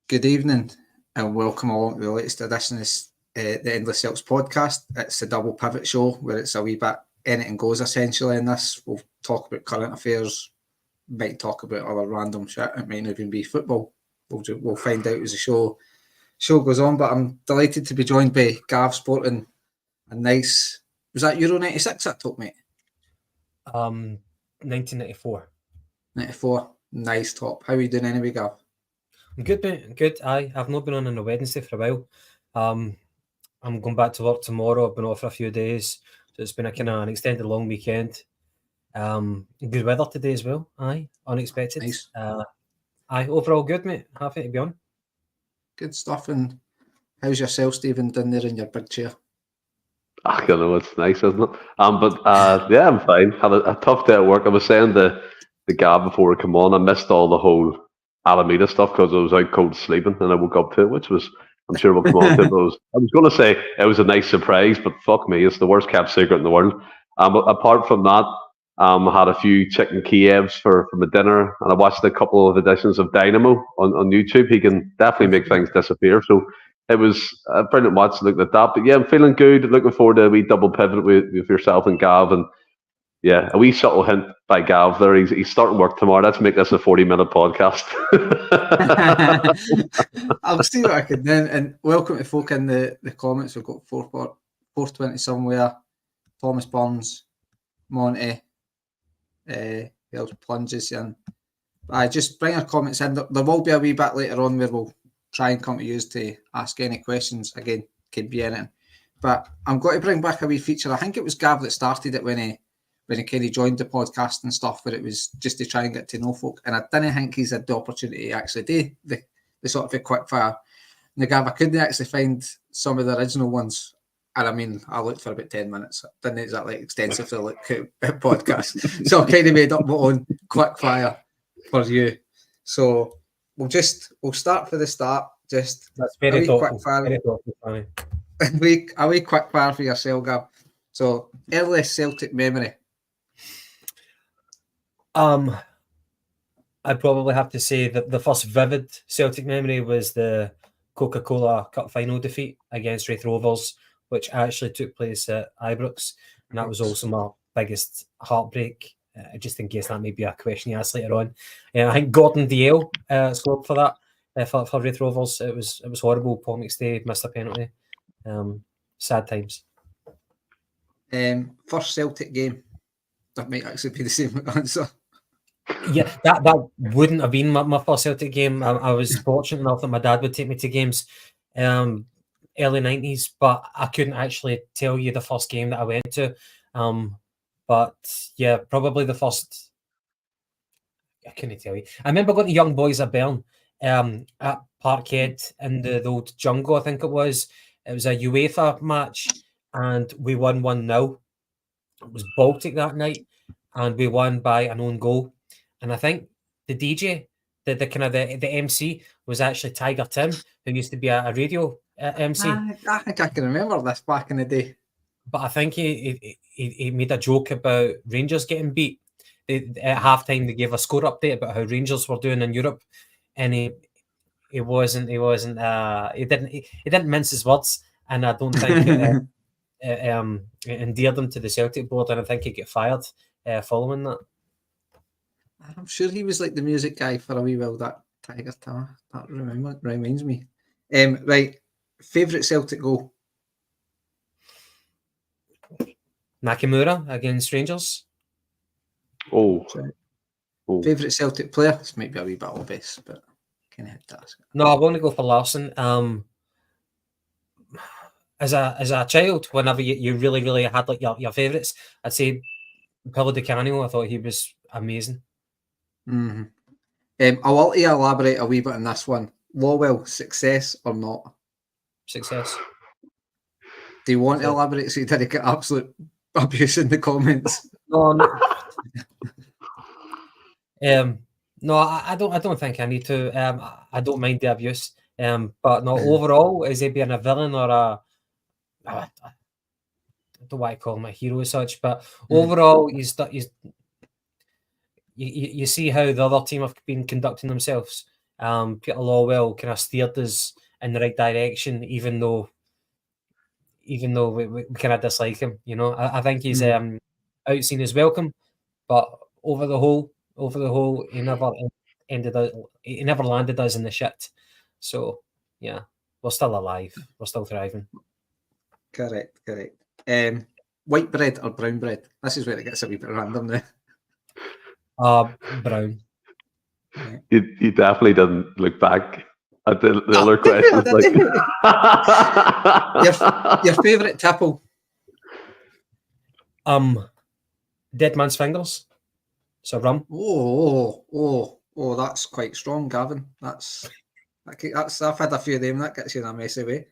Good evening and welcome along to the latest edition of the Endless Celts Podcast. It's a double pivot show where it's a wee bit anything goes essentially in this. We'll talk about current affairs, might talk about other random shit. It might not even be football. We'll find out as the show goes on. But I'm delighted to be joined by Gav sporting a nice. Was that Euro 96 that took, mate? 1994. 94. Nice top. How are you doing anyway, Gav? I'm good, mate. Good. I've not been on a Wednesday for a while. I'm going back to work tomorrow. I've been off for a few days. So it's been an extended long weekend. Good weather today as well. Unexpected. Nice. Overall good, mate. Happy to be on. Good stuff. And how's yourself, Stephen, down there in your big chair? I don't know, it's nice, isn't it? Yeah, I'm fine. Had a tough day at work. I was saying the Gab before we come on, I missed all the whole Alameda stuff because I was out cold sleeping and I woke up to it, which was, I'm sure we'll come on to it. I was going to say it was a nice surprise, but fuck me, it's the worst kept secret in the world. Apart from that, I had a few chicken Kievs for my dinner, and I watched a couple of editions of Dynamo on YouTube. He can definitely make things disappear. So it was a brilliant watch looking at that. But yeah, I'm feeling good. Looking forward to a wee double pivot with yourself and Gav. And yeah, a wee subtle hint by Gav there. He's starting work tomorrow. Let's make this a 40-minute podcast. I'll see what I can do. And welcome to folk in the comments. We've got 420 somewhere. Thomas Burns, Monty, plunges in. Just bring your comments in. There will be a wee bit later on where we'll try and come to you to ask any questions. Again, could be anything. But I'm going to bring back a wee feature. I think it was Gav that started it when he kind of joined the podcast and stuff, where it was just to try and get to know folk. And I didn't think he's had the opportunity to actually do the sort of a quick fire. Now, Gav, I couldn't actually find some of the original ones. And I mean, I looked for about 10 minutes. I didn't exactly extensively look at podcasts. So I kind of made up my own quick fire for you. So we'll start for the start. Just that's very thoughtful. Quick fire. Very thoughtful, funny. A wee quick fire for yourself, Gav. So earliest Celtic memory. I'd probably have to say that the first vivid Celtic memory was the Coca-Cola Cup final defeat against Wraith Rovers, which actually took place at Ibrox, and that was also my biggest heartbreak. Just in case that may be a question you ask later on. I think Gordon Dalziel scored for that for Wraith Rovers. It was horrible. Paul McStay missed a penalty. Sad times. First Celtic game. That might actually be the same answer. Yeah, that wouldn't have been my first Celtic game. I was fortunate enough that my dad would take me to games early 90s, but I couldn't actually tell you the first game that I went to. But yeah, probably the first. I couldn't tell you. I remember going to Young Boys at Bern at Parkhead in the old jungle, I think it was. It was a UEFA match and we won 1-0. It was Baltic that night and we won by an own goal. And I think the DJ, the MC was actually Tiger Tim, who used to be a radio MC. I think I can remember this back in the day. But I think he made a joke about Rangers getting beat. At halftime, they gave a score update about how Rangers were doing in Europe, and he didn't mince his words, and I don't think it endeared him to the Celtic board, and I think he got fired following that. I'm sure he was like the music guy for a wee while. That Tiger Tim, that reminds me. Right, favourite Celtic goal. Nakamura against Rangers. Oh. Favourite Celtic player? This might be a wee bit obvious, but kind of had to ask. No, I want to go for Larsson. As a child, whenever you really had like your favourites, I'd say Paulo Di Canio. I thought he was amazing. Mm-hmm. I'll let you elaborate a wee bit on this one. Lowell, success or not? Success. Do you want to elaborate so you didn't get absolute abuse in the comments? No. No, I don't think I need to. I don't mind the abuse. But no, overall, is he being a villain or I don't want to call him a hero as such, but overall, you see how the other team have been conducting themselves. Peter Lawwell kind of steered us in the right direction, even though we kind of dislike him. You know, I think he's outseen his welcome, but over the whole, he never he never landed us in the shit. So yeah, we're still alive. We're still thriving. Correct. White bread or brown bread? This is where it gets a wee bit random now. Brown. Right. You definitely didn't look back at the other questions. Your favourite tipple? Dead Man's Fingers. So rum. Oh, that's quite strong, Gavin. That's I've had a few of them. That gets you in a messy way.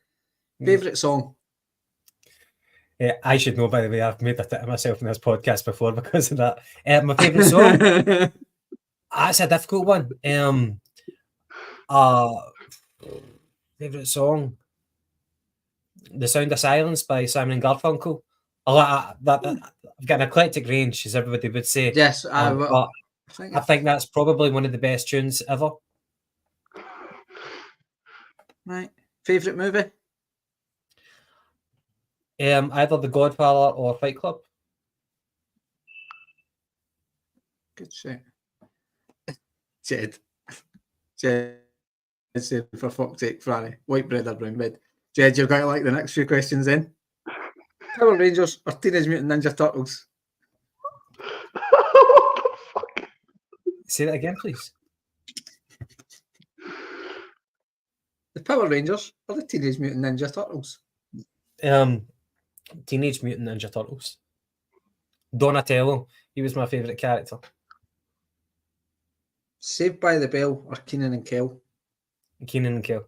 Favourite song? I should know, by the way. I've made a tit of myself in this podcast before because of that. My favourite song? That's a difficult one. Favourite song? The Sound of Silence by Simon and Garfunkel. I've got an eclectic range, as everybody would say. Yes, but I think that's probably one of the best tunes ever. Right. Favourite movie? Either The Godfather or Fight Club. Good shit. Jed said, for fuck's sake, Franny, white bread or brown bread? Jed, you're going to like the next few questions then. Power Rangers or Teenage Mutant Ninja Turtles? What the fuck? Say that again, please. The Power Rangers or the Teenage Mutant Ninja Turtles? Teenage Mutant Ninja Turtles. Donatello, he was my favourite character. Saved by the Bell or Keenan and Kel? Keenan and Kel.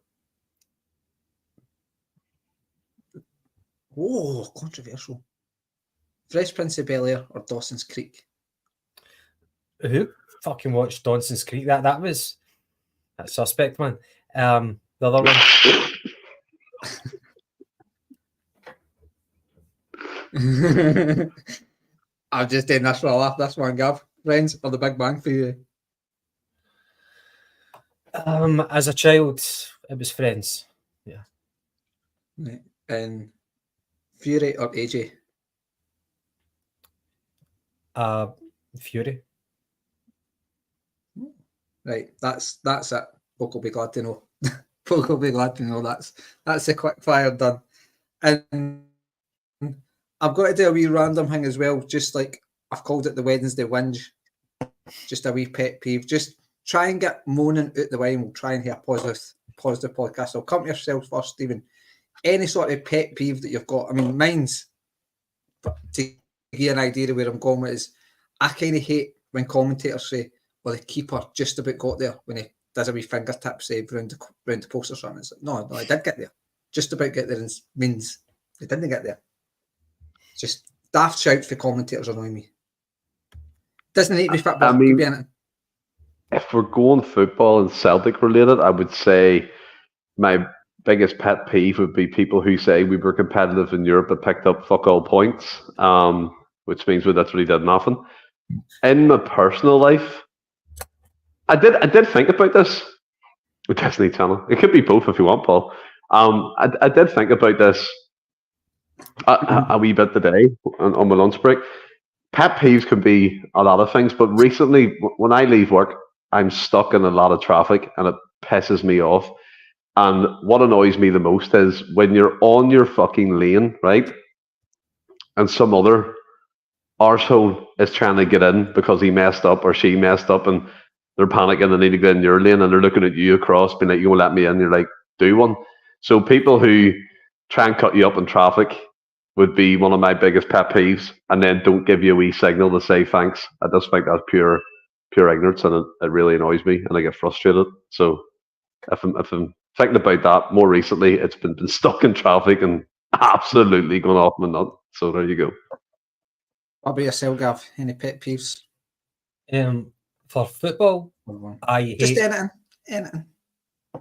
Oh, controversial. Fresh Prince of Bel-Air or Dawson's Creek? Who fucking watched Dawson's Creek? That's suspect, man. The other one. I'm just doing this for a laugh. This one, Gav. Friends or The Big Bang for you? As a child, it was Friends. Yeah. Right. And Fury or AJ? Fury. Right. That's it. Folk will be glad to know. Folk will be glad to know that's the quick fire done. And I've got to do a wee random thing as well. Just like I've called it the Wednesday whinge. Just a wee pet peeve. Just try and get moaning out the way, and we'll try and hear a positive podcast. So come to yourself first, Stephen. Any sort of pet peeve that you've got. I mean, mine's, to give you an idea of where I'm going with, is I kind of hate when commentators say, well, the keeper just about got there when he does a wee fingertip save round the post or something. It's like, no, I did get there. Just about get there means they didn't get there. Just daft shouts for commentators annoy me. Doesn't need to be football. I mean, could be anything. If we're going football and Celtic related, I would say my biggest pet peeve would be people who say we were competitive in Europe but picked up fuck all points, which means we literally did nothing. In my personal life, I did think about this with Disney Channel. It could be both if you want, Paul. I did think about this a wee bit today on my lunch break. Pet peeves can be a lot of things, but recently when I leave work, I'm stuck in a lot of traffic and it pisses me off. And what annoys me the most is when you're on your fucking lane, right? And some other arsehole is trying to get in because he messed up or she messed up and they're panicking, they need to get in your lane and they're looking at you across, being like, you won't let me in. You're like, do one. So people who try and cut you up in traffic would be one of my biggest pet peeves, and then don't give you a wee signal to say thanks. I just think that's pure ignorance, and it really annoys me, and I get frustrated. So if I'm thinking about that more recently, it's been stuck in traffic and absolutely gone off my nut. So there you go. What about yourself, Gav? Any pet peeves? For football, I hate just anything.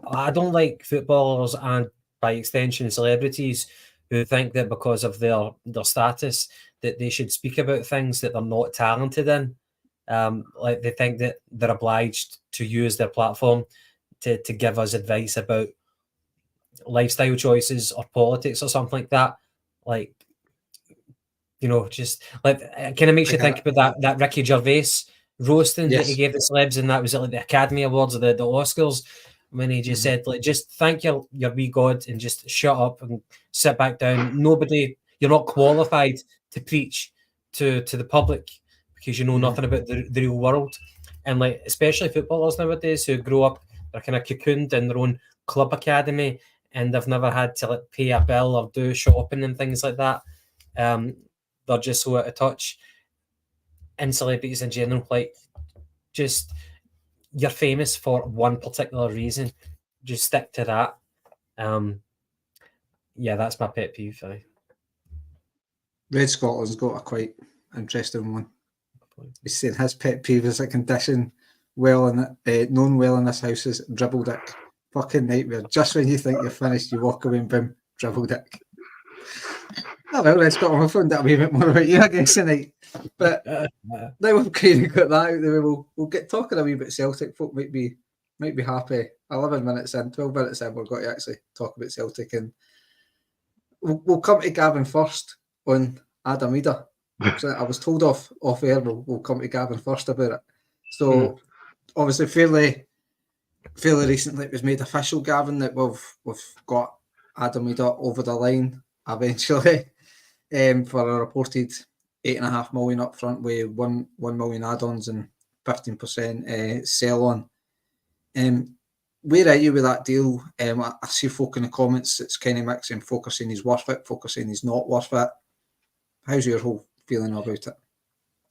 I don't like footballers and by extension celebrities who think that because of their status that they should speak about things that they're not talented in. Like they think that they're obliged to use their platform to give us advice about lifestyle choices or politics or something like that. Like, you know, just like it kind of makes you think about that Ricky Gervais roasting that he gave the celebs, and that was like the Academy Awards or the Oscars, when he just said, like, just thank your wee God and just shut up and sit back down. You're not qualified to preach to the public because you know nothing about the real world. And like, especially footballers nowadays who grow up, they're kind of cocooned in their own club academy, and they've never had to like pay a bill or do shopping and things like that. They're just so out of touch. And celebrities in general, like, just, you're famous for one particular reason. Just stick to that. Yeah, that's my pet peeve. Red Scotland's got a quite interesting one. He's saying his pet peeve is a condition known well in this house is dribble dick. Fucking nightmare. Just when you think you're finished, you walk away and boom, dribble dick. Oh well, Red Scotland, we'll find out a wee bit more about you, I guess, tonight. But now we've kind of got that out there, we'll get talking a wee bit Celtic. Folk might be happy. 11 minutes in, 12 minutes in, we're going to actually talk about Celtic, and we'll come to Gavin first on Idah. So I was told off air, we'll come to Gavin first about it. So obviously fairly recently it was made official, Gavin, that we've got Idah over the line eventually, for a reported 8.5 million up front with 1 million add-ons and 15% sell on. Where are you with that deal? I see folk in the comments it's kind of mixing, focusing he's worth it, focusing he's not worth it. How's your whole feeling about it?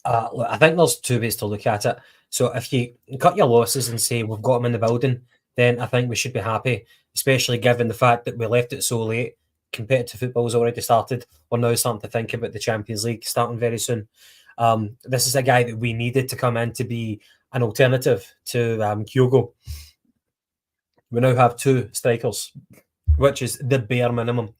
Look, I think there's two ways to look at it. So if you cut your losses and say we've got him in the building, then I think we should be happy, especially given the fact that we left it so late. Competitive football's already started. We're now starting to think about the Champions League starting very soon. This is a guy that we needed to come in to be an alternative to Hugo. We now have 2 strikers, which is the bare minimum.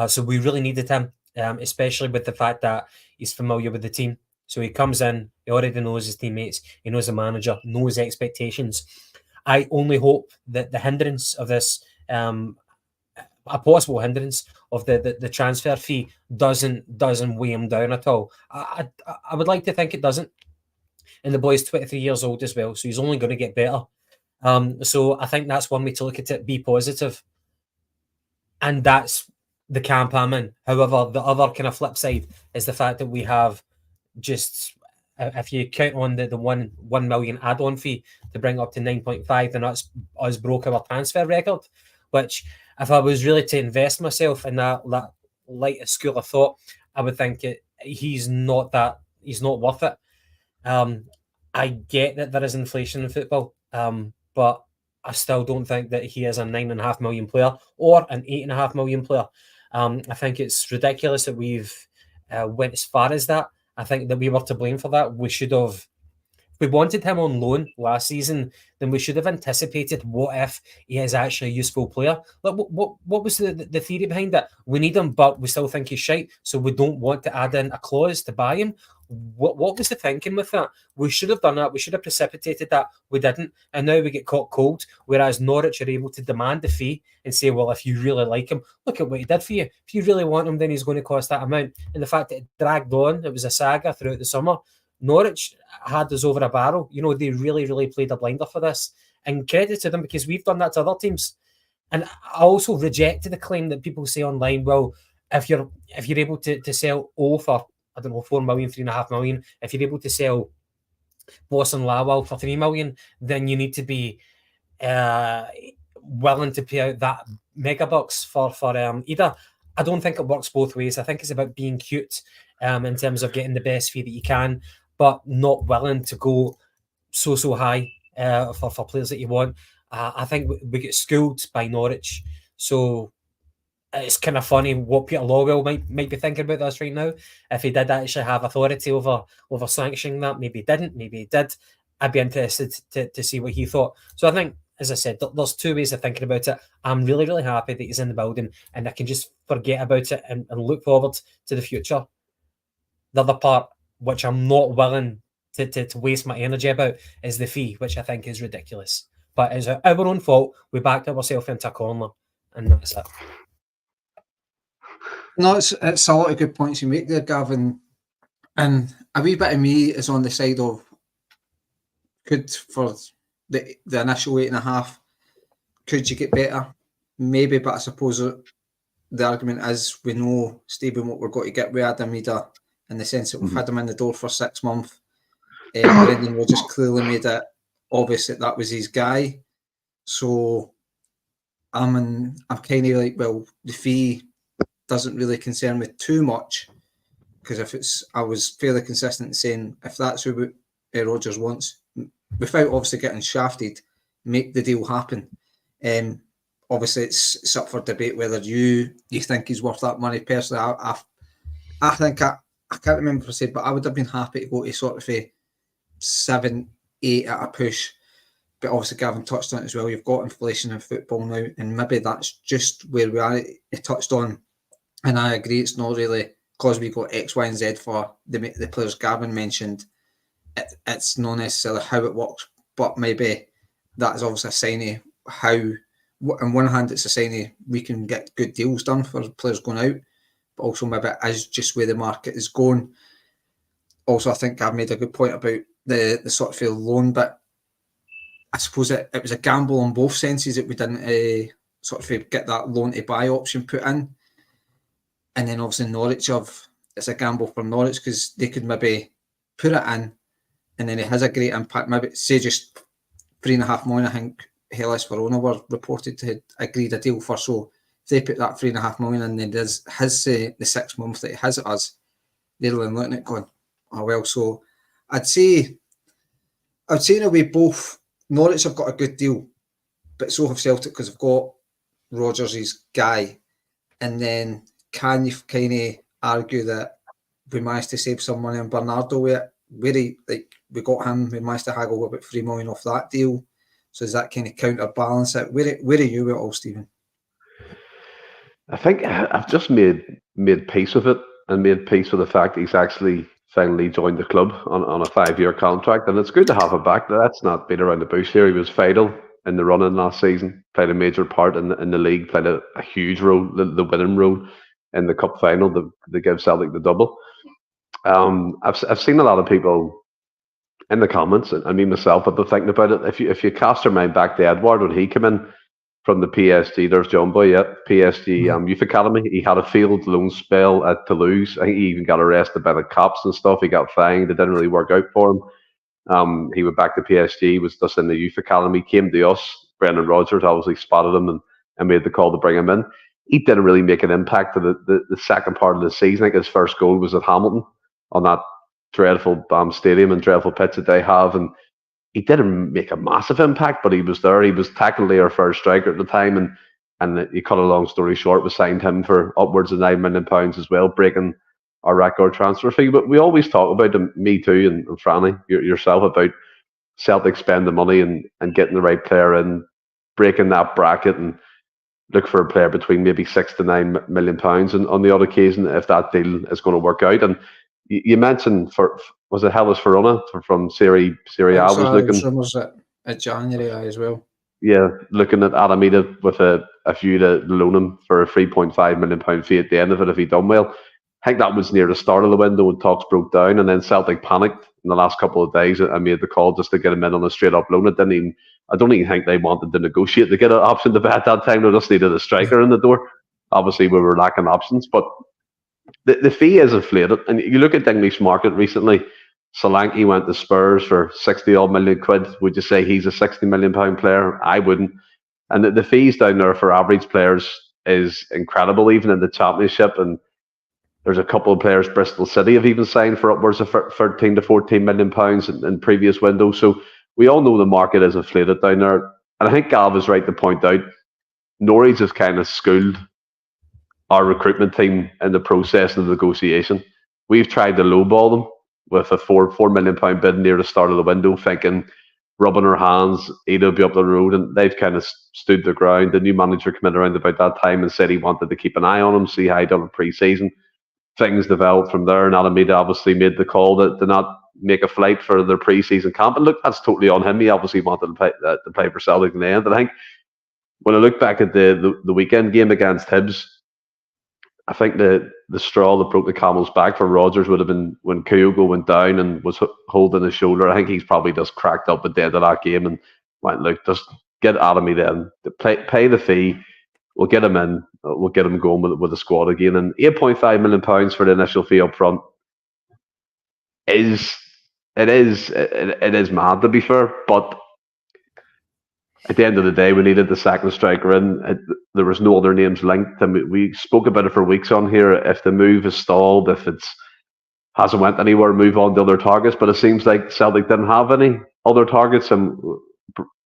So we really needed him, especially with the fact that he's familiar with the team. So he comes in, he already knows his teammates, he knows the manager, knows expectations. I only hope that the hindrance of this, a possible hindrance of the transfer fee doesn't weigh him down at all. I would like to think it doesn't. And the boy's 23 years old as well, so he's only going to get better. So I think that's one way to look at it, be positive. And that's the camp I'm in. However, the other kind of flip side is the fact that we have just, if you count on the 1 million add-on fee to bring up to 9.5, then that's us broke our transfer record, which if I was really to invest myself in that light school of thought, I would think he's not worth it. I get that there is inflation in football, but I still don't think that he is a 9.5 million player or an 8.5 million player. I think it's ridiculous that we've went as far as that. I think that we were to blame for that. We should have, if we wanted him on loan last season, then we should have anticipated what if he is actually a useful player. Like, what was the theory behind that? We need him, but we still think he's shite, so we don't want to add in a clause to buy him. What was the thinking with that? We should have done that. We should have precipitated that. We didn't. And now we get caught cold, whereas Norwich are able to demand the fee and say, well, if you really like him, look at what he did for you. If you really want him, then he's going to cost that amount. And the fact that it dragged on, it was a saga throughout the summer. Norwich had us over a barrel. You know, they really, really played a blinder for this. And credit to them, because we've done that to other teams. And I also rejected the claim that people say online, well, if you're able to sell all for, I don't know, 4 million, 3.5 million, if you're able to sell Boston Lawal for 3 million, then you need to be willing to pay out that mega bucks for Idah. I don't think it works both ways. I think it's about being cute in terms of getting the best fee that you can, but not willing to go so high for players that you want. I think we get schooled by Norwich. So it's kind of funny what Peter Lawwell might be thinking about this right now. If he did actually have authority over sanctioning that, maybe he didn't, maybe he did. I'd be interested to see what he thought. So I think, as I said, there's 2 ways of thinking about it. I'm really, really happy that he's in the building and I can just forget about it and look forward to the future. The other part, which I'm not willing to waste my energy about, is the fee, which I think is ridiculous. But it's our own fault. We backed ourselves into a corner, and that's it. No, it's a lot of good points you make there, Gavin. And a wee bit of me is on the side of could for the initial 8.5. Could you get better? Maybe, but I suppose the argument is we know, Stephen, what we're going to get with Adam Idah, in the sense that we've had him in the door for 6 months. Brendan Rodgers clearly made it obvious that was his guy. So I'm kind of like, well, the fee doesn't really concern me too much, because I was fairly consistent in saying if that's who Rodgers wants, without obviously getting shafted, make the deal happen. Obviously, it's up for debate whether you think he's worth that money. Personally, I think I can't remember if I said, but I would have been happy to go to sort of a 7, 8 at a push. But obviously, Gavin touched on it as well. You've got inflation in football now, and maybe that's just where we are. He touched on, and I agree, it's not really because we got X, Y, and Z for the players Gavin mentioned. It's not necessarily how it works, but maybe that is obviously a sign of how, on one hand, it's a sign of we can get good deals done for players going out, but also maybe it is just where the market is going. Also, I think I've made a good point about the sort of loan bit. I suppose it was a gamble on both senses that we didn't sort of get that loan to buy option put in. And then obviously Norwich it's a gamble for Norwich because they could maybe put it in and then it has a great impact. Maybe say just 3.5 million, I think Hellas Verona were reported to have agreed a deal for. So if they put that 3.5 million and then has the 6 months that it has at us, they're looking at it going, oh well. So I'd say in a way both Norwich have got a good deal, but so have Celtic because they've got Rodgers' guy. And then can you kind of argue that we managed to save some money on Bernardo where we got him, we managed to haggle about 3 million off that deal. So does that kind of counterbalance it? Where are you with it all, Stephen? I think I've just made peace with it and made peace with the fact that he's actually finally joined the club on a 5-year contract, and it's good to have him back. That's not being around the bush here. He was vital in the run-in last season, played a major part in the league, played a huge role, the winning role in the cup final to give Celtic the double. I've seen a lot of people in the comments, and I mean myself, I've been thinking about it. If you cast your mind back to Edward when he came in from the PSG, there's John Boy, PSG Youth Academy. He had a field loan spell at Toulouse. I think he even got arrested by the cops and stuff. He got fined. It didn't really work out for him. He went back to PSG, was just in the Youth Academy, came to us. Brendan Rodgers obviously spotted him and made the call to bring him in. He didn't really make an impact to the second part of the season. I think his first goal was at Hamilton on that dreadful stadium and dreadful pitch that they have. And he didn't make a massive impact, but he was there. He was technically our first striker at the time. And you cut a long story short, we signed him for upwards of £9 million as well, breaking our record transfer fee. But we always talk about them, me too, and Franny, yourself, about Celtic spending money and getting the right player in, breaking that bracket and look for a player between maybe £6 to £9 million and on the odd occasion if that deal is going to work out. And you mentioned was it Hellas Verona from Serie A was looking rumours at January as well. Yeah, looking at Adam Idah with a view to loan him for a £3.5 million fee at the end of it if he done well. I think that was near the start of the window when talks broke down, and then Celtic panicked in the last couple of days and made the call just to get him in on a straight up loan. I don't even think they wanted to negotiate to get an option to bet at that time. They just needed a striker in the door. Obviously, we were lacking options, but the fee is inflated. And you look at the English market recently, Solanke went to Spurs for 60 odd million quid. Would you say he's a £60 million player? I wouldn't. And the fees down there for average players is incredible, even in the Championship. And there's a couple of players Bristol City have even signed for upwards of 13 to 14 million pounds in previous windows. So we all know the market is inflated down there. And I think Gav is right to point out, Norwich has kind of schooled our recruitment team in the process of the negotiation. We've tried to lowball them with a £4 million bid near the start of the window, thinking, rubbing our hands, Idah will be up the road, and they've kind of stood their ground. The new manager came in around about that time and said he wanted to keep an eye on him, see how he done in pre-season. Things developed from there, and Adam Idah obviously made the call to not make a flight for their pre-season camp. And look, that's totally on him. He obviously wanted to play for Celtic in the end. And I think when I look back at the weekend game against Hibs, I think the straw that broke the camel's back for Rodgers would have been when Kyogo went down and was holding his shoulder. I think he's probably just cracked up at the end of that game and went, look, just get out of me then. Pay the fee. We'll get him in. We'll get him going with the squad again. And £8.5 million for the initial fee up front is mad, to be fair. But at the end of the day, we needed the second striker in. There was no other names linked. And we spoke about it for weeks on here. If the move is stalled, if it hasn't went anywhere, move on to other targets. But it seems like Celtic didn't have any other targets. And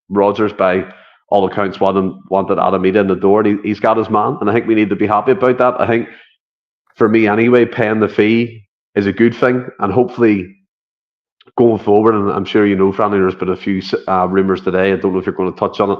Rodgers, by all accounts, wanted Adam Idah in the door. And he's got his man. And I think we need to be happy about that. I think, for me anyway, paying the fee is a good thing. And hopefully, going forward, and I'm sure you know, Franny, there's been a few rumours today. I don't know if you're going to touch on it,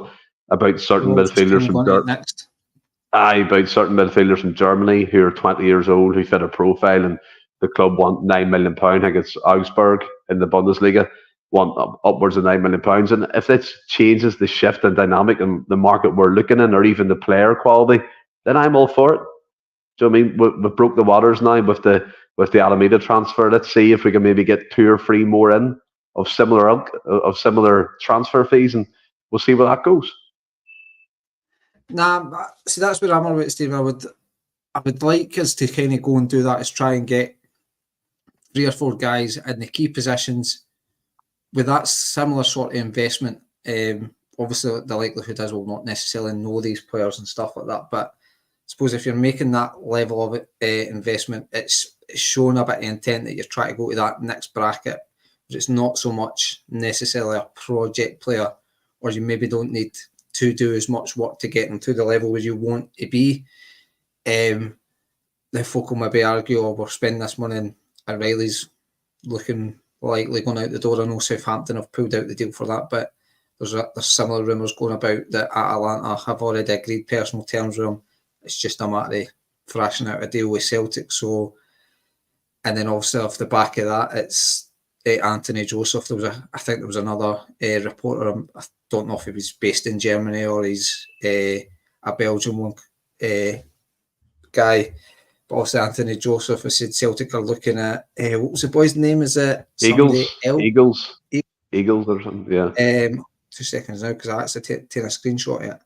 about certain midfielders from about certain midfielders from Germany who are 20 years old, who fit a profile, and the club want £9 million. I think it's Augsburg in the Bundesliga want upwards of £9 million. And if it changes the shift and dynamic and the market we're looking in, or even the player quality, then I'm all for it. Do you know what I mean? We've broke the waters now with the Alameda transfer. Let's see if we can maybe get 2 or 3 more in of similar transfer fees, and we'll see where that goes. Nah, see, that's where I'm about, Steve. I would like us to kind of go and do that, is try and get 3 or 4 guys in the key positions with that similar sort of investment. Obviously, the likelihood is we'll not necessarily know these players and stuff like that, but I suppose if you're making that level of investment, it's showing a bit of intent that you're trying to go to that next bracket. It's not so much necessarily a project player, or you maybe don't need to do as much work to get them to the level where you want to be. The folk will maybe argue, we're spending this money and O'Reilly's looking likely going out the door. I know Southampton have pulled out the deal for that, but there's similar rumours going about that Atalanta have already agreed personal terms with him. It's just a matter of thrashing out a deal with Celtic. So, and then obviously off the back of that, it's Anthony Joseph. I think there was another reporter. I don't know if he was based in Germany or he's a Belgian one guy. But also Anthony Joseph has said Celtic are looking at what was the boy's name? Is it Eagles or something? Yeah. 2 seconds now, because I actually taken a screenshot of it.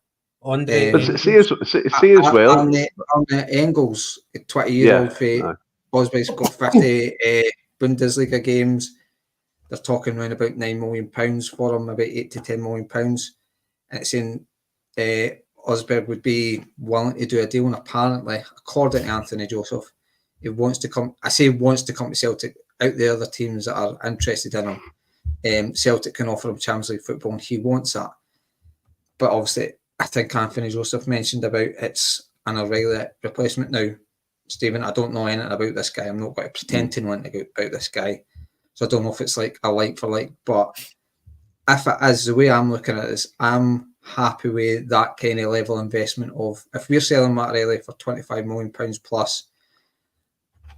But see as well. On the Engels, 20-year-old for Osby's got 50 Bundesliga games. They're talking around about £9 million for him, about £8 to £10 million. And it's saying Osberg would be willing to do a deal, and apparently, according to Anthony Joseph, he wants to come. I say wants to come to Celtic. Out the other teams that are interested in him, Celtic can offer him Champions League football, and he wants that. But obviously, I think Anthony Joseph mentioned about it's an O'Reilly replacement. Now, Stephen, I don't know anything about this guy. I'm not going to pretend to know anything about this guy. So I don't know if it's like a like for like. But if it is, the way I'm looking at it is I'm happy with that kind of level of investment of, if we're selling Matt Riley for £25 million plus,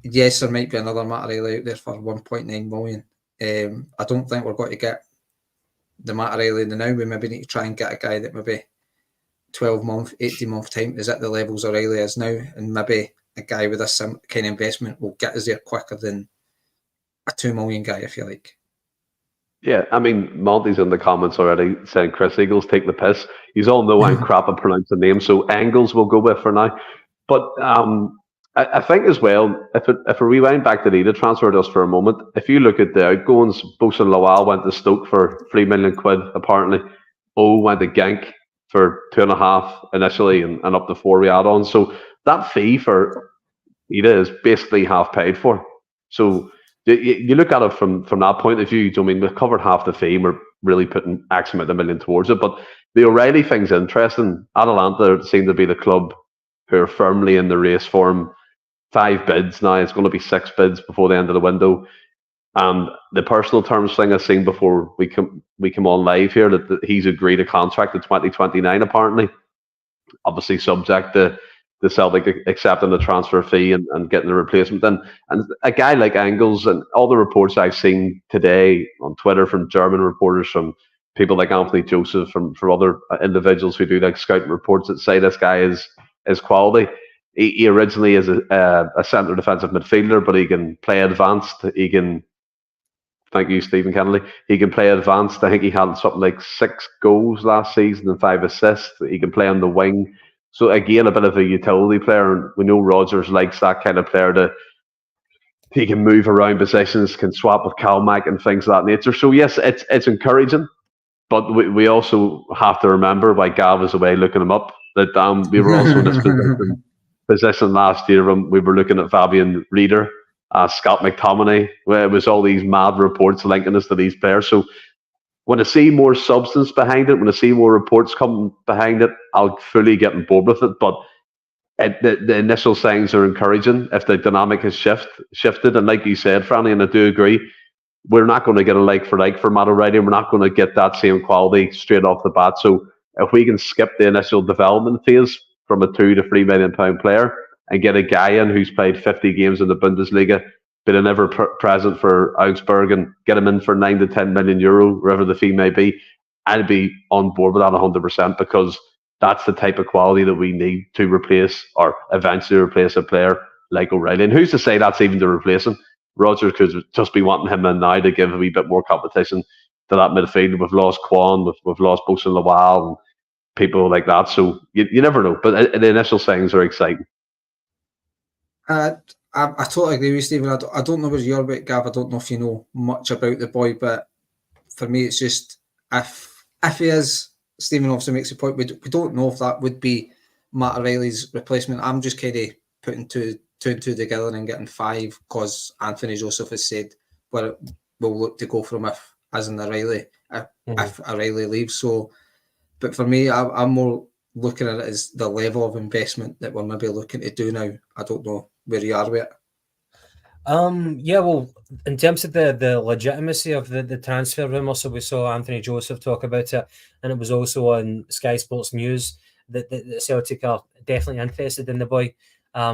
yes, there might be another Matt Riley out there for 1.9 million. I don't think we're going to get the Matt Riley now. We maybe need to try and get a guy that maybe 12-month, 18-month time is at the levels O'Reilly is now, and maybe a guy with this kind of investment will get us there quicker than a 2 million guy, if you like. Yeah, I mean, Monty's in the comments already saying Chris Eagles take the piss. You all know I'm crap at pronouncing names, so Engels we'll go with for now. But I think as well, if we rewind back to the Idah transfer just for a moment, if you look at the outgoings, Bosun Lawal went to Stoke for £3 million apparently. O went to Genk for 2.5 initially and up to 4 we add on. So that fee for Idah is basically half paid for. So you look at it from that point of view. I mean, we've covered half the fee. We're really putting X amount of million towards it. But the O'Reilly thing's interesting. Atalanta seem to be the club who are firmly in the race for him. 5 bids now. It's going to be 6 bids before the end of the window. And the personal terms thing I've seen before we come on live here, that he's agreed a contract in 2029 apparently. Obviously subject to the Celtic accepting the transfer fee and getting the replacement. And a guy like Engels and all the reports I've seen today on Twitter from German reporters, from people like Anthony Joseph, from other individuals who do like scouting reports that say this guy is quality. He originally is a centre defensive midfielder, but he can play advanced. He can, thank you, Stephen Kennedy. He can play advanced. I think he had something like 6 goals last season and 5 assists. He can play on the wing. So again, a bit of a utility player, and we know Rodgers likes that kind of player. He can move around positions, can swap with Calmac and things of that nature. So yes, it's encouraging, but we also have to remember why Gav was away looking him up. That we were also in this position last year when we were looking at Fabian Reeder, Scott McTominay, where it was all these mad reports linking us to these players. So when I see more substance behind it, when I see more reports come behind it, I'll fully get on board with it. But the initial signs are encouraging if the dynamic has shifted. And like you said, Franny, and I do agree, we're not going to get a like for Matt O'Reilly. We're not going to get that same quality straight off the bat. So if we can skip the initial development phase from a £2 to £3 million player and get a guy in who's played 50 games in the Bundesliga, been an ever-present for Augsburg, and get him in for €9 to €10 million, wherever the fee may be, I'd be on board with that 100%, because that's the type of quality that we need to replace or eventually replace a player like O'Reilly. And who's to say that's even to replace him? Rodgers could just be wanting him in now to give a wee bit more competition to that midfield. We've lost Quan, we've lost Bosun Lawal, and people like that. So you never know. But the initial signs are exciting. I totally agree with you, Stephen. I don't know where you're at, Gav. I don't know if you know much about the boy, but for me, it's just if he is, Stephen obviously makes a point. We don't know if that would be Matt O'Reilly's replacement. I'm just kind of putting two and two together and getting 5, because Anthony Joseph has said where we'll look to go from if O'Reilly leaves. So, but for me, I'm more looking at it as the level of investment that we're maybe looking to do now. I don't know where you are with it. Yeah, well, in terms of the legitimacy of the transfer rumour, so we saw Anthony Joseph talk about it, and it was also on Sky Sports News that Celtic are definitely interested in the boy.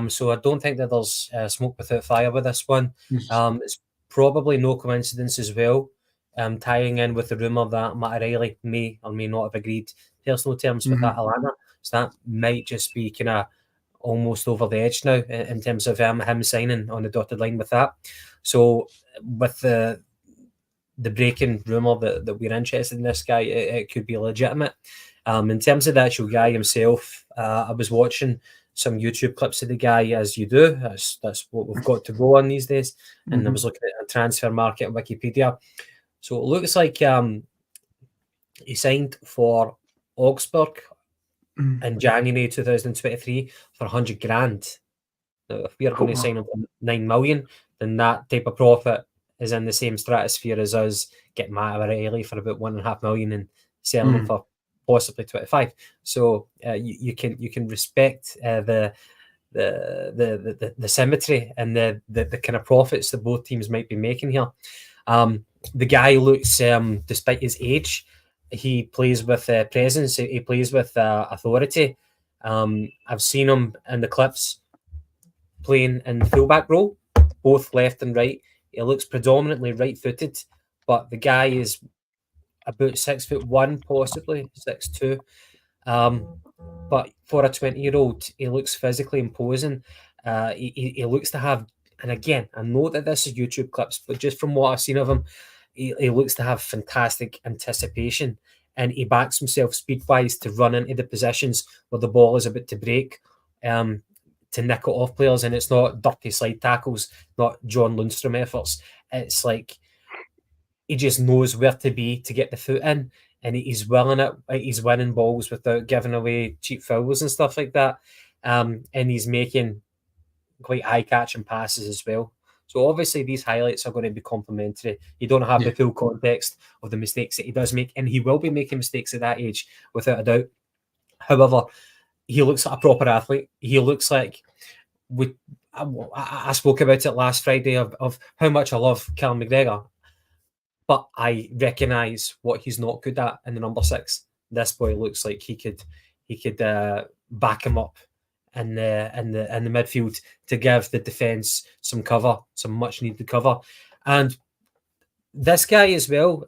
So I don't think that there's smoke without fire with this one. It's probably no coincidence as well, tying in with the rumour that Matt O'Reilly may or may not have agreed personal terms with that Atlanta. So that might just be kind of almost over the edge now in terms of him signing on the dotted line with that. So with the breaking rumour that we're interested in this guy, it could be legitimate. In terms of the actual guy himself, I was watching some YouTube clips of the guy, as you do. That's what we've got to go on these days. And I was looking at a transfer market on Wikipedia. So it looks like he signed for Augsburg in January 2023 for 100 grand. Now, if we are going to sign him for 9 million, then that type of profit is in the same stratosphere as us getting Matt O'Reilly for about 1.5 million and selling him for possibly 25. So you can respect the symmetry and the kind of profits that both teams might be making here. The guy looks, despite his age, he plays with presence. He plays with authority. I've seen him in the clips playing in the fullback role, both left and right. He looks predominantly right-footed, but the guy is about 6'1", possibly 6'2". But for a 20-year-old, he looks physically imposing. He looks to have, and again, I know that this is YouTube clips, but just from what I've seen of him, he looks to have fantastic anticipation, and he backs himself speed-wise to run into the positions where the ball is about to break, to nick it off players, and it's not dirty slide tackles, not John Lundstrom efforts. It's like he just knows where to be to get the foot in, and he's willing it. He's winning balls without giving away cheap fouls and stuff like that, and he's making quite eye-catching passes as well. So obviously these highlights are going to be complimentary. You don't have the full context of the mistakes that he does make, and he will be making mistakes at that age, without a doubt. However, he looks like a proper athlete. He looks like I spoke about it last Friday of how much I love Callum McGregor, but I recognise what he's not good at in the number 6. This boy looks like he could back him up in the midfield to give the defence some cover, some much needed cover. And this guy as well,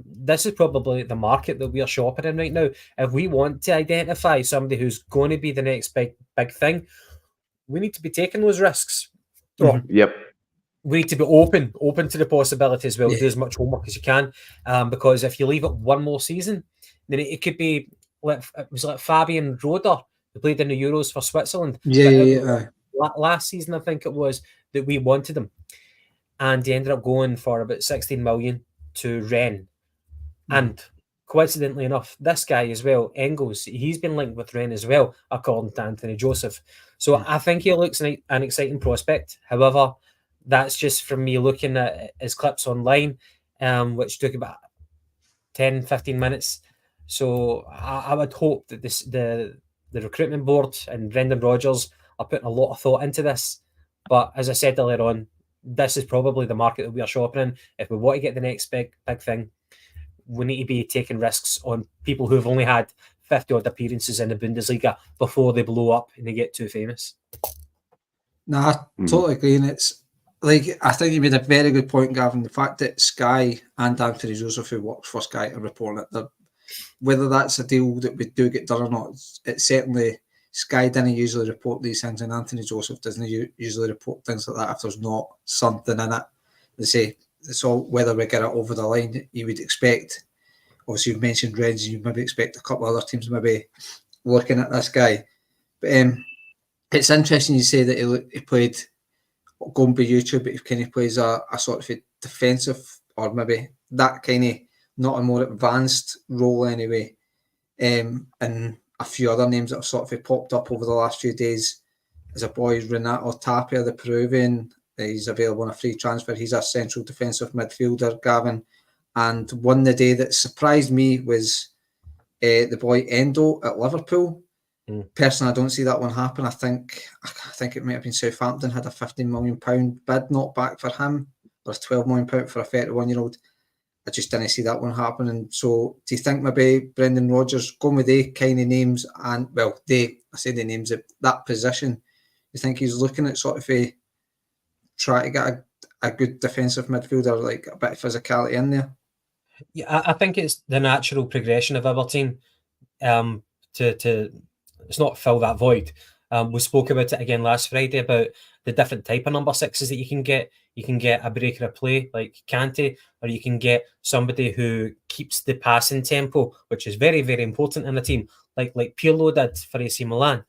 this is probably the market that we are shopping in right now. If we want to identify somebody who's going to be the next big thing, we need to be taking those risks. Yep. We need to be open to the possibility as well. Yeah. Do as much homework as you can, because if you leave it one more season, then it could be like it was like Fabian Roeder, who played in the Euros for Switzerland. Last season, I think it was, that we wanted him, and he ended up going for about 16 million to Rennes. And coincidentally enough, this guy as well, Engels, he's been linked with Rennes as well, according to Anthony Joseph. So I think he looks like an exciting prospect. However, that's just from me looking at his clips online, which took about 10, 15 minutes. So I would hope that the recruitment board and Brendan Rodgers are putting a lot of thought into this. But as I said earlier on, this is probably the market that we are shopping in. If we want to get the next big thing, we need to be taking risks on people who've only had 50 odd appearances in the Bundesliga before they blow up and they get too famous. No, I totally agree. And it's like, I think you made a very good point, Gavin. The fact that Sky and Anthony Joseph, who works for Sky, are reporting it, whether that's a deal that we do get done or not, it's certainly Sky didn't usually report these things, and Anthony Joseph doesn't usually report things like that if there's not something in it. They say, so whether we get it over the line, you would expect, obviously you've mentioned Reds, you maybe expect a couple of other teams maybe looking at this guy. But it's interesting you say that he played, going by YouTube, but he kind of plays a sort of a defensive, or maybe that kind of, not a more advanced role anyway. And a few other names that have sort of popped up over the last few days is a boy, Renato Tapia, the Peruvian. He's available on a free transfer. He's a central defensive midfielder, Gavin. And one the day that surprised me was the boy Endo at Liverpool. Personally, I don't see that one happen. I think it might have been Southampton had a £15 million bid not back for him, or a £12 million for a 31-year-old. I just didn't see that one happening. So do you think maybe Brendan Rodgers going with the kind of names, and I say the names at that position, you think he's looking at sort of try to get a good defensive midfielder, like a bit of physicality in there? Yeah, I think it's the natural progression of our team to it's not fill that void. We spoke about it again last Friday about the different type of number sixes that you can get. You can get a breaker of play like Kante, or you can get somebody who keeps the passing tempo, which is very, very important in a team, like Pirlo did for AC Milan.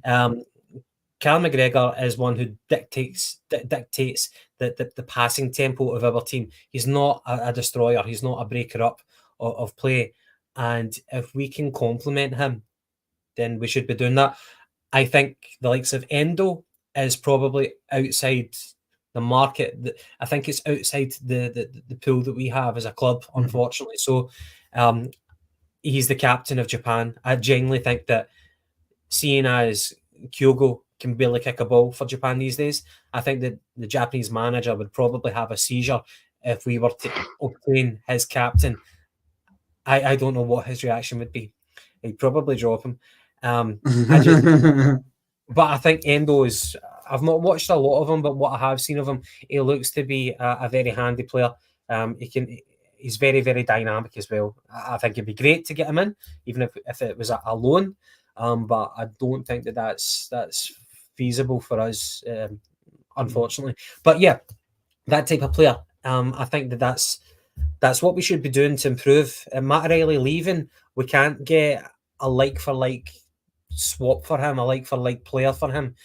Callum McGregor is one who dictates the passing tempo of our team. He's not a destroyer. He's not a breaker up of play. And if we can complement him, then we should be doing that. I think the likes of Endo is probably outside the market. I think it's outside the pool that we have as a club, unfortunately. So he's the captain of Japan. I genuinely think that, seeing as Kyogo can barely kick a ball for Japan these days, I think that the Japanese manager would probably have a seizure if we were to obtain his captain. I don't know what his reaction would be. He'd probably drop him. But I think Endo is, I've not watched a lot of him, but what I have seen of him, he looks to be a very handy player. He's very, very dynamic as well. I think it'd be great to get him in, even if it was a loan. But I don't think that's feasible for us, unfortunately. But yeah, that type of player, I think that's what we should be doing to improve. Matt Riley leaving, we can't get a like-for-like swap for him, a like-for-like player for him.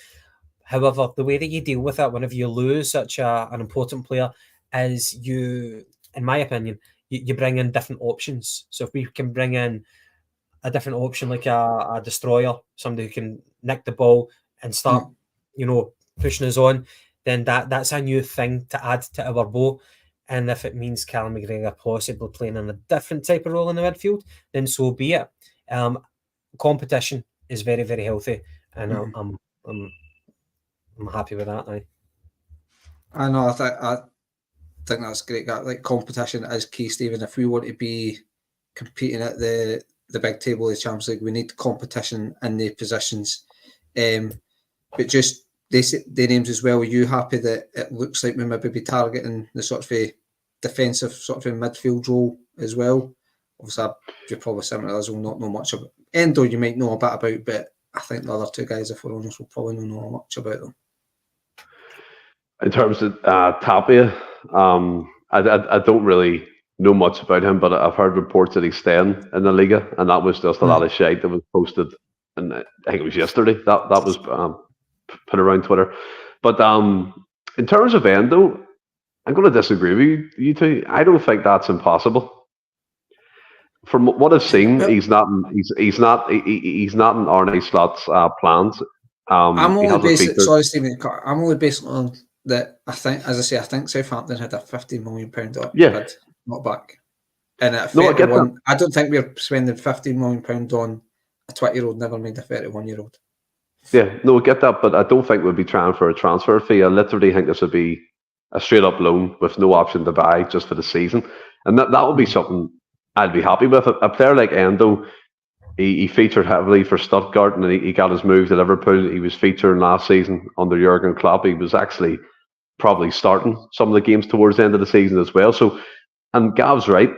However, the way that you deal with it whenever you lose such an important player is you, in my opinion, you bring in different options. So if we can bring in a different option like a destroyer, somebody who can nick the ball and start, pushing us on, then that's a new thing to add to our bow. And if it means Callum McGregor possibly playing in a different type of role in the midfield, then so be it. Competition is very, very healthy, and I'm happy with that now. I know. I think that's great. Like, competition is key, Stephen. If we want to be competing at the big table of the Champions League, we need competition in the positions. but just the names as well. Are you happy that it looks like we maybe be targeting the sort of a defensive sort of a midfield role as well? Obviously, you're probably similar to us, will not know much about. Endo you might know a bit about, but I think the other two guys, if we're honest, will probably not know much about them. In terms of Tapia, I don't really know much about him, but I've heard reports that he's staying in the Liga, and that was just a lot of shite that was posted, and I think it was yesterday. That was put around Twitter. But in terms of Endo, I'm going to disagree with you two. I don't think that's impossible. From what I've seen, he's not in Arne Slot's plans. I'm only basing. Sorry, Stephen. I'm only basing on that. I think, as I say, I think Southampton had a £50 million bid, not back. And at 31, I don't think we're spending £15 million on a 20-year-old never made a 31-year-old. Yeah, no, I get that, but I don't think we'll be trying for a transfer fee. I literally think this would be a straight-up loan with no option to buy just for the season, and that would be something I'd be happy with. A player like Endo, he featured heavily for Stuttgart, and he got his move to Liverpool. He was featuring last season under Jurgen Klopp. He was actually probably starting some of the games towards the end of the season as well. So, and Gav's right,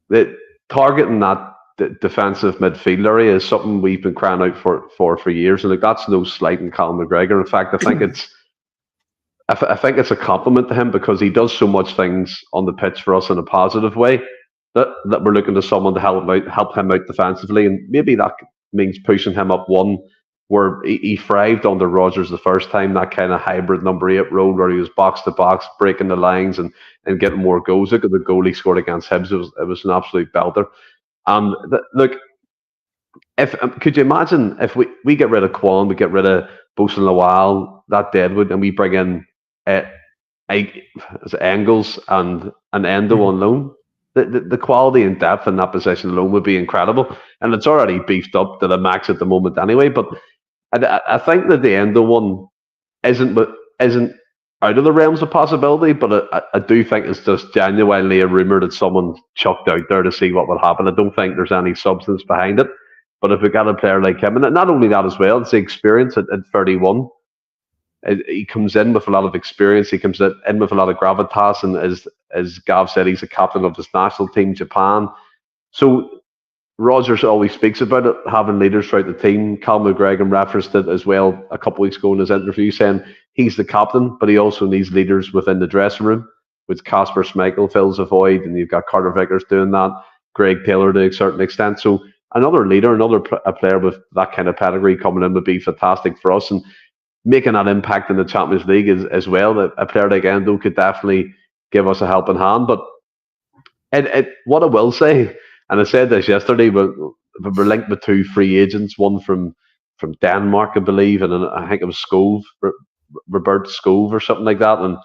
that targeting that defensive midfield area is something we've been crying out for years, and like that's no slight in Callum McGregor. In fact, I think it's a compliment to him because he does so much things on the pitch for us in a positive way that we're looking to someone to help him out defensively, and maybe that means pushing him up one where he thrived under Rodgers the first time, that kind of hybrid number 8 role where he was box to box, breaking the lines and getting more goals. Look at the goal he scored against Hibs; it was an absolute belter. Look, could you imagine if we get rid of Quan, we get rid of Bosun Lawal, that Deadwood, and we bring in Engels and Endo on loan? The quality and depth in that position alone would be incredible, and it's already beefed up to the max at the moment anyway. But I think that the Endo one isn't out of the realms of possibility, but I do think it's just genuinely a rumour that someone chucked out there to see what would happen. I don't think there's any substance behind it. But if we got a player like him, and not only that as well, it's the experience at 31. He comes in with a lot of experience. He comes in with a lot of gravitas, and as Gav said, he's a captain of this national team, Japan. So Rodgers always speaks about it, having leaders throughout the team. Cal McGregor referenced it as well a couple of weeks ago in his interview, saying he's the captain, but he also needs leaders within the dressing room, which Kasper Schmeichel fills a void, and you've got Carter Vickers doing that, Greg Taylor to a certain extent. So another leader, a player with that kind of pedigree coming in would be fantastic for us, and making that impact in the Champions League as well. A player like Endo could definitely give us a helping hand. But what I will say, and I said this yesterday, but we're linked with 2 free agents, one from Denmark, I believe, and I think it was Skov, Robert Skov or something like that, and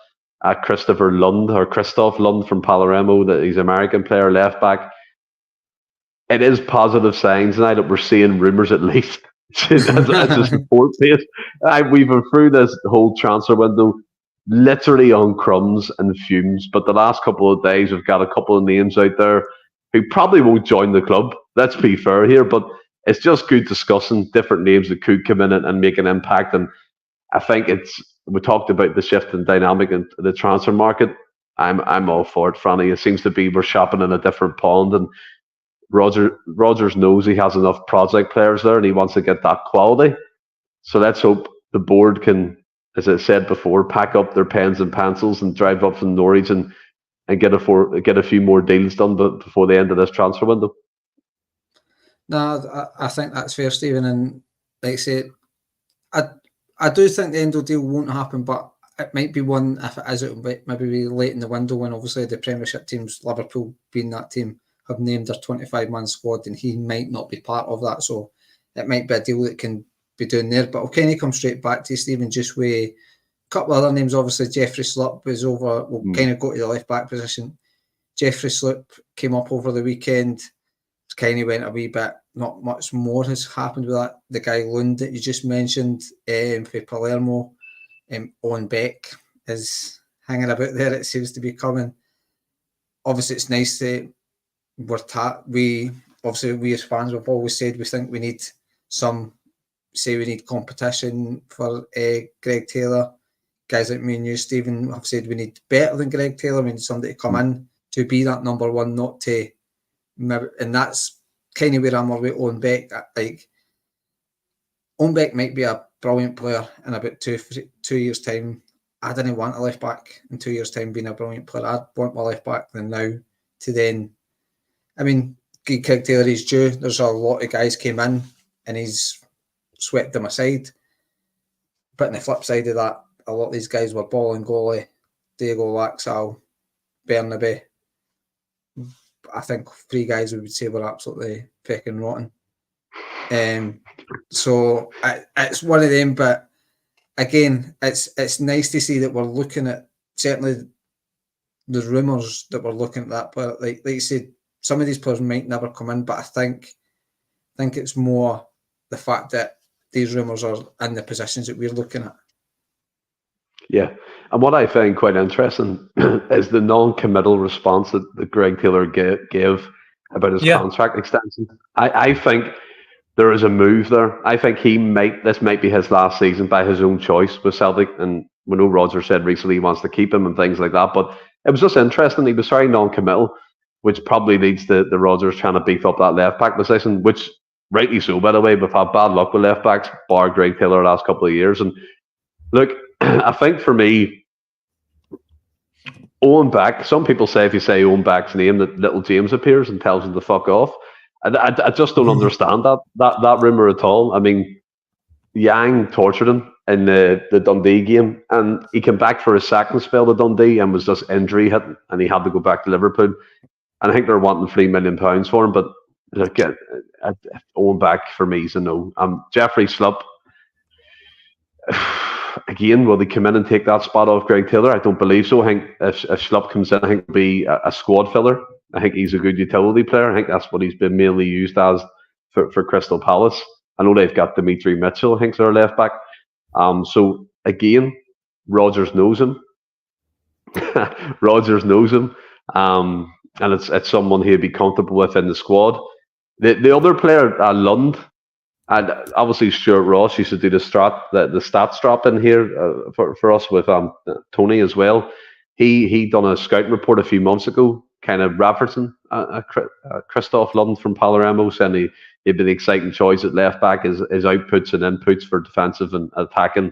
Christoph Lund from Palermo, that he's an American player, left back. It is positive signs now that we're seeing rumours at least. as a support base. We've been through this whole transfer window literally on crumbs and fumes, but the last couple of days we've got a couple of names out there who probably won't join the club. Let's be fair here, but it's just good discussing different names that could come in and make an impact. And I think we talked about the shift in dynamic in the transfer market. I'm all for it, Franny. It seems to be we're shopping in a different pond, and Rodgers knows he has enough project players there, and he wants to get that quality. So let's hope the board can, as I said before, pack up their pens and pencils and drive up from Norwich and get a few more deals done before the end of this transfer window. No, I think that's fair, Stephen. And like I say, I do think the Endo deal won't happen, but it might be one, if it is, it will maybe be late in the window when obviously the Premiership teams, Liverpool being that team, have named their 25-man squad, and he might not be part of that. So it might be a deal that can be doing there. But I'll kind of come straight back to you, Stephen, just with a couple of other names. Obviously, Jeffrey Sloop was over. We'll kind of go to the left-back position. Jeffrey Sloop came up over the weekend. Kind of went a wee bit. Not much more has happened with that. The guy Lund that you just mentioned for Palermo on Beck is hanging about there. It seems to be coming. Obviously, it's nice that we as fans, we've always said we think we need some say we need competition for Greg Taylor. Guys like me and you, Stephen, have said we need better than Greg Taylor. We need somebody to come in to be that number one, not to... And that's kind of where I'm with Owen Beck. Like, Owen Beck might be a brilliant player in about 2 years' time. I didn't want a left back in 2 years' time being a brilliant player. I'd want my left back than now to then... I mean, give Craig Taylor his due. There's a lot of guys came in and he's swept them aside. But on the flip side of that, a lot of these guys were ball and goalie, Diego Laxal, Bernabe. I think 3 guys we would say were absolutely fucking rotten. So it's one of them, but again, it's nice to see that we're looking at, certainly there's rumours that we're looking at that, but like you said, some of these players might never come in, but I think it's more the fact that these rumours are in the positions that we're looking at. Yeah, and what I find quite interesting is the non-committal response that Greg Taylor gave about his contract extension. I think there is a move there. I think this might be his last season by his own choice with Celtic, and we know Roger said recently he wants to keep him and things like that, but it was just interesting. He was very non-committal, which probably leads to the Rodgers trying to beef up that left-back position, which rightly so, by the way. We've had bad luck with left-backs, bar Greg Taylor the last couple of years. And look, I think for me, Owen Beck, some people say if you say Owen Beck's name that little James appears and tells him to fuck off. I just don't understand that rumour at all. I mean, Yang tortured him in the Dundee game, and he came back for his second spell to Dundee and was just injury hit, and he had to go back to Liverpool. And I think they're wanting £3 million for him, but again, Owen Beck for me is a no. Jeffrey Slupp, again, will they come in and take that spot off Greg Taylor? I don't believe so. I think if Slupp comes in, I think it'll be a squad filler. I think he's a good utility player. I think that's what he's been mainly used as for Crystal Palace. I know they've got Dimitri Mitchell, I think, their left back. So again, Rodgers knows him. Rodgers knows him. And it's someone he'd be comfortable with in the squad. The other player, Lund, and obviously Stuart Ross used to do the stats drop in here for us with Tony as well. He done a scouting report a few months ago, kind of referencing Christoph Lund from Palermo, saying he'd be the exciting choice at left back. His outputs and inputs for defensive and attacking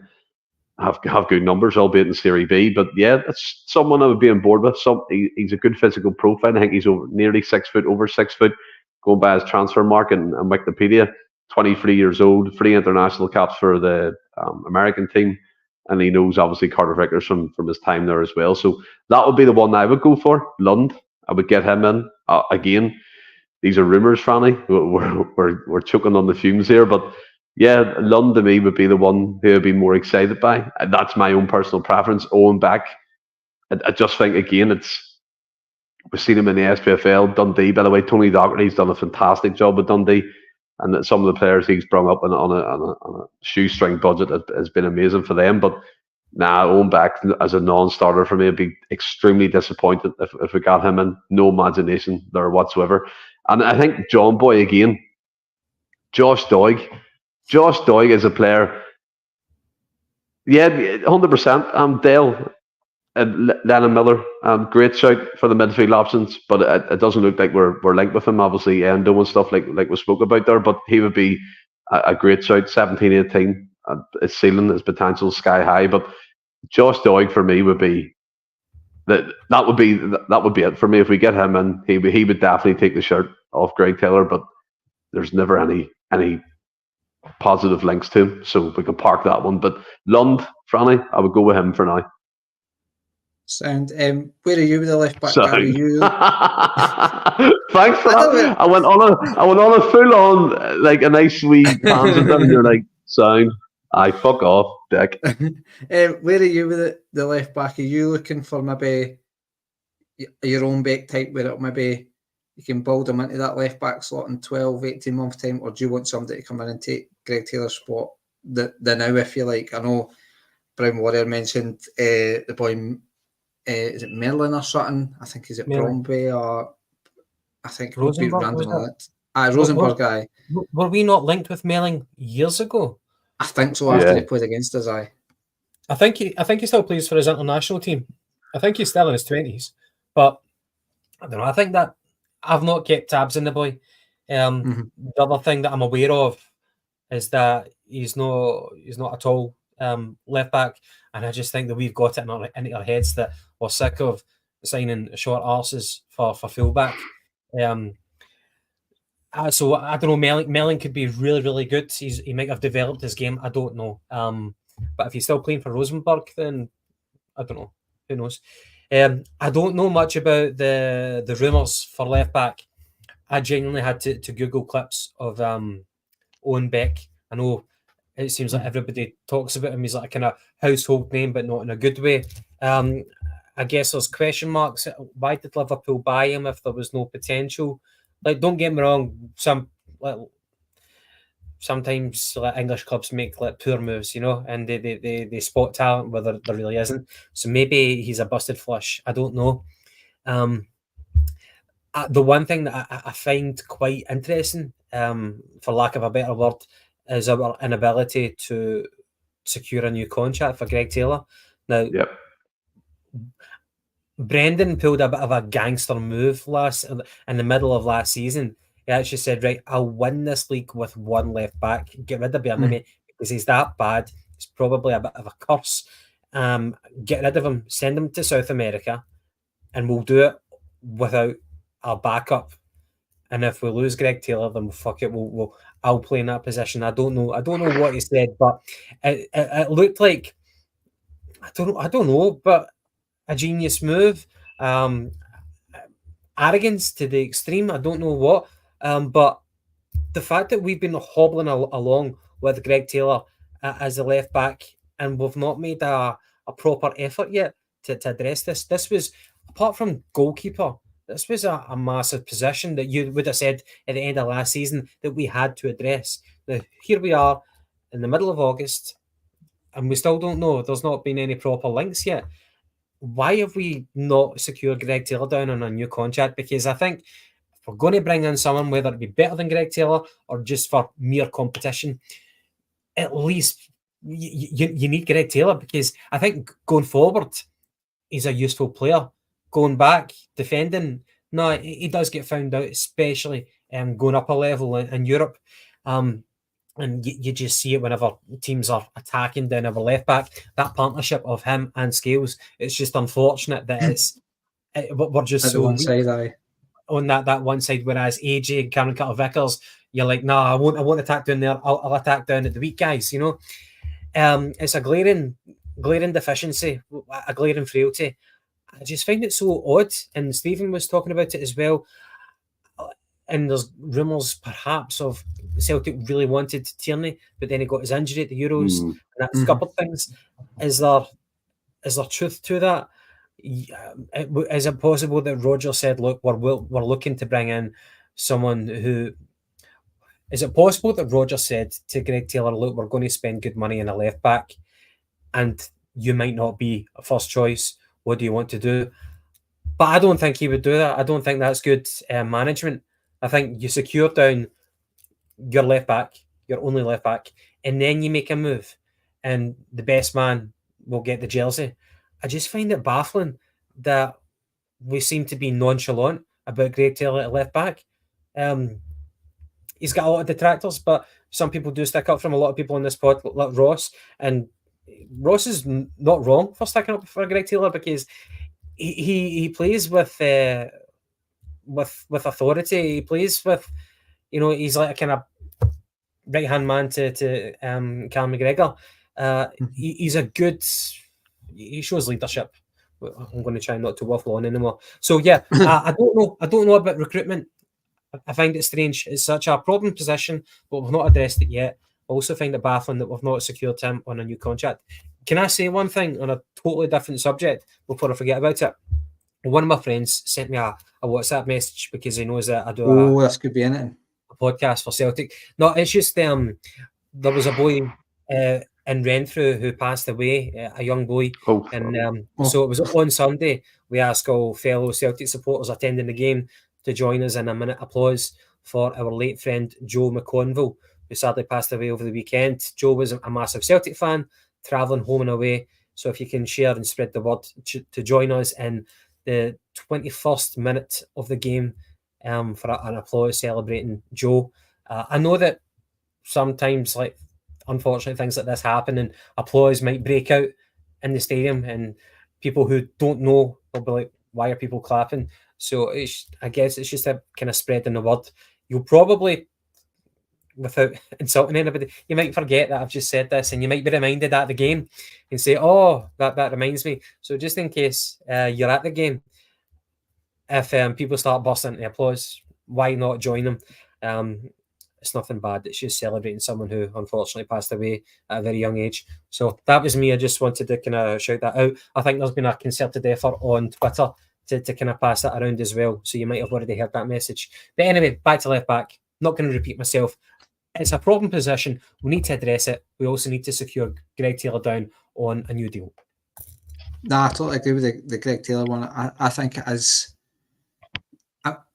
have good numbers, albeit in Serie B. But yeah, it's someone I would be on board with. He's a good physical profile. I think he's nearly 6 foot, over 6 foot, going by his transfer market and Wikipedia. 23 years old, 3 international caps for the American team, and he knows obviously Carter Vickers from his time there as well. So that would be the one I would go for. Lund, I would get him in. Again, these are rumours, Franny. We're choking on the fumes here, but yeah, Lund to me would be the one who I'd be more excited by. And that's my own personal preference. Owen Beck, I just think again we've seen him in the SPFL. Dundee, by the way, Tony Docherty's done a fantastic job with Dundee. And that some of the players he's brought up on a shoestring budget has been amazing for them. But Owen Beck as a non-starter for me would be extremely disappointed if we got him in. No imagination there whatsoever. And I think John Boy again, Josh Doig. Josh Doig is a player. Yeah, 100%. Dale and Lennon Miller, great shout for the midfield options, but it doesn't look like we're linked with him. Obviously, Endo and stuff like we spoke about there, but he would be a great shout. 17, 18, his ceiling, his potential sky high. But Josh Doig for me would be that would be it for me. If we get him in, he would definitely take the shirt off Greg Taylor. But there's never any positive links to him, so we can park that one. But Lund, Franny, I would go with him for now. Sound. Where are you with the left back? You... Thanks for that. I went on a full on like a nice wee tangent, and you're like, sound. I fuck off, dick. Where are you with the left back? Are you looking for maybe your own back type where it maybe you can build him into that left back slot in 12, 18 months time, or do you want somebody to come in and take Greg Taylor's spot the now, if you like? I know Brown Warrior mentioned the boy. Is it Merlin or something? I think is it Bromby or I think Rosenborg. Rosenborg guy. Were we not linked with Merlin years ago? I think so. After he played against us, I think he still plays for his international team. I think he's still in his 20s, but I don't know. I think that I've not kept tabs on the boy. The other thing that I'm aware of is that he's not at all left back, and I just think that we've got it into our heads that we're sick of signing short arses for fullback. So I don't know. Melling could be really, really good. He might have developed his game. I don't know. But if he's still playing for Rosenborg, then I don't know. Who knows? I don't know much about the rumours for left back. I genuinely had to Google clips of Owen Beck. I know it seems like everybody talks about him. He's like a kind of household name, but not in a good way. I guess there's question marks. Why did Liverpool buy him if there was no potential? Like, don't get me wrong. Sometimes English clubs make poor moves, and they spot talent where there really isn't. So maybe he's a busted flush. I don't know. The one thing that I find quite interesting, for lack of a better word, is our inability to secure a new contract for Greg Taylor. Now, Brendan pulled a bit of a gangster move in the middle of last season. He actually said, right, I'll win this league with one left back, get rid of Birmingham because he's that bad. He's probably a bit of a curse. Get rid of him, send him to South America, and we'll do it without our backup. And if we lose Greg Taylor, then fuck it. I'll play in that position. I don't know what he said, but it looked like I don't know, but a genius move. Arrogance to the extreme. I don't know what. But the fact that we've been hobbling along with Greg Taylor as the left back, and we've not made a proper effort yet to address this. This was, apart from goalkeeper, this was a massive position that you would have said at the end of last season that we had to address. Now, here we are in the middle of August, and we still don't know. There's not been any proper links yet. Why have we not secured Greg Taylor down on a new contract? Because I think if we're going to bring in someone, whether it be better than Greg Taylor or just for mere competition, at least you need Greg Taylor, because I think going forward, he's a useful player. Going back, defending, no, he does get found out, especially going up a level in Europe. And you just see it whenever teams are attacking down our left back. That partnership of him and Scales, it's just unfortunate that we're just so one side, on that one side. Whereas AJ and Cameron Carter-Vickers, you're like, nah, I won't attack down there. I'll attack down at the weak guys. It's a glaring deficiency, a glaring frailty. I just find it so odd. And Stephen was talking about it as well. And there's rumours perhaps of Celtic really wanted Tierney, but then he got his injury at the Euros, and that scuppered things. Is there truth to that? Is it possible that Roger said, look, we're looking to bring in someone who... Is it possible that Roger said to Greg Taylor, look, we're going to spend good money in a left back, and you might not be a first choice. What do you want to do? But I don't think he would do that. I don't think that's good management. I think you secure down your left back, your only left back, and then you make a move, and the best man will get the jersey. I just find it baffling that we seem to be nonchalant about Greg Taylor at left back. He's got a lot of detractors, but some people do stick up from a lot of people on this pod, like Ross. And Ross is not wrong for sticking up for Greg Taylor, because he plays with authority. He plays with, he's like a kind of right hand man to Callum McGregor. He shows leadership. I'm going to try not to waffle on anymore. So yeah, I don't know about recruitment. I find it strange. It's such a problem position, but we've not addressed it yet. I also find it baffling that we've not secured him on a new contract. Can I say one thing on a totally different subject before I forget about it? One of my friends sent me a WhatsApp message because he knows that I do this could be in it. A podcast for Celtic. No, it's just there was a boy in Renfrew who passed away, a young boy. So it was on Sunday. We asked all fellow Celtic supporters attending the game to join us in a minute applause for our late friend Joe McConville, who sadly passed away over the weekend. Joe was a massive Celtic fan, travelling home and away. So if you can share and spread the word to join us in the 21st minute of the game for an applause celebrating Joe. I know that sometimes, like, unfortunately, things like this happen and applause might break out in the stadium, and people who don't know will be like, why are people clapping? So I guess it's just a kind of spreading the word. You'll probably, without insulting anybody, you might forget that I've just said this, and you might be reminded at the game and say, oh, that reminds me. So just in case you're at the game, if people start bursting into applause, why not join them? It's nothing bad. It's just celebrating someone who unfortunately passed away at a very young age. So that was me. I just wanted to kind of shout that out. I think there's been a concerted effort on Twitter to kind of pass that around as well. So you might have already heard that message. But anyway, back to left back. Not going to repeat myself. It's a problem position. We need to address it. We also need to secure Greg Taylor down on a new deal. Nah, I totally agree with the Greg Taylor one. I think it is.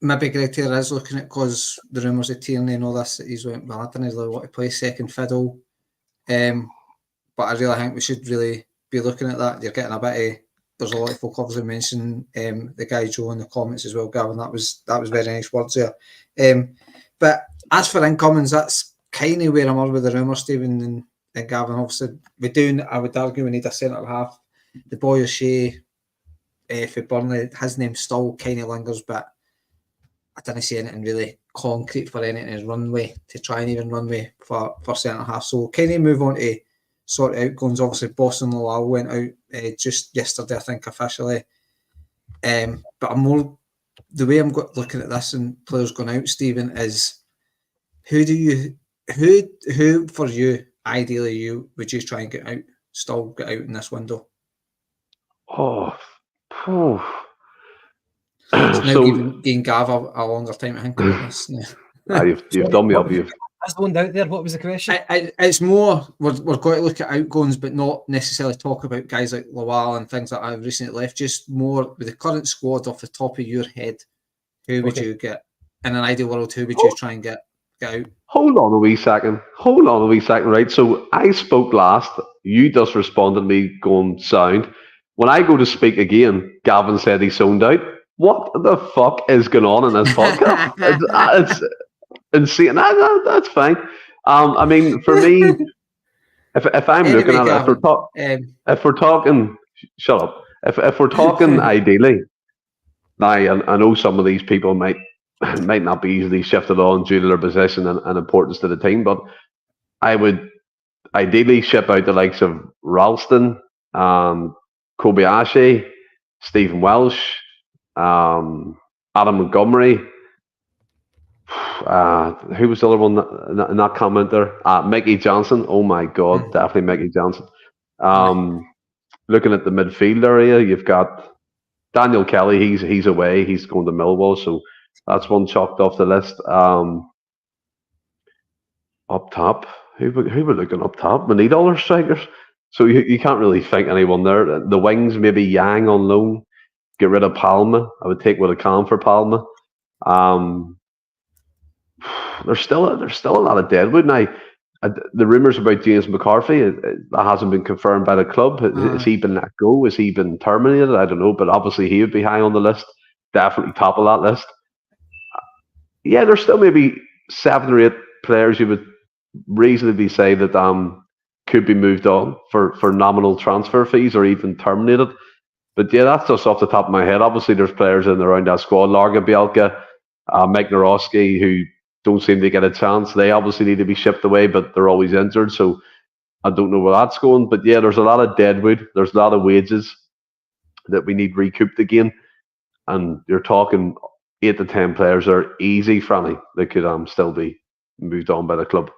Maybe Greg Taylor is looking at, because the rumours of Tierney and all this, that he's went, well, I don't really want to play second fiddle. But I really think we should really be looking at that. You're getting a bit of, there's a lot of folk obviously mentioning the guy Joe in the comments as well, Gavin. That was very nice words there. But as for incomings, that's kind of where I'm on with the rumour, Stephen and Gavin. Obviously, I would argue we need a centre half. The boy O'Shea for Burnley, his name still kind of lingers, but I didn't see anything really concrete for anything runway to try and even runway for centre half. So kind of move on to sort of outgoings. Obviously, Boston Lowell went out just yesterday, I think, officially. But I'm more, the way I'm looking at this and players going out, Stephen, is who for you, ideally, would you try and get out, still get out in this window? It's now giving Gav a longer time to think about this. You've done me up. I was going out there. What was the question? It's more, we're going to look at outgoings, but not necessarily talk about guys like Lowell and things that I've recently left. Just more with the current squad off the top of your head. Who would you get? In an ideal world, who would you try and get out? Hold on a wee second, right? So I spoke last. You just responded to me going sound. When I go to speak again, Gavin said he zoned out. What the fuck is going on in this podcast? it's insane. That's fine. I mean, for me, if I'm anyway, looking at it, if we're talking, shut up. If we're talking ideally, I know some of these people might not be easily shifted on due to their position and importance to the team, but I would ideally ship out the likes of Ralston, Kobayashi, Stephen Welsh, Adam Montgomery. Who was the other one in that comment there? Mickey Johnson. Oh my God, definitely Mickey Johnson. Looking at the midfield area, you've got Daniel Kelly. He's away. He's going to Millwall, so that's one chalked off the list. Up top, who we're looking up top? We need other strikers, so you can't really think anyone there. The wings, maybe Yang on loan. Get rid of Palma. I would take what I can for Palma. There's still a lot of deadwood now. The rumours about James McCarthy, that hasn't been confirmed by the club. Has he been let go? Has he been terminated? I don't know, but obviously he would be high on the list. Definitely top of that list. Yeah, there's still maybe 7 or 8 players you would reasonably say that could be moved on for nominal transfer fees or even terminated. But yeah, that's just off the top of my head. Obviously, there's players in and around that squad. Larga Bielka, Mike Narowski, who don't seem to get a chance. They obviously need to be shipped away, but they're always injured. So I don't know where that's going. But yeah, there's a lot of deadwood. There's a lot of wages that we need recouped again. And you're talking 8 to 10 players are easy, Franny, that could still be moved on by the club.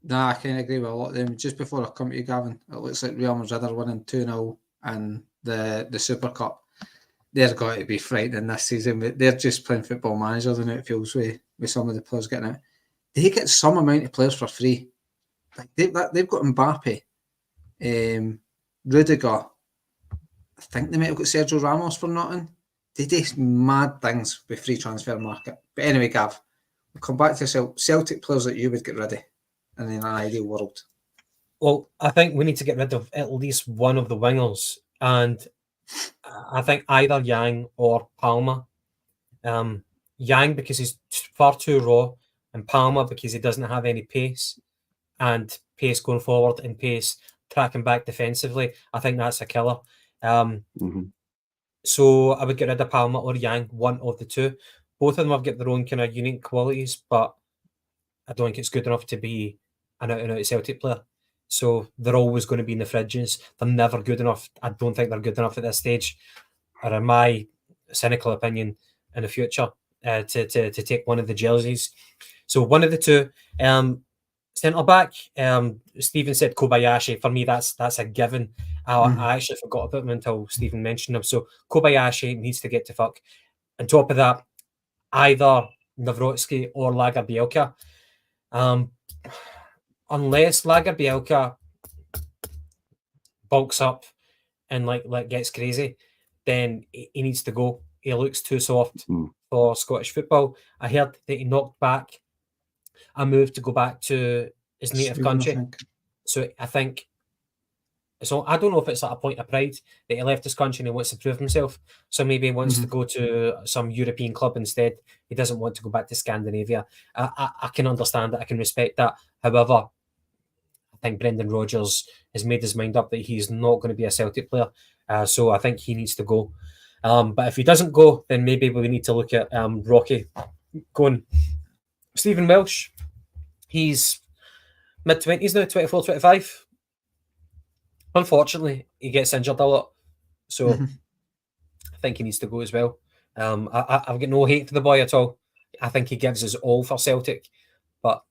Nah, I can agree with a lot of them. Just before I come to you, Gavin, it looks like Real Madrid are winning 2-0 and the Super Cup. They're going to be frightening this season. But they're just playing Football Manager, and it feels with some of the players getting out. They get some amount of players for free. Like they've got Mbappe, Rudiger. I think they might have got Sergio Ramos for nothing. They do mad things with free transfer market. But anyway, Gav, come back to Celtic players that you would get rid of in an ideal world. Well, I think we need to get rid of at least one of the wingers, and I think either Yang or Palmer. Yang because he's far too raw, and Palmer because he doesn't have any pace, and pace going forward and pace tracking back defensively. I think that's a killer. So I would get rid of Palmer or Yang, one of the two. Both of them have got their own kind of unique qualities, but I don't think it's good enough to be an out-and-out Celtic player. So they're always going to be in the fridges. They're never good enough. I don't think they're good enough at this stage, or in my cynical opinion, in the future, to take one of the jerseys. So one of the two. Centre back, Stephen said Kobayashi. For me, that's a given. I actually forgot about him until Stephen mentioned him. So Kobayashi needs to get to fuck. On top of that, either Nawrocki or Lagerbielke. Unless Lagerbielke bulks up and like gets crazy, then he needs to go. He looks too soft for Scottish football. I heard that he knocked back a move to go back to his native country. So I think, so I don't know if it's at a point of pride that he left his country and he wants to prove himself. So maybe he wants to go to some European club instead. He doesn't want to go back to Scandinavia. I can understand that. I can respect that. However, I think Brendan Rodgers has made his mind up that he's not going to be a Celtic player. So I think he needs to go. But if he doesn't go, then maybe we need to look at Rocky going. Stephen Welsh, he's mid-20s now, 24, 25. Unfortunately, he gets injured a lot. So I think he needs to go as well. I've got no hate for the boy at all. I think he gives us all for Celtic. But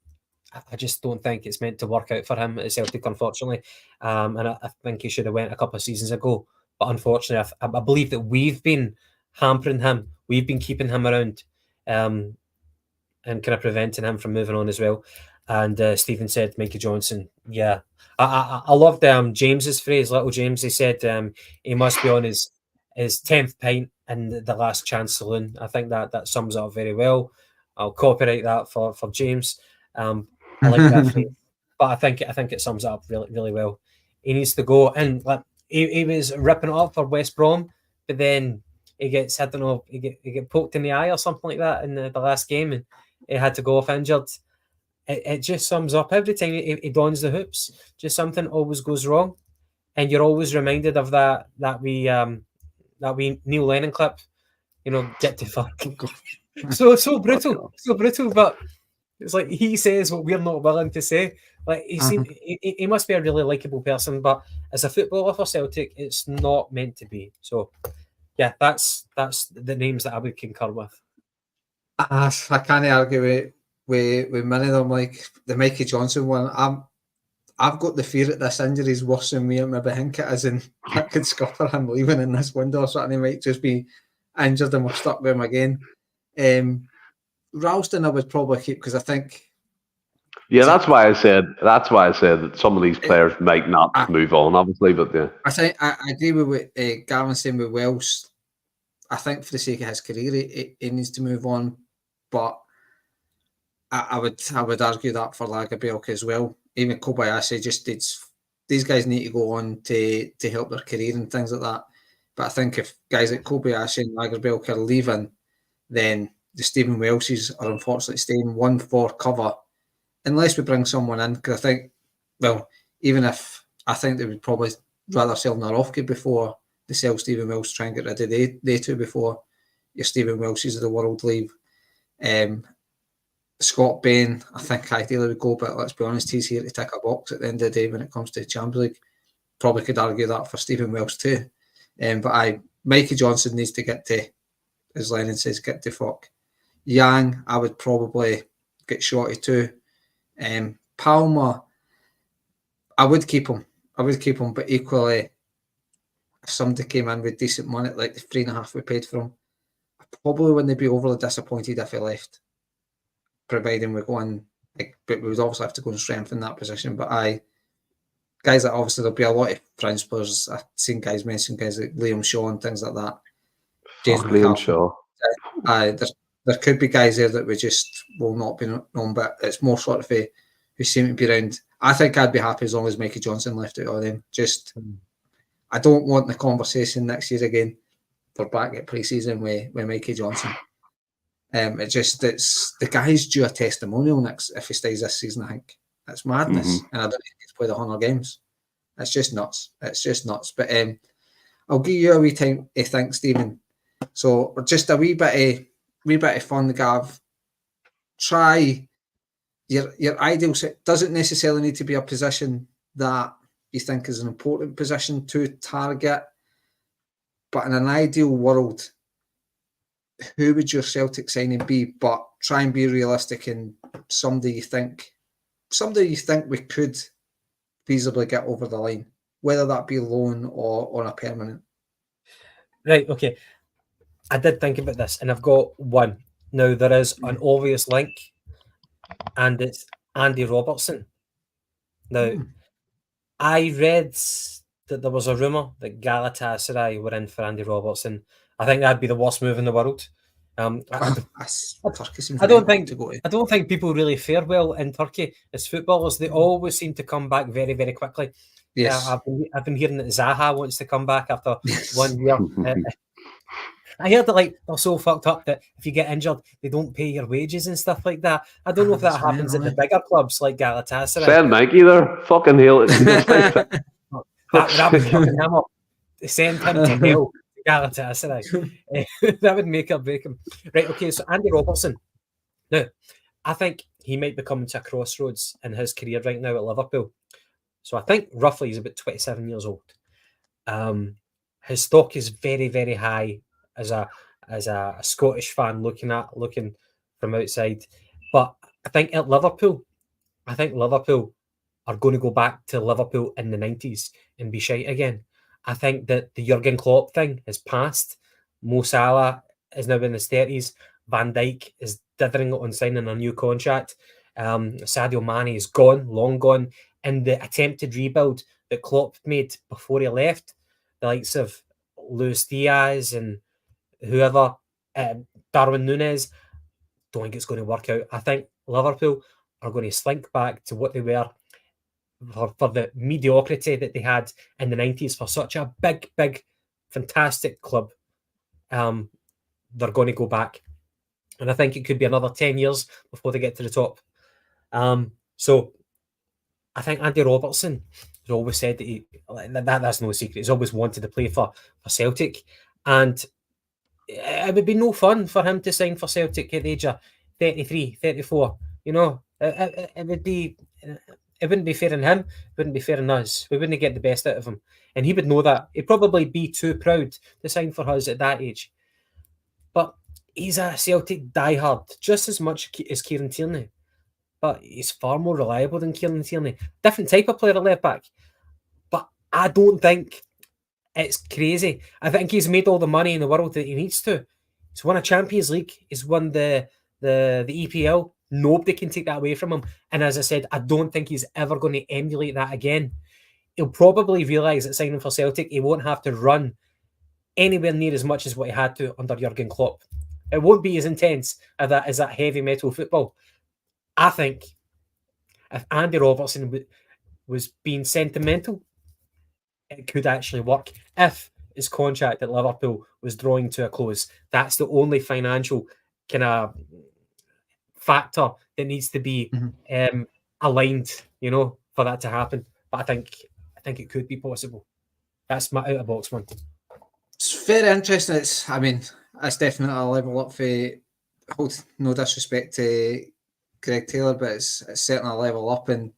I just don't think it's meant to work out for him at Celtic, unfortunately. And I think he should have went a couple of seasons ago. But unfortunately, I believe that we've been hampering him. We've been keeping him around and kind of preventing him from moving on as well. And Stephen said, Mikey Johnson. Yeah. I loved James's phrase, little James. He said he must be on his 10th pint in the last chance saloon. I think that sums it up very well. I'll copyright that for James. I like that phrase. But I think it sums it up really, really well. He needs to go. And he was ripping it up for West Brom, but then he gets, I don't know, he get poked in the eye or something like that in the last game, and he had to go off injured. It just sums up every time he dons the hoops. Just something always goes wrong, and you're always reminded of that we Neil Lennon clip, get to fuck. so brutal, but it's like he says what we're not willing to say. Like he must be a really likable person, but as a footballer for Celtic, it's not meant to be. So yeah, that's the names that I would concur with. I can't argue with many of them. Like the Mikey Johnson one, I've got the fear that this injury is worse than me maybe think it is, and that could scupper him leaving in this window or something. He might just be injured and we're stuck with him again. Ralston I would probably keep because I think. Yeah, that's why I said that some of these players might not move on, obviously, but yeah. I agree with what Gavin's saying with Welsh. I think for the sake of his career, he needs to move on, but I would argue that for Lagerbielke as well. Even Kobayashi, these guys need to go on to help their career and things like that. But I think if guys like Kobayashi and Lagerbielke are leaving, then the Stephen Welshes are unfortunately staying, one for cover, unless we bring someone in. Because I think, even if I think they would probably rather sell Nawrocki before they sell Stephen Welsh, try and get rid of they two before your Stephen Welshes of the world leave. Scott Bain, I think ideally would go, but let's be honest, he's here to tick a box at the end of the day when it comes to the Champions League. Probably could argue that for Stephen Welsh too. But Mikey Johnson needs to get to, as Lennon says, get to fuck. Yang, I would probably get shorty too. Palmer, I would keep him, but equally, if somebody came in with decent money, like the 3.5 we paid for him, I probably wouldn't be overly disappointed if he left, providing we're going, but we would obviously have to go and strengthen that position. But guys that obviously there'll be a lot of French players. I've seen guys mention guys like Liam Shaw and things like that. Liam Shaw. There's there could be guys there that we just will not be known, but it's more sort of who seem to be around. I think I'd be happy as long as Mikey Johnson left out of them. I don't want the conversation next year again. We're back at pre-season with Mikey Johnson. It's the guy's due a testimonial next if he stays this season. I think it's madness, and I don't think he's played 100 games. It's just nuts. But I'll give you a wee time to think, Stephen. So just a wee bit of fun, Gav. Try your ideal set. Doesn't necessarily need to be a position that you think is an important position to target, but in an ideal world, who would your Celtic signing be? But try and be realistic and somebody you think we could feasibly get over the line, whether that be loan or on a permanent. Right, okay. I did think about this, and I've got one. Now, there is an obvious link, and it's Andy Robertson. Now, I read that there was a rumour that Galatasaray were in for Andy Robertson. I think that'd be the worst move in the world. I don't think people really fare well in Turkey as footballers. They always seem to come back very, very quickly. Yes, I've been hearing that Zaha wants to come back after 1 year. I heard that they're so fucked up that if you get injured, they don't pay your wages and stuff like that. I don't know if that happens at the bigger clubs like Galatasaray. Send Mikey there, fucking hell. that would fucking him up. Send him to hell. Galatasaray. That would make or break him. Right, okay, so Andy Robertson. Now, I think he might be coming to a crossroads in his career right now at Liverpool. So I think roughly he's about 27 years old. His stock is very, very high as a Scottish fan looking from outside. But I think Liverpool are going to go back to Liverpool in the 90s and be shite again. I think that the Jurgen Klopp thing has passed. Mo Salah is now in his 30s. Van Dijk is dithering on signing a new contract. Sadio Mane is gone, long gone. And the attempted rebuild that Klopp made before he left, the likes of Luis Diaz and whoever, Darwin Núñez, don't think it's going to work out. I think Liverpool are going to slink back to what they were for the mediocrity that they had in the 90s for such a big, fantastic club. They're going to go back. And I think it could be another 10 years before they get to the top. So I think Andy Robertson has always said that that's no secret. He's always wanted to play for Celtic. And it would be no fun for him to sign for Celtic at the age of 33, 34. You know, it would be... It wouldn't be fair on him. It wouldn't be fair on us. We wouldn't get the best out of him. And he would know that. He'd probably be too proud to sign for us at that age. But he's a Celtic diehard, just as much as Kieran Tierney. But he's far more reliable than Kieran Tierney. Different type of player at left back. But I don't think it's crazy. I think he's made all the money in the world that he needs to. He's won a Champions League. He's won the EPL. Nobody can take that away from him. And as I said, I don't think he's ever going to emulate that again. He'll probably realise that signing for Celtic, he won't have to run anywhere near as much as what he had to under Jurgen Klopp. It won't be as intense as that heavy metal football. I think if Andy Robertson was being sentimental, it could actually work if his contract at Liverpool was drawing to a close. That's the only financial kind of factor that needs to be aligned, for that to happen. But I think it could be possible. That's my out of box one. It's very interesting. It's definitely a level up for, no disrespect to Greg Taylor, but it's certainly a level up. And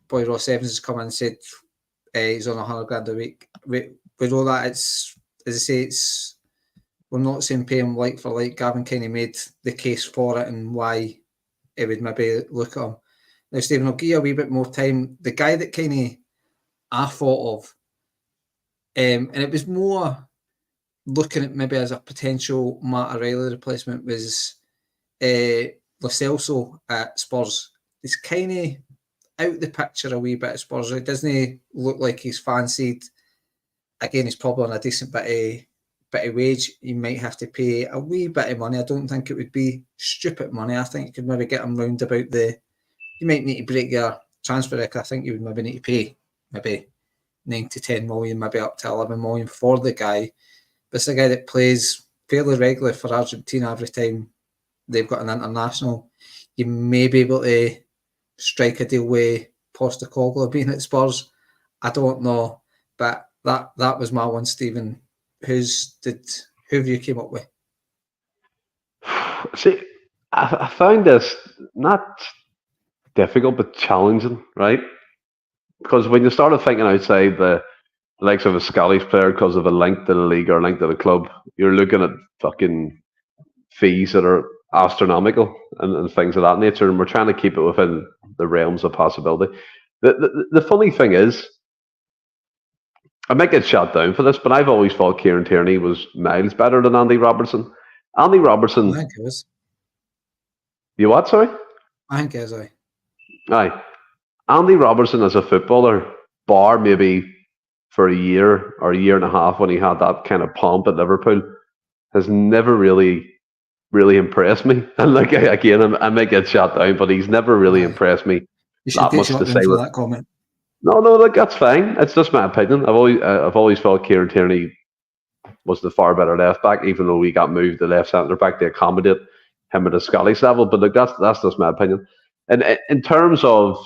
boy, Ross Evans has come in and said he's on $100,000 a week. We know that it's, as I say, we're not saying pay him like for like. Gavin kind of made the case for it and why he would maybe look at him. Now, Stephen, I'll give you a wee bit more time. The guy that kind of I thought of, and it was more looking at maybe as a potential Matt O'Reilly replacement, was Lo Celso at Spurs. He's kind of out the picture a wee bit at Spurs. It doesn't look like he's fancied. Again, he's probably on a decent bit of bit of wage, you might have to pay a wee bit of money. I don't think it would be stupid money. I think you could maybe get him round about you might need to break your transfer record. I think you would maybe need to pay maybe 9 to 10 million, maybe up to 11 million for the guy. But it's a guy that plays fairly regularly for Argentina every time they've got an international. You may be able to strike a deal with Postecoglou being at Spurs. I don't know, but that was my one, Stephen. Who have you came up with? See, I found this not difficult but challenging, right? Because when you started thinking outside the likes of a Scottish player because of a link to the league or a link to the club, you're looking at fucking fees that are astronomical and things of that nature, and we're trying to keep it within the realms of possibility. The funny thing is, I might get shot down for this, but I've always thought Kieran Tierney was miles better than Andy Robertson. Andy Robertson... I think it was. You what, sorry? I think it is, Aye. Andy Robertson as a footballer, bar maybe for a year or a year and a half when he had that kind of pomp at Liverpool, has never really impressed me. And like, again, I might get shot down, but he's never really impressed me. You should get shot down for that comment. No, look, that's fine. It's just my opinion. I've always felt Kieran Tierney was the far better left back, even though we got moved to left centre back to accommodate him at a Scottish level. But look, that's just my opinion. And in terms of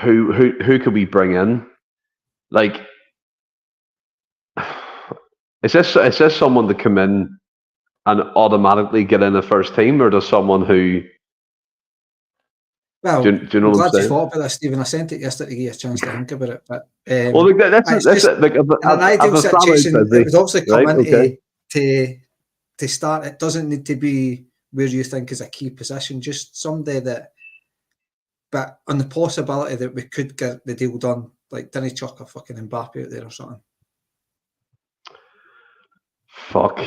who could we bring in, like, is this someone to come in and automatically get in the first team, or does someone who? Well, do you know I'm what I'm glad you saying? thought about this, Stephen. I sent it yesterday to give you a chance to think about it. But well, look, that's it. Like, in an ideal situation, it would obviously come to start. It doesn't need to be where you think is a key position. Just somebody that, but on the possibility that we could get the deal done, like didn't chuck a fucking Mbappe out there or something. Fuck.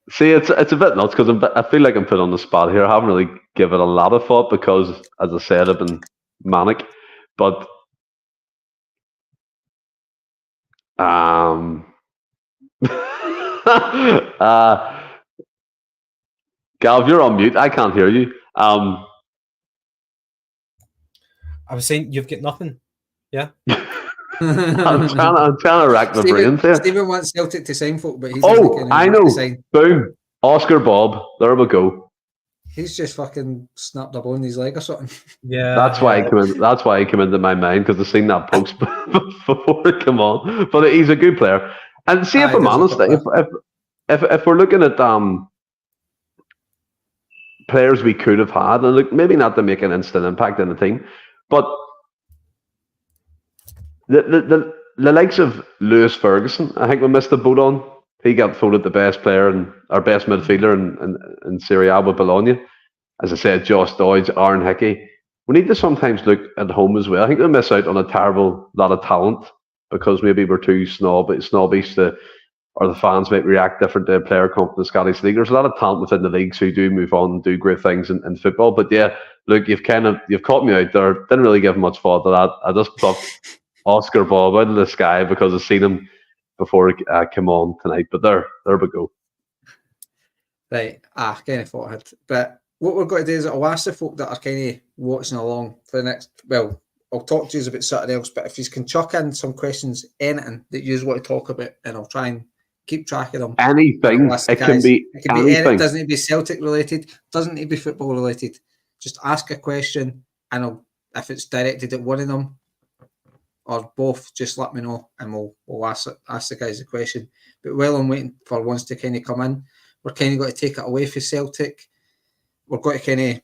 See, it's a bit nuts because I feel like I'm put on the spot here. I haven't really given a lot of thought because, as I said, I've been manic. But Gav, you're on mute. I can't hear you. I was saying you've got nothing. Yeah. I'm trying to rack my brains here. Stephen wants Celtic to sign folk, but he's I know. Boom. Oscar Bob. There we go. He's just fucking snapped a bone in his leg or something. Yeah. That's why he came into my mind, because I've seen that post before it came on. But he's a good player. And see, if I'm honest, if we're looking at players we could have had, and look, maybe not to make an instant impact in the team, but the likes of Lewis Ferguson, I think we missed the boat on. He got voted the best player and our best midfielder in Serie A with Bologna. As I said, Josh Dodge, Aaron Hickey. We need to sometimes look at home as well. I think we miss out on a terrible lot of talent because maybe we're too snobbish or the fans might react different to a player coming from the Scottish League. There's a lot of talent within the leagues who do move on and do great things in football. But yeah, look, you've caught me out there. Didn't really give much thought to that. I just plucked Oscar Bob out of the sky because I've seen him before it came on tonight. But there we go. Right, kind of thought I had. But what we're going to do is I'll ask the folk that are kind of watching along for the next, well, I'll talk to you about something else, but if you can chuck in some questions, anything that you want to talk about, and I'll try and keep track of them. Anything. It can be anything. It doesn't need to be Celtic related, doesn't need to be football related. Just ask a question, and if it's directed at one of them or both, just let me know, and we'll ask the guys the question. But while I'm waiting for ones to kind of come in, we're kind of got to take it away for Celtic. We're going to kind of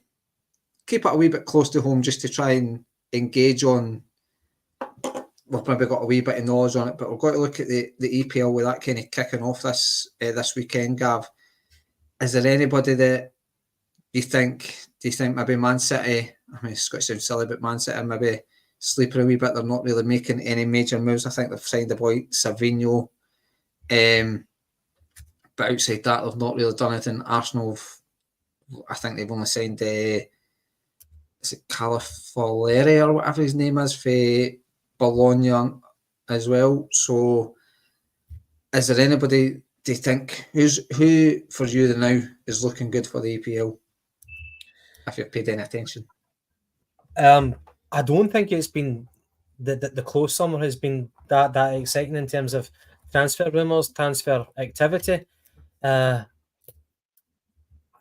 keep it a wee bit close to home just to try and engage on. We've maybe got a wee bit of knowledge on it, but we're going to look at the EPL with that kind of kicking off this weekend, Gav. Is there anybody that do you think maybe Man City, I mean, it's going to sound silly, but Man City are maybe sleeping a wee bit. They're not really making any major moves. I think they've signed a boy, Savinho. But outside that, they've not really done anything. Arsenal, I think they've only signed, is it Calafiori or whatever his name is, for Bologna. as well. So, is there anybody, do you think, who for you now is looking good for the EPL? If you've paid any attention. I don't think it's been the close summer has been that exciting in terms of transfer rumours, transfer activity.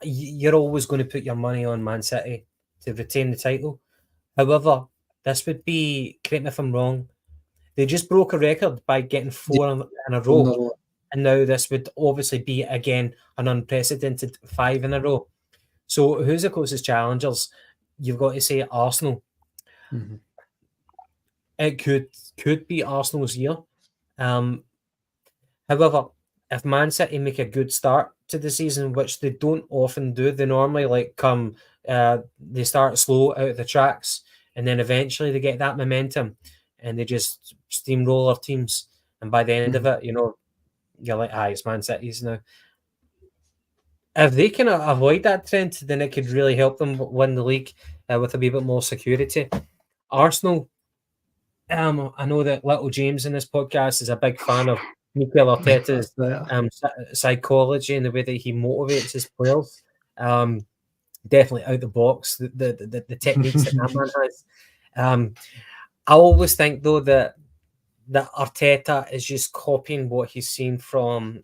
You're always going to put your money on Man City to retain the title. However, this would be, correct me if I'm wrong, they just broke a record by getting 4 in a row. And now this would obviously be, again, an unprecedented 5 in a row. So who's the closest challengers? You've got to say Arsenal. Mm-hmm. It could be Arsenal's year. However, if Man City make a good start to the season, which they don't often do, they normally they start slow out of the tracks, and then eventually they get that momentum, and they just steamroller teams. And by the end of it, you're like, it's Man City's now. If they can avoid that trend, then it could really help them win the league with a wee bit more security. Arsenal, I know that little James in this podcast is a big fan of Mikel Arteta's psychology and the way that he motivates his players. Definitely out the box, the techniques that man has. I always think though that Arteta is just copying what he's seen from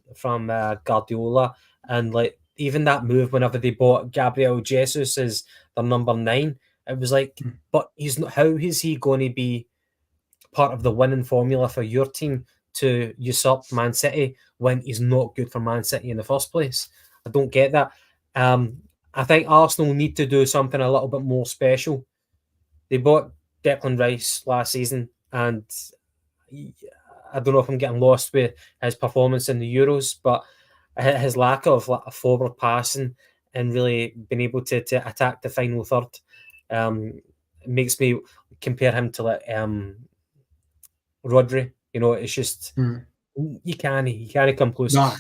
Guardiola, and like even that move whenever they bought Gabriel Jesus as their number 9, it was like, but he's not. How is he going to be part of the winning formula for your team to usurp Man City when he's not good for Man City in the first place? I don't get that. I think Arsenal need to do something a little bit more special. They bought Declan Rice last season, and I don't know if I'm getting lost with his performance in the Euros, but his lack of forward passing and really being able to attack the final third makes me compare him to Rodri. It's just you can't come close. No.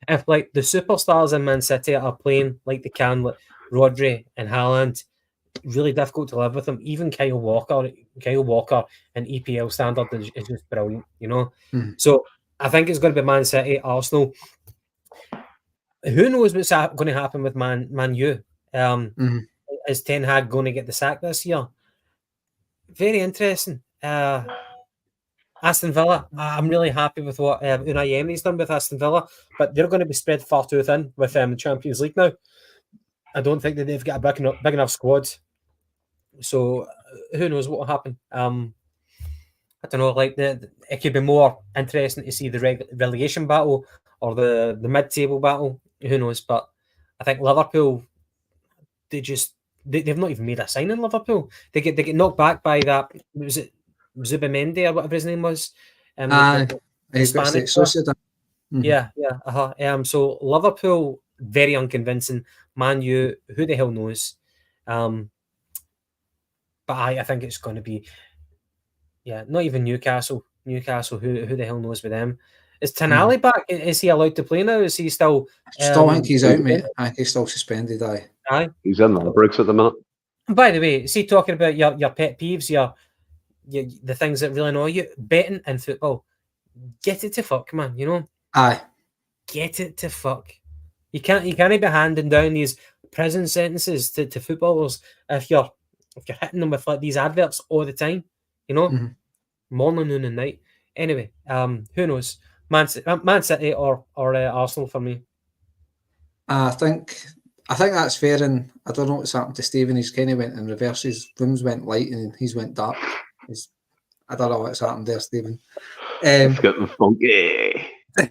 If like the superstars in Man City are playing like they can, like Rodri and Haaland, really difficult to live with them. Even Kyle Walker in EPL standard is just brilliant, So I think it's going to be Man City, Arsenal. Who knows what's going to happen with Man U? Is Ten Hag going to get the sack this year? Very interesting. Aston Villa, I'm really happy with what Unai Emery's done with Aston Villa, but they're going to be spread far too thin with Champions League now. I don't think that they've got a big enough squad. So who knows what will happen? I don't know. Like it could be more interesting to see the relegation battle or the mid-table battle. Who knows? But I think Liverpool, they've not even made a sign in Liverpool. They get knocked back by that. Was it Zubimendi or whatever his name was? The Spanish. Yeah. So Liverpool, very unconvincing. Man U, who the hell knows? But I think it's going to be, not even Newcastle. Newcastle, who the hell knows with them? Is Tonali back? Is he allowed to play now? Is he still? Still think he's out, mate. I think he's still suspended. Aye. He's in the bricks at the minute. And by the way, is he talking about your pet peeves, your the things that really annoy you? Betting in football, get it to fuck, man. Aye. Get it to fuck. You can't be handing down these prison sentences to footballers if you're hitting them with like these adverts all the time, morning, noon, and night. Anyway, who knows? Man City or Arsenal for me. I think that's fair, and I don't know what's happened to Stephen. He's kind of went in reverse. His rooms went light and he's went dark. I don't know what's happened there, Stephen. It's getting funky.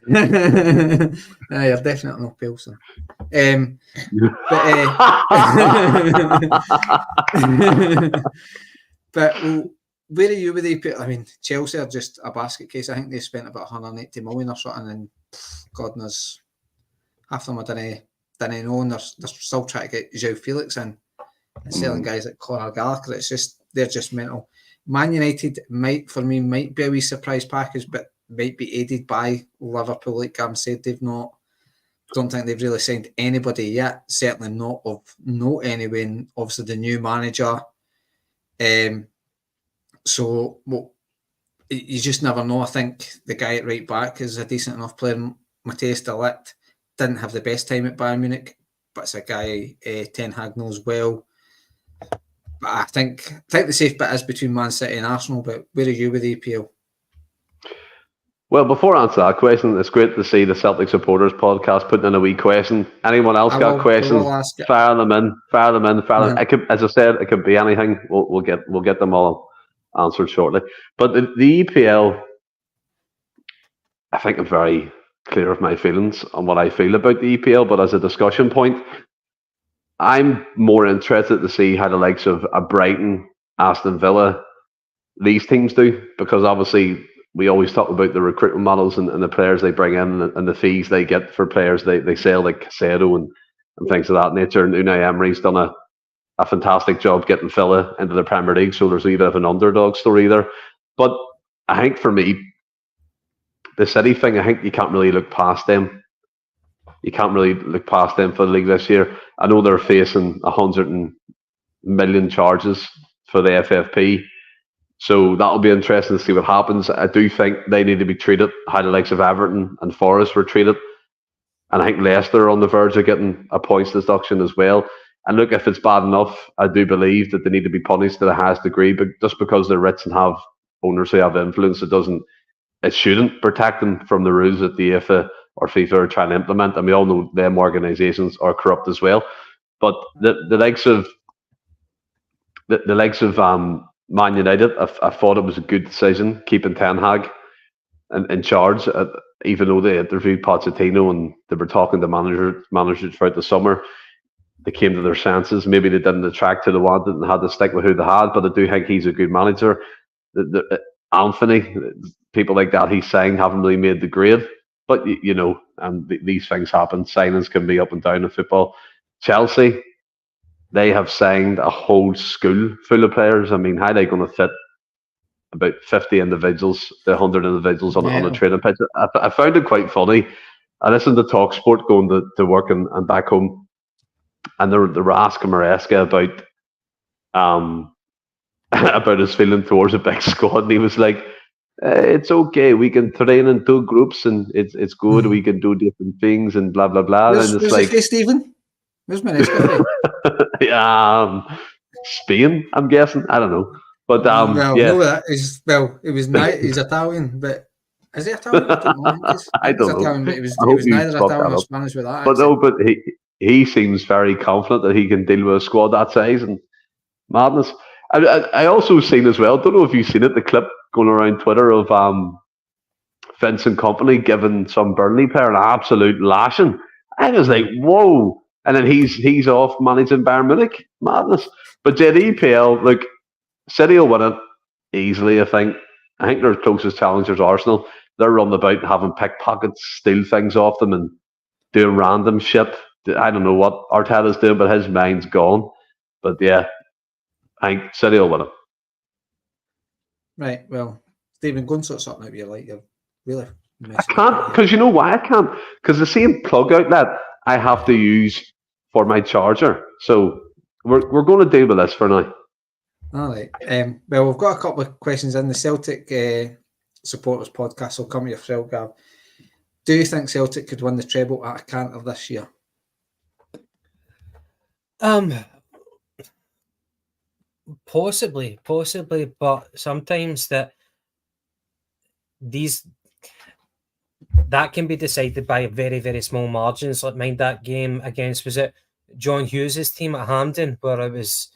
You're definitely not Pilsen. But where are you with the? I mean, Chelsea are just a basket case. I think they spent about 180 million or something, and God knows, half of them I didn't know, and they're still trying to get João Felix in and selling guys like Conor Gallagher. It's just they're just mental. Man United might be a wee surprise package, but might be aided by Liverpool. Like Gam said, don't think they've really signed anybody yet. Certainly not of note anyway. And obviously the new manager. So you just never know. I think the guy at right back is a decent enough player. Matthias de Ligt didn't have the best time at Bayern Munich, but it's a guy Ten Hag knows well. But I think the safe bet is between Man City and Arsenal. But where are you with the EPL? Well, before I answer that question, it's great to see the Celtic Supporters Podcast putting in a wee question. Anyone else got questions? Fire them in. It could, as I said, it could be anything. We'll get them all answered shortly. But the EPL, I think I'm very clear of my feelings on what I feel about the EPL. But as a discussion point, I'm more interested to see how the likes of a Brighton, Aston Villa, these teams do, because obviously we always talk about the recruitment models and the players they bring in and the fees they get for players they sell, like Casado and things of that nature. And Unai Emery's done a fantastic job getting Villa into the Premier League, so there's a wee bit of an underdog story there. But I think for me, the City thing, I think you can't really look past them. You can't really look past them for the league this year. I know they're facing 100 million charges for the FFP. So that'll be interesting to see what happens. I do think they need to be treated how the likes of Everton and Forest were treated. And I think Leicester are on the verge of getting a points deduction as well. And look, if it's bad enough, I do believe that they need to be punished to the highest degree. But just because they're rich and have owners who have influence, it shouldn't protect them from the rules that the UEFA or FIFA are trying to implement. And we all know them organisations are corrupt as well. But the likes of Man United, I thought it was a good decision keeping Ten Hag in charge, even though they interviewed Pochettino and they were talking to managers throughout the summer. They came to their senses. Maybe they didn't attract who they wanted and had to stick with who they had, but I do think he's a good manager. Anthony, people like that he's saying haven't really made the grade, but and these things happen. Signings can be up and down in football. Chelsea, they have signed a whole school full of players. I mean, how are they going to fit about 50 individuals, 100 individuals on a training pitch? I found it quite funny. I listened to TalkSport going to work and back home, and they were asking Maresca about about his feeling towards a big squad, and he was like, "It's okay. We can train in 2 groups, and it's good. We can do different things, and blah blah blah." Where's, and it's where's like, Stephen? Where's Maresca? Spain, I'm guessing. I don't know, but no, that is he's Italian, but is he Italian? I don't know. I don't know. Italian, but he was neither Italian or Spanish with that. But no, but he seems very confident that he can deal with a squad that size and madness. I also seen as well. Don't know if you've seen it. The clip going around Twitter of Vincent Kompany giving some Burnley player an absolute lashing. I was like, whoa. And then he's off managing Bayern Munich. Madness. But the EPL, look, City will win it easily, I think. I think their closest challengers Arsenal. They're running about having pickpockets, steal things off them and doing random shit. I don't know what Arteta's doing, but his mind's gone. But yeah, I think City will win it. Right, well, Stephen, go and sort something out you're like, you're really... I can't, because you know why I can't? Because the same plug outlet I have to use for my charger. So we're going to deal with this for now. All right. Well, we've got a couple of questions in the Celtic Supporters Podcast. So come to your thrill, Gav. Do you think Celtic could win the treble at a canter this year? Possibly, but sometimes that can be decided by very, very small margins. Like mind that game against, was it John Hughes' team at Hampden, where it was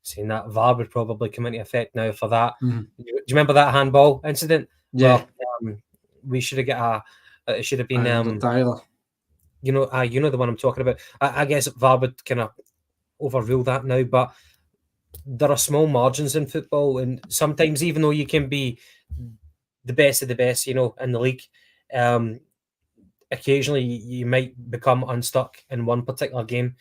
saying that VAR would probably come into effect now for that. Mm-hmm. Do you remember that handball incident? Yeah. Well, we should have got it should have been Tyler. You know the one I'm talking about. I guess VAR would kind of overrule that now, but there are small margins in football, and sometimes even though you can be the best of the best, in the league, occasionally you might become unstuck in one particular game.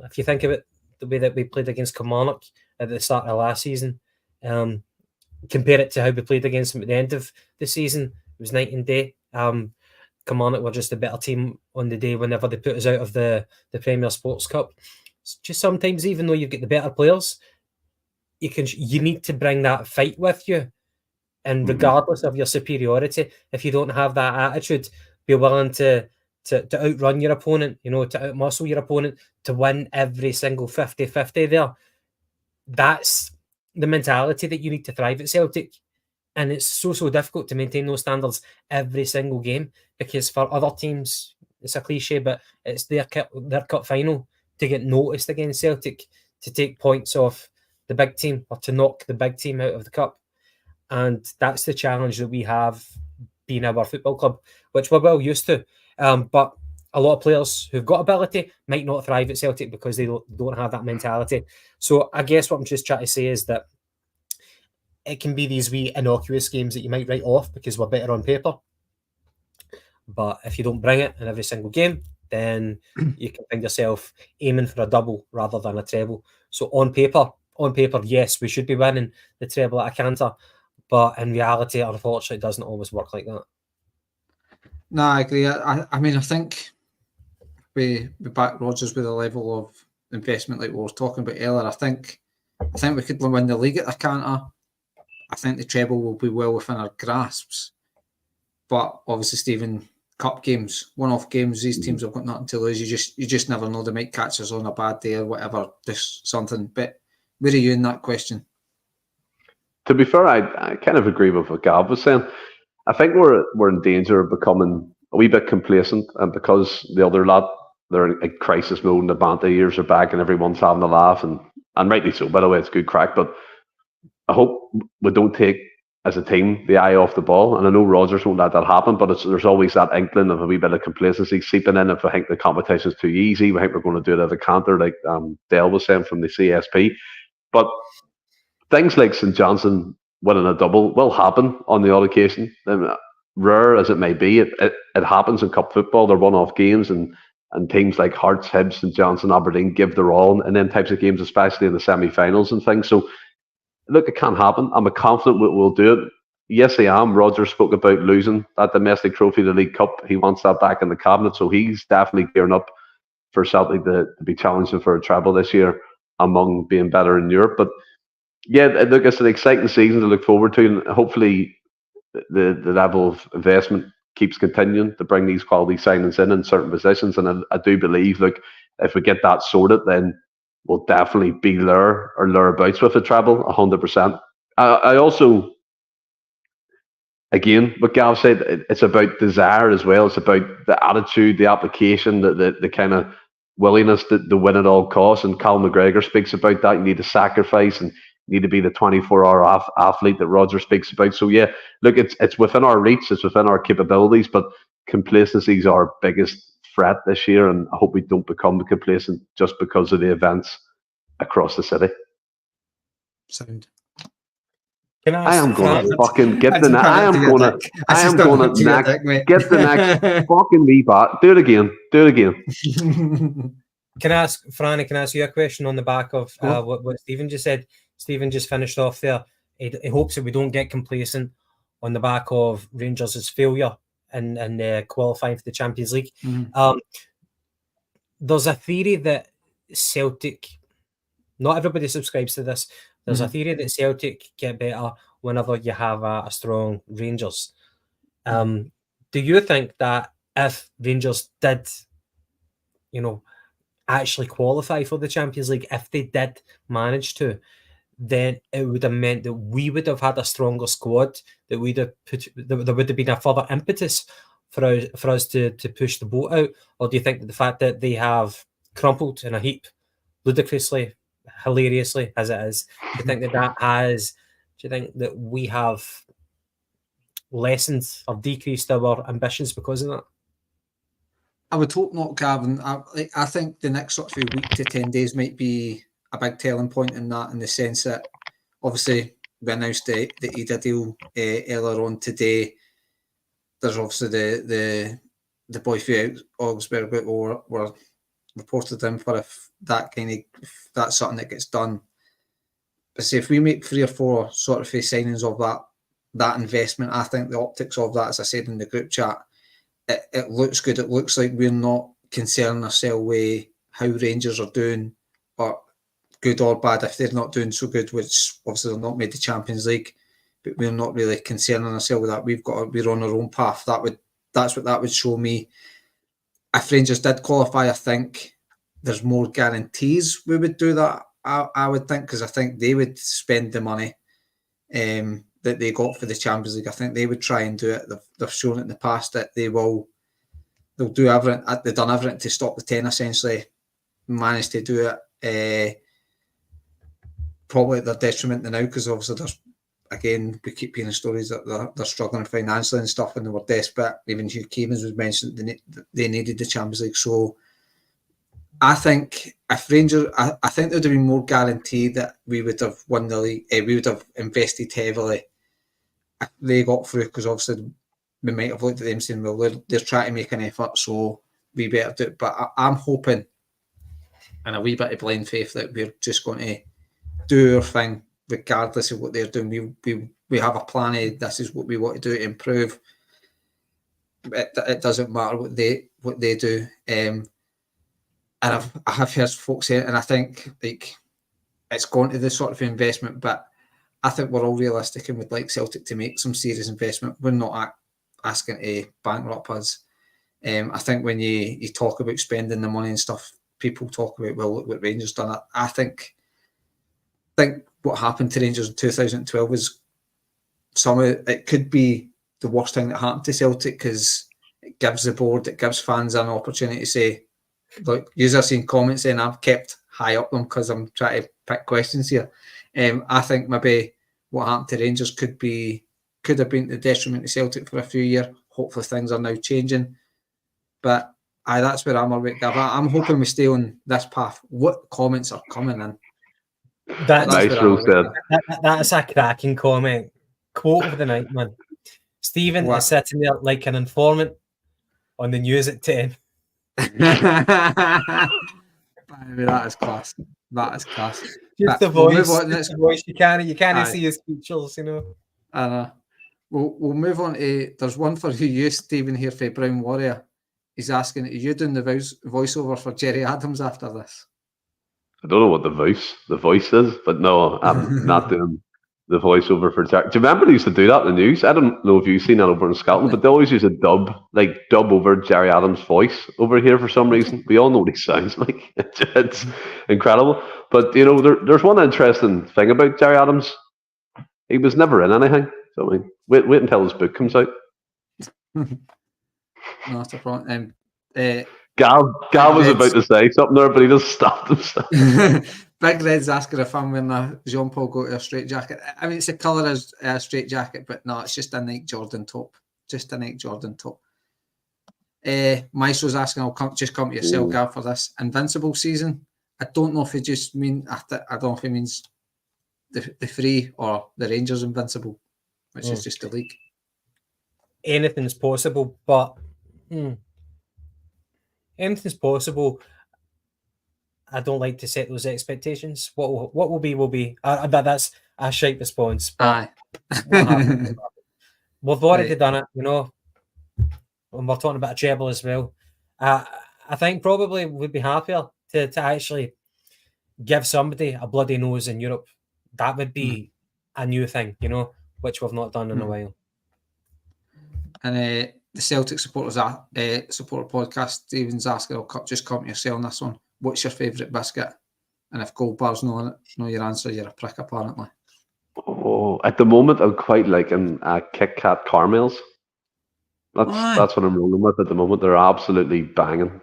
If you think of it, the way that we played against Kilmarnock at the start of last season, compare it to how we played against them at the end of the season, it was night and day. Kilmarnock were just a better team on the day whenever they put us out of the Premier Sports Cup. It's just sometimes, even though you've got the better players, you need to bring that fight with you, and regardless of your superiority, if you don't have that attitude, be willing to outrun your opponent, to outmuscle your opponent, to win every single 50-50 there. That's the mentality that you need to thrive at Celtic. And it's so difficult to maintain those standards every single game, because for other teams, it's a cliche, but it's their cup final to get noticed against Celtic, to take points off the big team or to knock the big team out of the cup. And that's the challenge that we have being our football club, which we're well used to. But a lot of players who've got ability might not thrive at Celtic because they don't have that mentality. So I guess what I'm just trying to say is that it can be these wee innocuous games that you might write off because we're better on paper. But if you don't bring it in every single game, then you can find yourself aiming for a double rather than a treble. So on paper, yes, we should be winning the treble at a canter. But in reality, unfortunately, it doesn't always work like that. No, I agree. I mean, I think we back Rodgers with a level of investment like we were talking about earlier. I think we could win the league at a canter. I think the treble will be well within our grasps. But obviously, Stephen, cup games, one-off games, these teams have got nothing to lose. You just never know. They might catch us on a bad day or whatever, just something. But where are you in that question? To be fair, I kind of agree with what Gav was saying. I think we're in danger of becoming a wee bit complacent, and because the other lot, they're in crisis mode and the banter years are back and everyone's having a laugh, and rightly so, by the way, it's good crack, but I hope we don't take, as a team, the eye off the ball. And I know Rodgers won't let that happen, but there's always that inkling of a wee bit of complacency seeping in if I think the competition's too easy. We think we're going to do it at a canter, like Dale was saying from the CSP. But things like St Johnstone winning a double will happen on the odd occasion. Rare as it may be, it happens in cup football. They're one-off games, and teams like Hearts, Hibs, St Johnstone, Aberdeen give their all in them types of games, especially in the semi-finals and things. So, look, it can happen. I'm confident we'll do it. Yes, I am. Rodgers spoke about losing that domestic trophy, the League Cup. He wants that back in the cabinet, so he's definitely gearing up for Celtic to be challenging for a treble this year, among being better in Europe. But yeah, look, it's an exciting season to look forward to, and hopefully the level of investment keeps continuing to bring these quality signings in certain positions. And I do believe, look, if we get that sorted, then we'll definitely be there or thereabouts with a treble, 100%. I also, again, what Gav said, it's about desire as well. It's about the attitude, the application, the kind of willingness to win at all costs. And Cal McGregor speaks about that. You need to sacrifice and need to be the 24-hour athlete that Roger speaks about. So yeah, look, it's within our reach, it's within our capabilities, but complacency is our biggest threat this year, and I hope we don't become complacent just because of the events across the city. Sound. I am going to fucking get the next. I am going to get the next fucking wee bat. Do it again. Can I ask, Franny, can I ask you a question on the back of what Stephen just said? Stephen just finished off there. He hopes that we don't get complacent on the back of Rangers' failure in qualifying for the Champions League. Mm-hmm. There's a theory that Celtic, not everybody subscribes to this, there's a theory that Celtic get better whenever you have a strong Rangers. Do you think that if Rangers did, actually qualify for the Champions League, if they did manage to, then it would have meant that we would have had a stronger squad, that there would have been a further impetus for us to push the boat out? Or do you think that the fact that they have crumpled in a heap, ludicrously, hilariously as it is, do you think that we have lessened or decreased our ambitions because of that? I would hope not, Gavin. I think the next sort of week to 10 days might be a big telling point in that, in the sense that obviously we announced the Idah deal earlier on today. There's obviously the boy from Augsburg that were reported in for if that's something that gets done. But say if we make 3 or 4 sort of signings of that investment, I think the optics of that, as I said in the group chat, it looks good. It looks like we're not concerning ourselves with how Rangers are doing or good or bad, if they're not doing so good, which obviously they're not made the Champions League, but we're not really concerning ourselves with that. We're on our own path. That's what that would show me. If Rangers did qualify, I think there's more guarantees we would do that. I would think, because I think they would spend the money that they got for the Champions League. I think they would try and do it. They've shown it in the past that they'll do everything. They've done everything to stop the 10, essentially. Managed to do it. Probably at their detriment now, because obviously there's, again, we keep hearing stories that they're struggling financially and stuff, and they were desperate. Even Hugh Keevins was mentioned they needed the Champions League. So I think if Rangers, I think there'd have been more guarantee that we would have won the league. We would have invested heavily if they got through, because obviously we might have looked at them saying, well, they're trying to make an effort, so we better do it. But I'm hoping, and a wee bit of blind faith, that we're just going to do our thing regardless of what they're doing. We have a plan A. This is what we want to do to improve. It doesn't matter what they do. And I have heard folks say it, and I think like it's gone to this sort of investment, but I think we're all realistic and would like Celtic to make some serious investment. We're not asking to bankrupt us. I think when you talk about spending the money and stuff, people talk about, well, look what Rangers done. I think what happened to Rangers in 2012 was it could be the worst thing that happened to Celtic, because it gives the board, it gives fans an opportunity to say, look, you're seeing comments saying I've kept high up them because I'm trying to pick questions here. I think maybe what happened to Rangers could have been the detriment to Celtic for a few years. Hopefully things are now changing. But that's where I'm a bit. I'm hoping we stay on this path. What comments are coming in? That's nice, a cracking comment. Quote of the night, man. Stephen is sitting there like an informant on the news at 10. That is class. That is class. Just the voice. The voice. You can't see his features, you know. I know. We'll move on to. There's one for you, Stephen, here for Brown Warrior. He's asking, are you doing the voiceover for Jerry Adams after this? I don't know what the voice is, but no, I'm not doing the voiceover for Jerry. Do you remember they used to do that in the news? I don't know if you've seen that over in Scotland, but they always use a dub over Jerry Adams' voice over here for some reason. We all know what he sounds like. It's incredible. But, you know, there's one interesting thing about Jerry Adams. He was never in anything. So, I mean, wait until his book comes out. No, that's a problem. Gav was about to say something there, but he just stopped himself. Big Red's asking if I'm wearing a Jean-Paul Gaultier straight jacket. I mean, it's the colour as a straight jacket, but no, it's just a Nike Jordan top. Just a Nike Jordan top. Maestro's asking, I'll come to yourself, Gav, for this Invincible season. I don't know if he just mean, I don't know if he means the free or the Rangers Invincible, which is just the league. Anything's possible, but anything's possible. I don't like to set those expectations. What will be will be. That's a shite response. But we've already done it, you know. And we're talking about a treble as well. I think probably we'd be happier to actually give somebody a bloody nose in Europe. That would be a new thing, you know, which we've not done in a while. And the Celtic supporter podcast, Stephen's asking, I'll just come to yourself on this one. What's your favourite biscuit? And if Gold Bar's know your answer, you're a prick, apparently. Oh, at the moment, I'm quite liking Kit Kat caramels. That's what I'm rolling with at the moment. They're absolutely banging.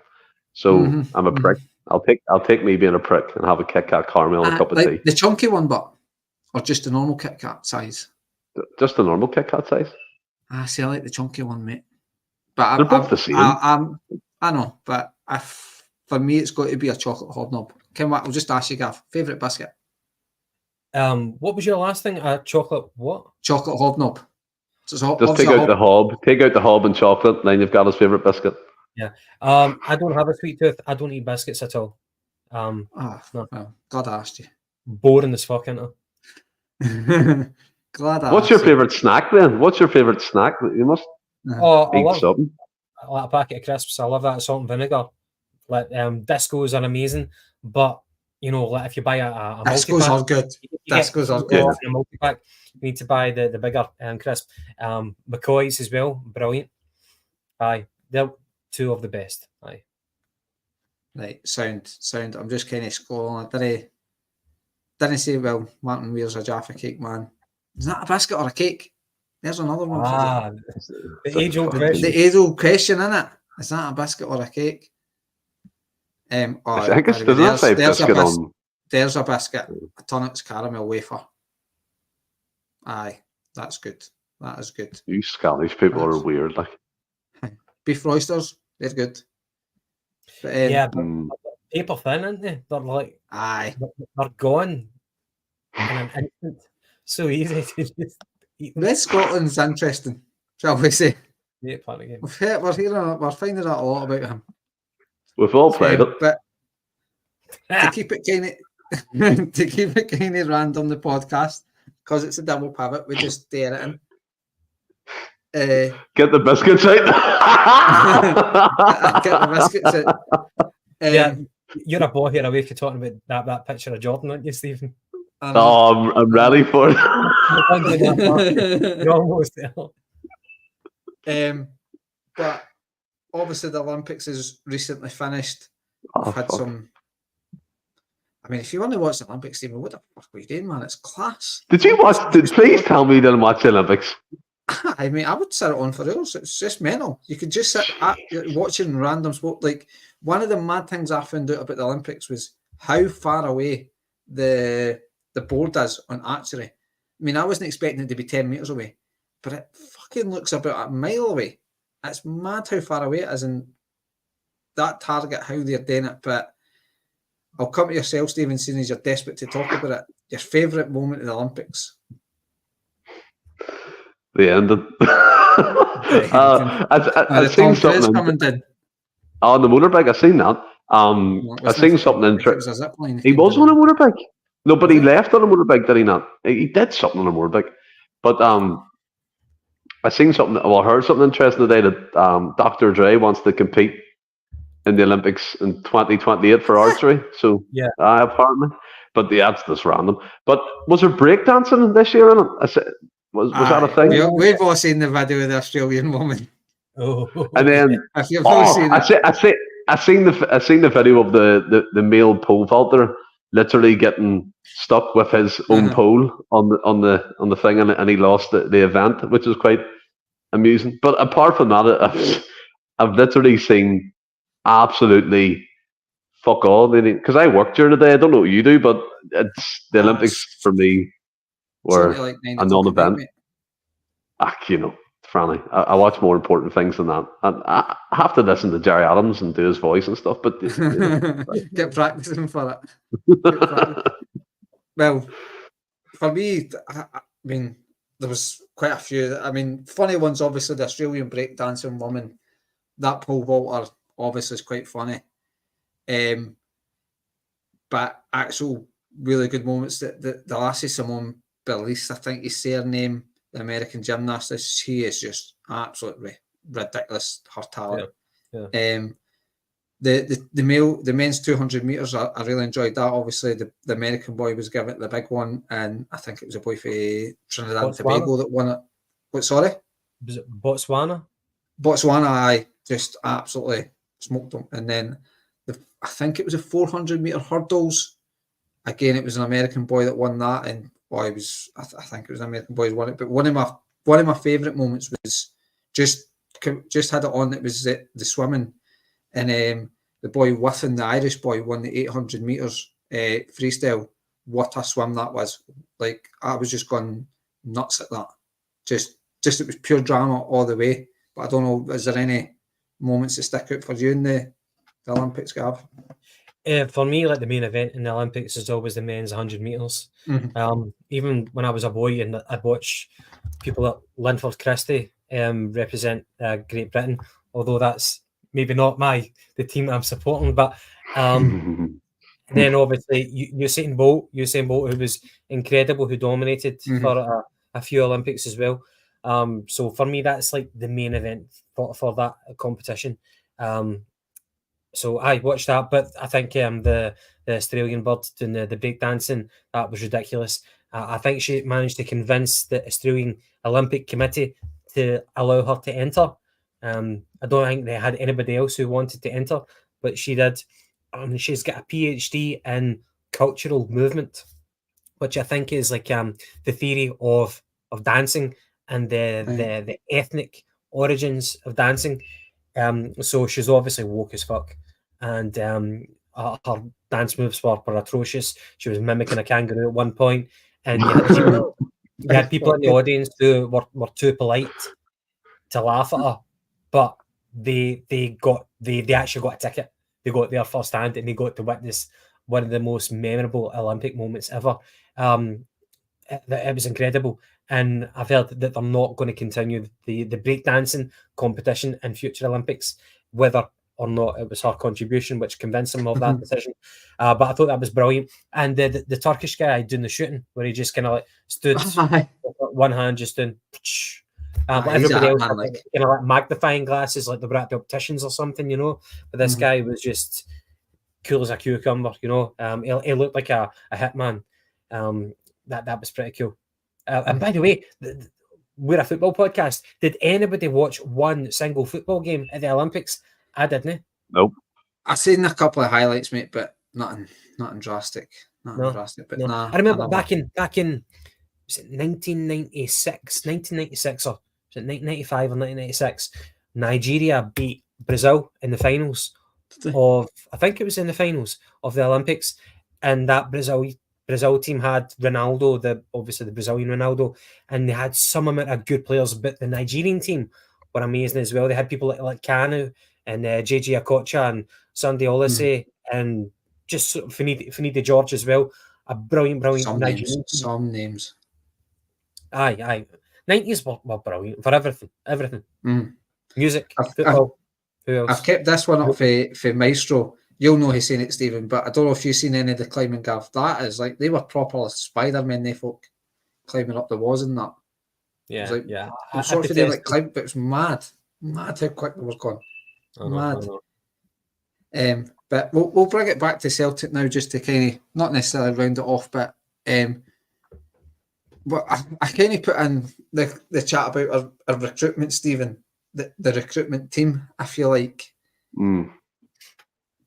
So I'm a prick. I'll take me being a prick and have a Kit Kat caramel and a cup of tea. The chunky one, or just a normal Kit Kat size? Just a normal Kit Kat size. See, I like the chunky one, mate. But they're both the same. I know, but for me, it's got to be a chocolate hobnob. I'll just ask you, Gav, favourite biscuit? What was your last thing? Chocolate what? Chocolate hobnob. So just take out the hob and chocolate, and then you've got his favourite biscuit. Yeah. I don't have a sweet tooth. I don't eat biscuits at all. No. Well, glad I asked you. Boring as fuck, isn't it? What's your favourite snack then? What's your favourite snack? You must eat something. I like a packet of crisps. I love that salt and vinegar. Like discos are amazing, but you know, like if you buy a Discos multi-pack, are good. Discos are good. A multi-pack, you need to buy the bigger crisp. McCoy's as well, brilliant. Aye, they're two of the best. Aye. Right, sound. I'm just kind of scrolling. I didn't say, well, Martin Weir's a Jaffa cake, man. Is that a biscuit or a cake? There's another one for you. The age-old fucking- question. The age-old question, innit? Is that a biscuit or a cake? I think by it's, the way, doesn't it say biscuit on? There's a biscuit. A Tunnocks caramel wafer. Aye, that's good. That is good. You Scottish people are That's- weird. Like, Beef roysters, they're good. But, Yeah, but mm, paper thin, aren't they? They're like aye. they're gone in an instant. So easy to just eat them. Red Scotland's interesting, shall we say? Yeah, part of the game. We're finding out a lot about him. we've all played it. But to keep it kind of random, the podcast, because it's a double pivot, we just stare at him. Get the biscuits out. Get the biscuits out. Yeah, you're a boy here away for talking about that picture of Jordan, aren't you, Stephen? Oh, I'm ready for it. You're almost there. But obviously the Olympics is recently finished. Oh, I've had fuck. some. I mean, if you want to watch the Olympics, Stephen, what the fuck are you doing, man? It's class. Did you watch? Please tell me you didn't watch the Olympics. I mean, I would set it on for reals. It's just mental. You could just sit watching random sport. Like, one of the mad things I found out about the Olympics was how far away the board is on archery. I mean, I wasn't expecting it to be 10 metres away, but it fucking looks about a mile away. It's mad how far away it is, and that target, how they're doing it. But I'll come to yourself, Stephen, seeing as you're desperate to talk about it. Your favourite moment of the Olympics? The ending. I've seen something. Coming in. On the motorbike, I've seen that. I've seen something interesting. He was on a motorbike. No, but he left on a motorbike, did he not? He did something on a motorbike. But I seen something. Well, I heard something interesting today that Dr. Dre wants to compete in the Olympics in 2028 for archery. So yeah, apparently. But that's just random. But was there breakdancing this year in it? Was that a thing? We've all seen the video of the Australian woman. Oh, and then if you've not seen it, I seen the video of the male pole vaulter literally getting stuck with his own pole on the thing, and he lost the event, which was quite amusing. But apart from that, I've literally seen absolutely fuck all. Because I work during the day. I don't know what you do, but it's the Olympics for me were like a non-event. Franny, I watch more important things than that. And I have to listen to Jerry Adams and do his voice and stuff, but get practicing for it. Well, for me, I mean, there was quite a few. I mean, funny ones, obviously, the Australian breakdancing woman, that pole vaulter, obviously, is quite funny. But actual really good moments, the lassie Simone Biles, I think you say her name, the American gymnast, she is just absolutely ridiculous, her talent. Yeah. The men's 200 meters, I really enjoyed that. Obviously, the American boy was given the big one, and I think it was a boy for Trinidad and Tobago that won it. What? Sorry, was it Botswana? Botswana, I just absolutely smoked them. And then I think it was a 400 meter hurdles. Again, it was an American boy that won that, and I think it was an American boy who won it. But one of my favourite moments was just had it on. It was the swimming, and the boy Whiffen, the Irish boy, won the 800 meters freestyle. What a swim that was! Like, I was just going nuts at that. Just it was pure drama all the way. But I don't know, is there any moments that stick out for you in the Olympics, Gav? For me, like, the main event in the Olympics is always the men's 100 meters. Mm-hmm. Even when I was a boy and I'd watch people at Linford Christie represent Great Britain, although that's maybe not the team that I'm supporting, but then obviously Usain Bolt, who was incredible, who dominated for a few Olympics as well. So for me, that's like the main event for that competition. So I watched that, but I think the Australian bird doing the breakdancing, that was ridiculous. I think she managed to convince the Australian Olympic Committee to allow her to enter. I don't think they had anybody else who wanted to enter, but she did. She's got a PhD in cultural movement, which I think is like the theory of dancing and the ethnic origins of dancing. So she's obviously woke as fuck, and her dance moves were atrocious. She was mimicking a kangaroo at one point, and you had people in the audience who were too polite to laugh at her, but they actually got a ticket. They got there first hand, and they got to witness one of the most memorable Olympic moments ever. It was incredible, and I've heard that they're not going to continue the breakdancing competition in future Olympics, whether or not it was her contribution which convinced them of that decision. But I thought that was brilliant. And the Turkish guy doing the shooting, where he just kind of like stood with one hand just doing. Everybody else had kind of like magnifying glasses, like they were at the opticians or something, you know. But this guy was just cool as a cucumber, you know. He looked like a hitman. That was pretty cool. And by the way, we're a football podcast. Did anybody watch one single football game at the Olympics? I didn't. Nope. I've seen a couple of highlights, mate, but nothing drastic. Nothing drastic. But nah, I remember back in was it 1996 or was it 1995 or 1996? Nigeria beat Brazil in the finals of, I think it was in the finals of the Olympics, and that Brazil team had Ronaldo, obviously the Brazilian Ronaldo, and they had some amount of good players, but the Nigerian team were amazing as well. They had people like Kanu and JJ Okocha and Sunday Oliseh and just sort of Finidi George as well. A brilliant Nigerian team. Some names. Aye. 90s were brilliant for everything. Music, football. Who else? I've kept this one up for Maestro. You'll know he's seen it, Stephen, but I don't know if you've seen any of the climbing, Gav. That is like, they were proper Spider-Men, they folk, climbing up the walls and that. Yeah, like, yeah. Sort of they like climb, but it's mad how quick they were going. Mad. But we'll bring it back to Celtic now, just to kind of not necessarily round it off, but I kind of put in the chat about our recruitment, Stephen, the recruitment team. I feel like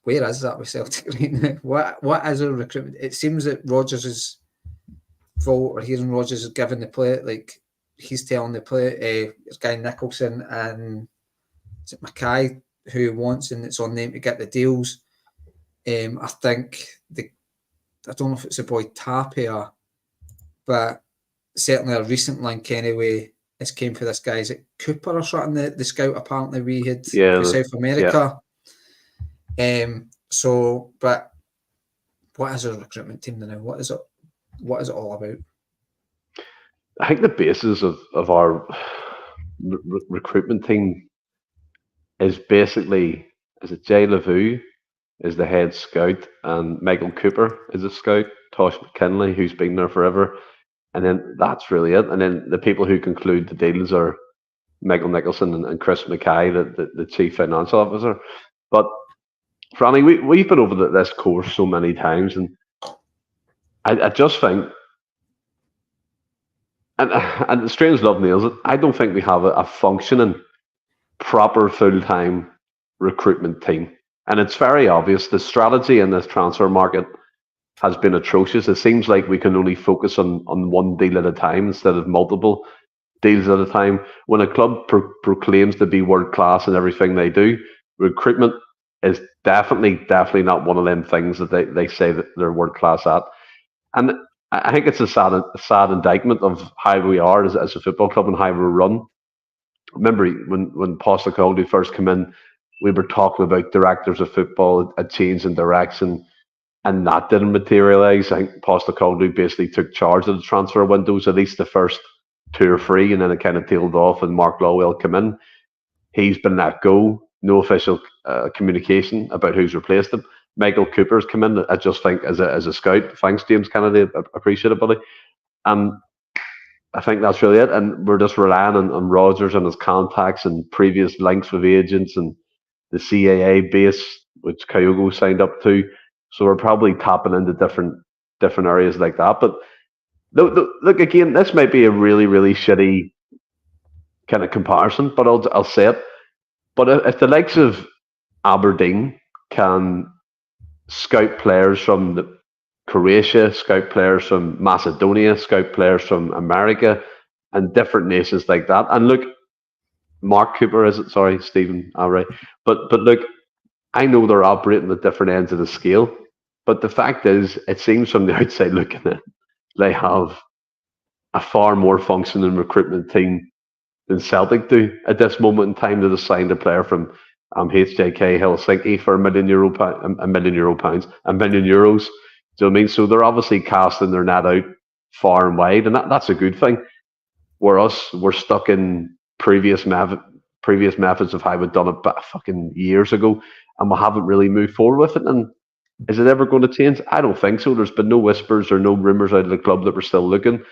where is that with Celtic right now? What is our recruitment? It seems that Rodgers' fault, or hearing Rodgers is giving the player, like he's telling the player, this guy Nicholson and is it Mackay who wants, and it's on them to get the deals. I think I don't know if it's a boy Tapia, but certainly a recent link anyway. This came for this guy. Is it Cooper or something? The scout apparently we had for South America. So, but what is our recruitment team now? What is it all about? I think the basis of our recruitment team is basically, is it Jay Lavu is the head scout, and Michael Cooper is a scout, Tosh McKinley, who's been there forever, and then that's really it. And then the people who conclude the deals are Michael Nicholson and Chris Mackay, the chief financial officer. But Franny, we've been over this course so many times, and I just think, and Strange Love nails it, I don't think we have a functioning, proper, full-time recruitment team. And it's very obvious the strategy in this transfer market has been atrocious. It seems like we can only focus on one deal at a time instead of multiple deals at a time. When a club proclaims to be world-class in everything they do, recruitment is definitely not one of them things that they say that they're world-class at. And I think it's a sad indictment of how we are as a football club and how we're run. Remember when Postecoglou first came in, we were talking about directors of football, a change in direction, and that didn't materialise. I think Postecoglou basically took charge of the transfer windows, at least the first 2 or 3, and then it kind of tailed off and Mark Lawwell came in. He's been let go. No official communication about who's replaced him. Michael Cooper's come in, I just think, as a scout. Thanks, James Kennedy. Appreciate it, buddy. I think that's really it. And we're just relying on Rodgers and his contacts and previous links with agents and the CAA base which Kyogo signed up to. So we're probably tapping into different areas like that. But look again, this might be a really, really shitty kind of comparison, but I'll say it. But if the likes of Aberdeen can scout players from Croatia, scout players from Macedonia, scout players from America, and different nations like that, and look, Mark Cooper, is it? Sorry, Stephen. All right, but look, I know they're operating at different ends of the scale, but the fact is, it seems from the outside looking in, they have a far more functioning recruitment team than Celtic do at this moment in time. That have signed a player from HJK Helsinki for £1 million, £1 million euros. Do you know what I mean? So they're obviously casting their net out far and wide, and that's a good thing. We're stuck in previous methods of how we've done it back fucking years ago, and we haven't really moved forward with it. And is it ever going to change? I don't think so. There's been no whispers or no rumours out of the club that we're still looking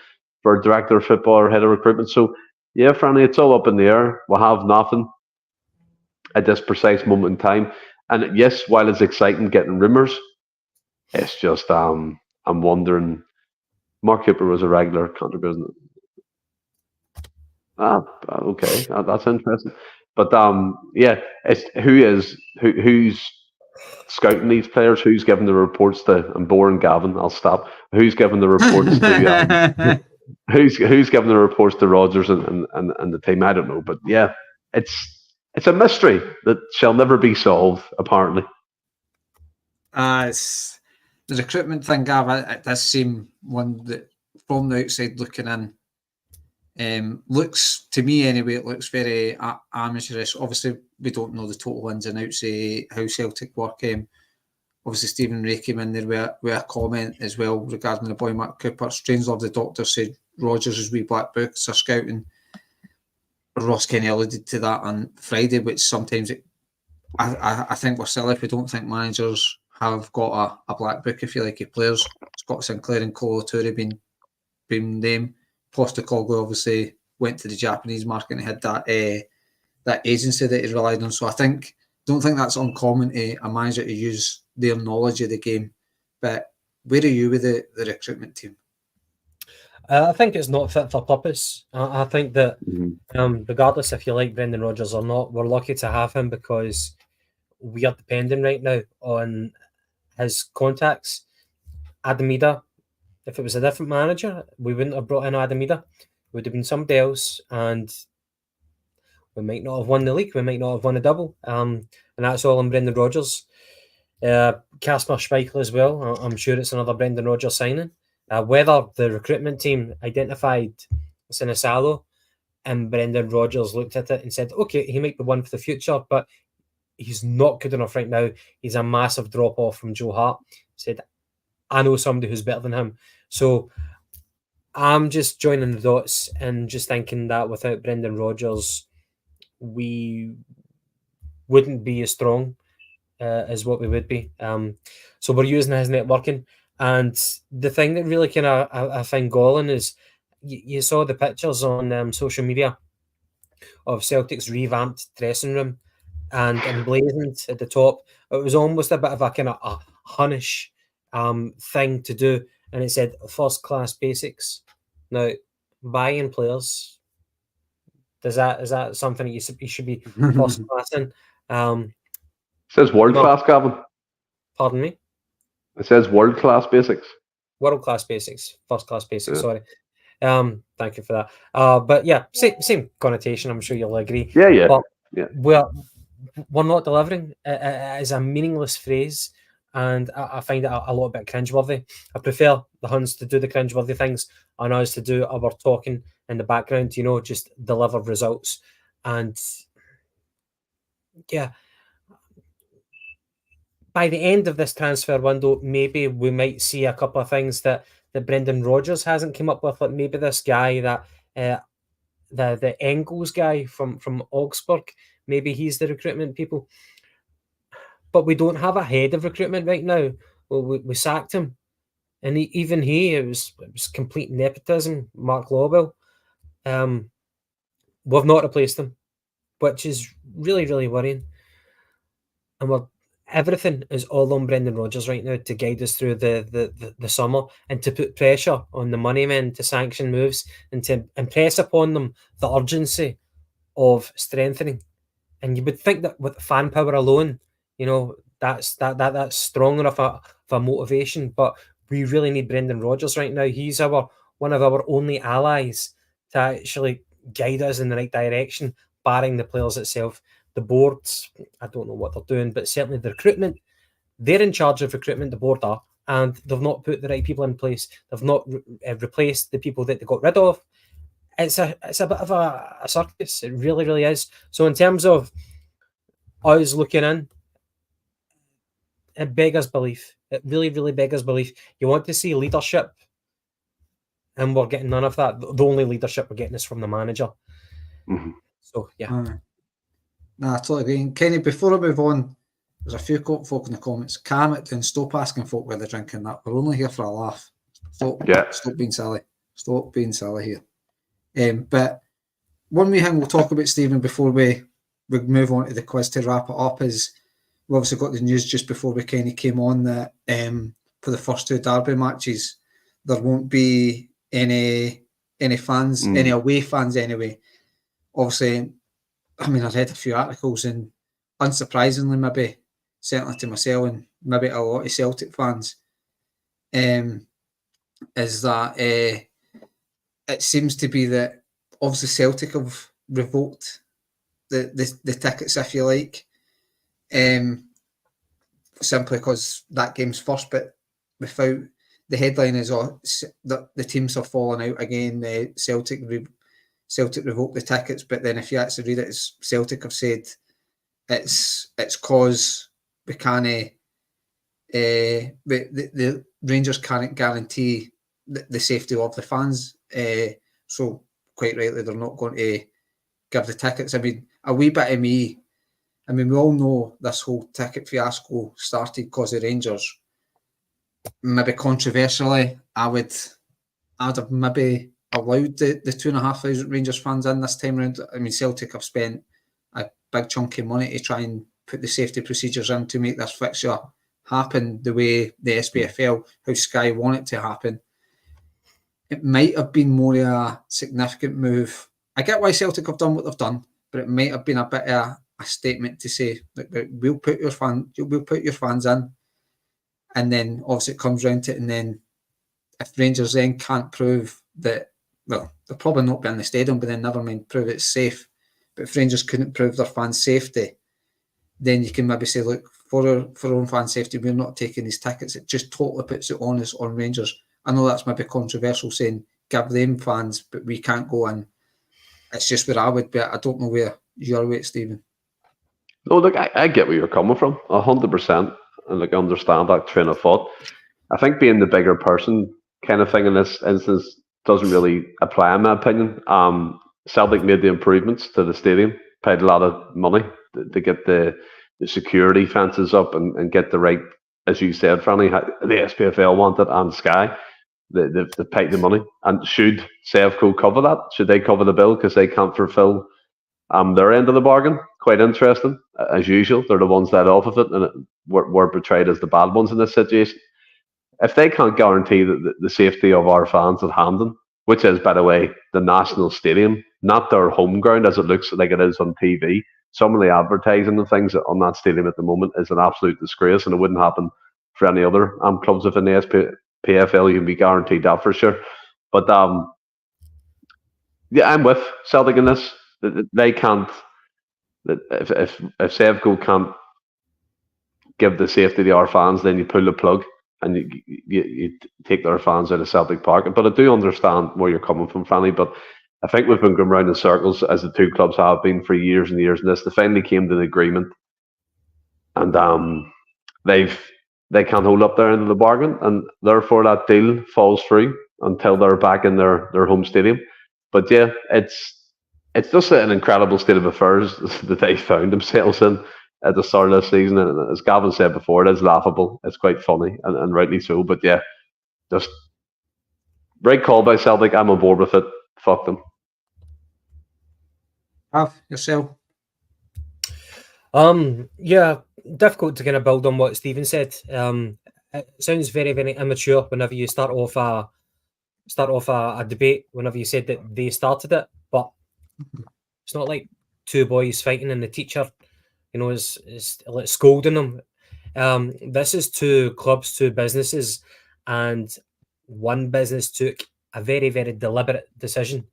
for a director of football or head of recruitment. So yeah, Franny, it's all up in the air. We'll have nothing at this precise moment in time. And yes, while it's exciting getting rumours, it's just I'm wondering. Mark Cooper was a regular contributor. Okay, that's interesting. But yeah, it's who's scouting these players, who's giving the reports to. I'm boring, Gavin. I'll stop. Who's giving the reports to? Who's giving the reports to Rodgers and the team? I don't know, but yeah, it's a mystery that shall never be solved. Apparently, it's the recruitment thing, Gav. It does seem one that, from the outside looking in, looks to me anyway. It looks very amateurish. Obviously, we don't know the total ins and outs of how Celtic work. Obviously, Stephen Ray came in there with a comment as well regarding the boy Mark Cooper. Strangelove, the doctor, said Rodgers' wee black books are scouting. Ross Kenny alluded to that on Friday, which sometimes I think we're silly if we don't think managers have got a black book, if you like, of players. Scott Sinclair and Kolo Toure being them. Postecoglou obviously went to the Japanese market and had that agency that he relied on. So I don't think that's uncommon to a manager to use their knowledge of the game. But where are you with the recruitment team? I think it's not fit for purpose. I think that regardless if you like Brendan Rodgers or not, we're lucky to have him because we are depending right now on his contacts. Adam Idah, if it was a different manager, we wouldn't have brought in Adam Idah. It would have been somebody else, and we might not have won the league. We might not have won a double. And that's all on Brendan Rodgers. Kasper Schmeichel as well. I'm sure it's another Brendan Rodgers signing. Whether the recruitment team identified Sinisalo and Brendan Rodgers looked at it and said, okay, he might be one for the future, but he's not good enough right now. He's a massive drop-off from Joe Hart. Said, I know somebody who's better than him. So I'm just joining the dots and just thinking that without Brendan Rodgers, we wouldn't be as strong as what we would be. So we're using his networking. And the thing that really kind of I find galling is you saw the pictures on social media of Celtic's revamped dressing room and emblazoned at the top. It was almost a bit of a kind of a Hunnish thing to do. And it said first class basics. Now, buying players, is that something that you should be first class in? It says world class, Gavin. Pardon me? It says world class basics. World class basics, first class basics. Yeah. Sorry. Thank you for that. But yeah, same connotation. I'm sure you'll agree. Yeah. But yeah. We're not delivering. It is a meaningless phrase, and I find it a little bit cringeworthy. I prefer the Huns to do the cringeworthy things and us to do our talking in the background. Just deliver results. And yeah. By the end of this transfer window, maybe we might see a couple of things that Brendan Rodgers hasn't come up with. Like maybe this guy that the Engels guy from Augsburg, maybe he's the recruitment people. But we don't have a head of recruitment right now. Well, we sacked him, and it was complete nepotism. Mark Lawwell, we've not replaced him, which is really, really worrying. And everything is all on Brendan Rodgers right now to guide us through the summer and to put pressure on the money men to sanction moves and to impress upon them the urgency of strengthening. And you would think that with fan power alone, that's strong enough of a motivation. But we really need Brendan Rodgers right now. He's one of our only allies to actually guide us in the right direction, barring the players itself. The boards, I don't know what they're doing, but certainly the recruitment, they're in charge of recruitment, the board are, and they've not put the right people in place. They've not replaced the people that they got rid of. It's a bit of a circus. It really, really is. So in terms of us looking in, it beggars belief. It really, really beggars belief. You want to see leadership, and we're getting none of that. The only leadership we're getting is from the manager. Mm-hmm. So, yeah. I totally agree. Kenny, before I move on, there's a few folk in the comments. Calm it down. Stop asking folk where they're drinking that. We're only here for a laugh. Stop being silly. Stop being silly here. But one wee thing we'll talk about, Stephen, before we move on to the quiz to wrap it up is we obviously got the news just before we kind of came on that for the first two derby matches, there won't be any fans, any away fans anyway. Obviously, I mean, I read a few articles and unsurprisingly, maybe, certainly to myself and maybe a lot of Celtic fans, is that it seems to be that obviously Celtic have revoked the tickets, if you like, simply because that game's first, but without the headline is that the teams are falling out again. Celtic revoked the tickets, but then if you actually read it, it's Celtic have said it's cause we can't. The Rangers can't guarantee the safety of the fans. So quite rightly, they're not going to give the tickets. I mean, a wee bit of me. I mean, we all know this whole ticket fiasco started because of Rangers. Maybe controversially, I would have maybe allowed the 2,500 Rangers fans in this time round. I mean, Celtic have spent a big chunk of money to try and put the safety procedures in to make this fixture happen the way the SPFL, how Sky want it to happen. It might have been more a significant move. I get why Celtic have done what they've done, but it might have been a bit of a statement to say, look, we'll put your fans in, and then obviously it comes round to it, and then if Rangers then can't prove that, well, they'll probably not be in the stadium, but then never mind prove it's safe. But if Rangers couldn't prove their fans' safety, then you can maybe say, look, for our own fan safety, we're not taking these tickets. It just totally puts the onus on Rangers. I know that's maybe controversial saying give them fans, but we can't go in. It's just where I would be. I don't know where you're at, Stephen. No, look, I get where you're coming from, 100%, and I understand that train of thought. I think being the bigger person kind of thing in this instance doesn't really apply, in my opinion. Celtic made the improvements to the stadium, paid a lot of money to get the security fences up and get the right, as you said, Franny, the SPFL wanted and Sky. They paid the money. And should Sevco cover that? Should they cover the bill because they can't fulfil their end of the bargain? Quite interesting. As usual, they're the ones let off of it, and we're portrayed as the bad ones in this situation. If they can't guarantee the safety of our fans at Hampden, which is, by the way, the national stadium, not their home ground as it looks like it is on TV, some of the advertising and things on that stadium at the moment is an absolute disgrace, and it wouldn't happen for any other clubs within the SPFL. You can be guaranteed that for sure. But yeah, I'm with Celtic in this. They can't. If Sevco can't give the safety to our fans, then you pull the plug and you take their fans out of Celtic Park. But I do understand where you're coming from, Franny. But I think we've been going round in circles, as the two clubs have been for years and years. And they finally came to the agreement, and they can't hold up their end of the bargain, and therefore that deal falls through until they're back in their home stadium. But yeah, it's just an incredible state of affairs that they found themselves in at the start of this season. And as Gavin said before, it is laughable. It's quite funny, and rightly so. But yeah, just great call by Celtic. I'm on board with it. Fuck them. Have yourself. Yeah, difficult to kind of build on what Stephen said. It sounds very, very immature whenever you start off a debate. Whenever you said that they started it, but it's not like two boys fighting and the teacher, is like scolding them. This is two clubs, two businesses, and one business took a very, very deliberate decision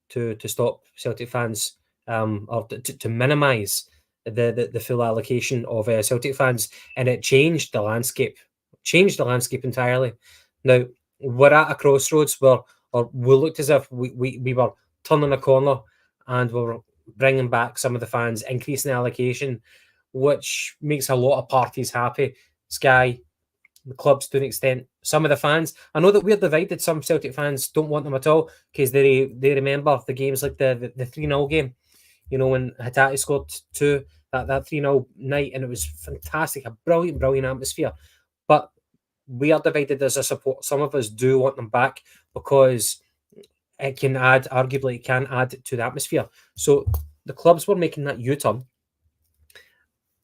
to stop Celtic fans, or to minimise the full allocation of Celtic fans, and it changed the landscape entirely. Now we're at a crossroads where, or we looked as if we were turning a corner, and we were bringing back some of the fans, increasing the allocation, which makes a lot of parties happy. Sky, the clubs to an extent, some of the fans. I know that we're divided. Some Celtic fans don't want them at all because they remember the games like the 3-0 game, when Hatate scored 2, that 3-0 night, and it was fantastic, a brilliant atmosphere. But we are divided as a support. Some of us do want them back because it can arguably add to the atmosphere. So the clubs were making that U-turn,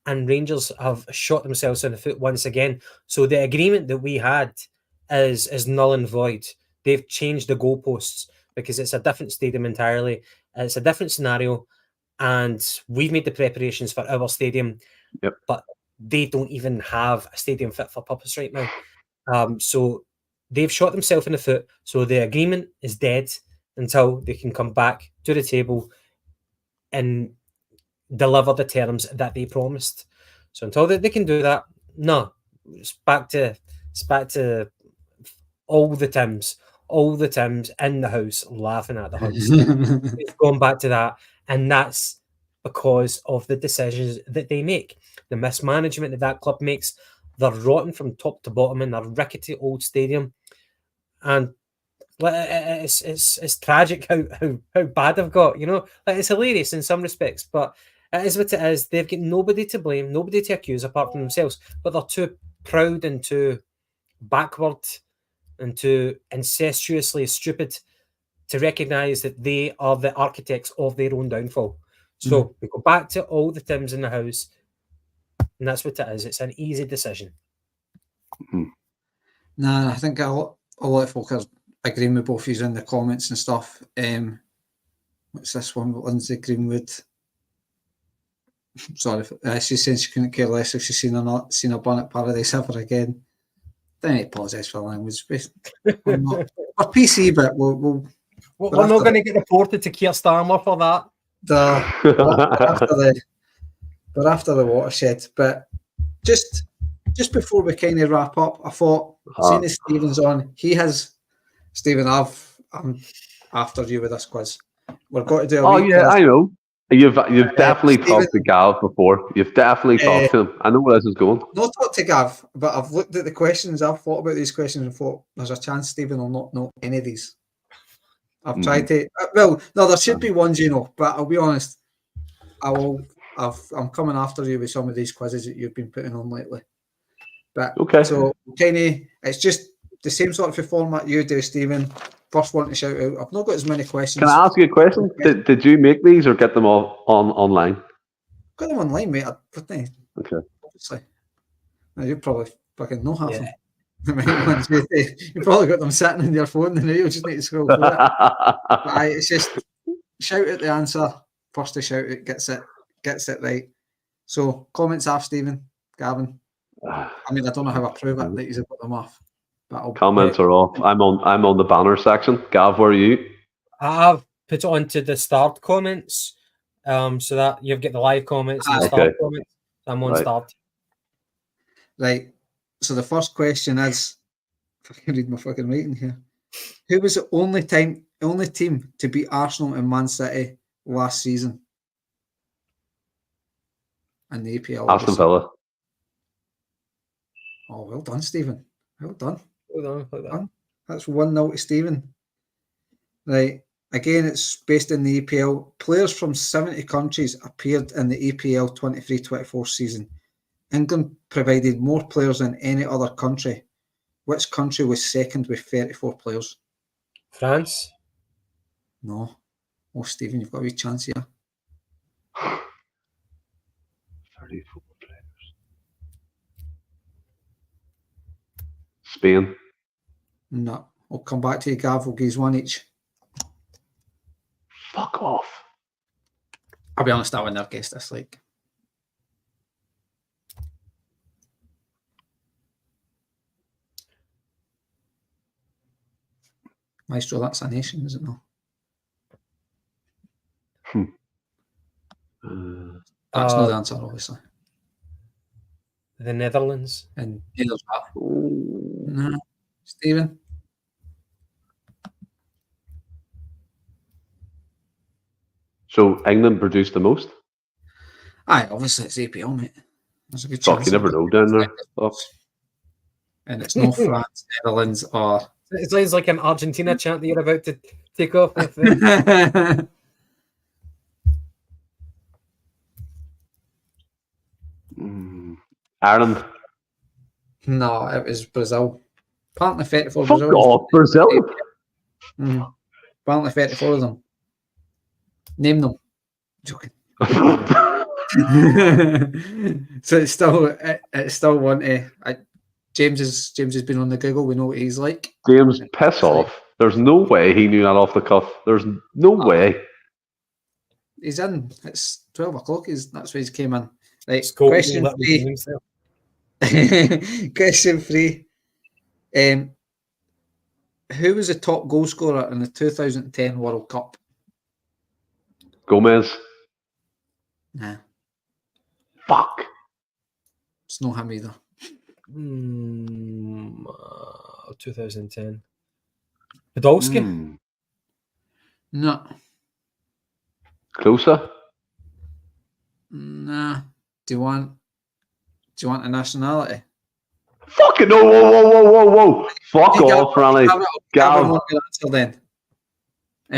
and Rangers have shot themselves in the foot once again. So the agreement that we had is null and void. They've changed the goalposts because it's a different stadium entirely. It's a different scenario, and we've made the preparations for our stadium. Yep. But they don't even have a stadium fit for purpose right now. So they've shot themselves in the foot. So the agreement is dead until they can come back to the table and deliver the terms that they promised. So until they can do that, no, it's back to all the Tims in the house laughing at the house. It's gone back to that, and that's because of the decisions that they make, the mismanagement that club makes. They're rotten from top to bottom in their rickety old stadium, and it's tragic how bad they've got. It's hilarious in some respects, but it is what it is. They've got nobody to blame, nobody to accuse apart from themselves, but they're too proud and too backward and too incestuously stupid to recognise that they are the architects of their own downfall. So we go back to all the Tims in the house, and that's what it is. It's an easy decision. Nah, I think a lot of folk are agreeing with both of you in the comments and stuff. What's this one? Lindsay Greenwood. Sorry, she's saying she couldn't care less if she's seen a Bonnet Paradise ever again. Don't need to apologise for the language. We're PC, but we're not going to get reported to Keir Starmer for that. We're after the watershed. But just before we kind of wrap up, I thought, seeing as Stephen's on, Stephen, I'm after you with this quiz. We've got to do a quiz. I know. You've definitely talked to Gav before. You've definitely talked to him. I know where this is going. Not talked to Gav, but I've looked at the questions. I've thought about these questions and thought there's a chance Stephen will not know any of these. I've tried to. Well, no, there should be ones, but I'll be honest. I'm coming after you with some of these quizzes that you've been putting on lately. But okay. So it's just the same sort of format you do, Stephen. First one to shout out. I've not got as many questions. Can I ask you a question? Did you make these or get them all online? Got them online, mate. Okay. Obviously. Now, you probably fucking know half of them. You probably got them sitting on your phone and you just need to scroll through it. But it's just shout out the answer. First to shout it gets it right. So comments off, Stephen, Gavin. I mean, I don't know how I prove it that he's got them off. Comments are off. I'm on the banner section. Gav, where are you? I've put it onto the start comments, so that you've got the live comments and the start comments. I'm on start. Right. So the first question is, if I can read my fucking writing here, who was the only team to beat Arsenal and Man City last season in the EPL? Aston Villa. Oh, well done, Stephen. Well done. Well done. That's 1-0 to Stephen. Right. Again, it's based in the EPL. Players from 70 countries appeared in the EPL 23-24 season. England provided more players than any other country. Which country was second with 34 players? France. No. Oh, Stephen, you've got a wee chance here. 34 players. Spain. No. I'll come back to you, Gav. We'll give one each. Fuck off. I'll be honest, I wouldn't have guessed this. Like, Maestro, that's a nation, is it not? That's not the answer, obviously. The Netherlands. And neither's that. No. Stephen? So England produced the most? Aye, obviously it's APL, mate. There's a good Fuck, chance. you never know down there. Fuck. And it's not France, Netherlands, or... It sounds like an Argentina chant that you're about to take off with. Ireland. No, it was Brazil. Apparently 34 Fuck Brazil. off, Brazil. Apparently 34 of them. Name them. Joking. So it's still one to... James has been on the Google. We know what he's like. James, piss off. There's no way he knew that off the cuff. There's no way. He's in. It's 12 o'clock. That's where he's came in. Right, Cool. question 3. Question 3. Who was the top goal scorer in the 2010 World Cup? Gomez. Nah, Fuck. it's not him either. 2010. Podolski? No. Closer. Nah. Do you want a nationality? Fucking no! Whoa! Fuck Hey, off, Franny. Gavin won your answer then.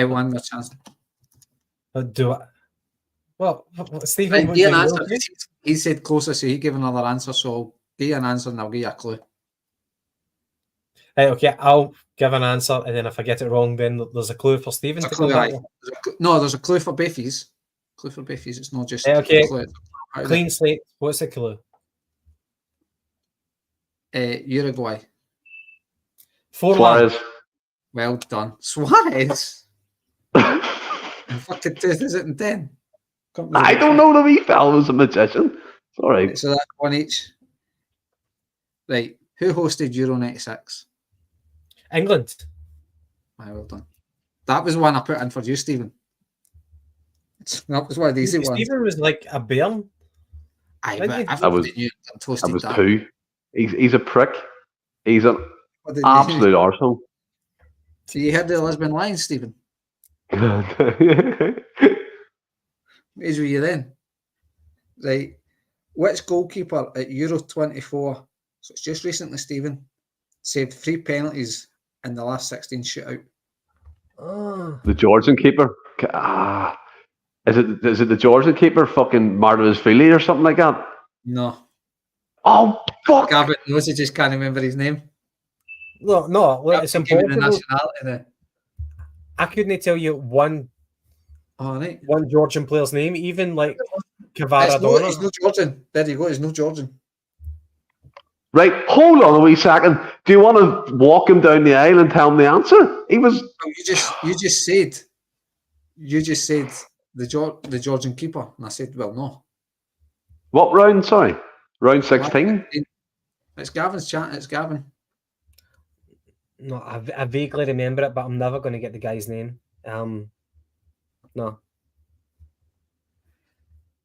One more chance. Do I? Well, Stephen, Right, give an answer. He said closer, so he gave another answer. So I'll give you an answer and I'll give you a clue. Right, okay, I'll give an answer, and then if I get it wrong, then there's a clue for Stephen. There's a clue for Biffies. Clue for Biffies. It's not just okay. a clue. Clean slate. What's the clue? Uruguay. Suarez. Well done. Suarez? In fucking 2010. I don't know, the wee fella was a magician. It's all right. So that's one each. Right. Who hosted Euro 96? England. Aye, well done. That was one I put in for you, Stephen. That was one of the easy ones. Stephen was like a bairn. Aye, but I was 2. He's a prick. He's an absolute arsehole. So you heard the Lisbon Lions, Stephen? Where's were you then? Right. Which goalkeeper at Euro 24, so it's just recently, Stephen, saved 3 penalties in the last 16 shootout? The Georgian keeper. Is it the Georgian keeper? Fucking Martinez-Feely or something like that? No. Oh fuck! Gavin knows, he just can't remember his name. No, it's important. Nationality. I couldn't tell you one Georgian player's name, even like Kvaradona. He's no Georgian. There you go. He's no Georgian. Right, hold on a wee second. Do you want to walk him down the aisle and tell him the answer? He was. You just said the Georgian keeper, and I said, well, no. What round? Sorry, round 16. It's Gavin's chat. It's Gavin. No, I vaguely remember it, but I'm never going to get the guy's name. No.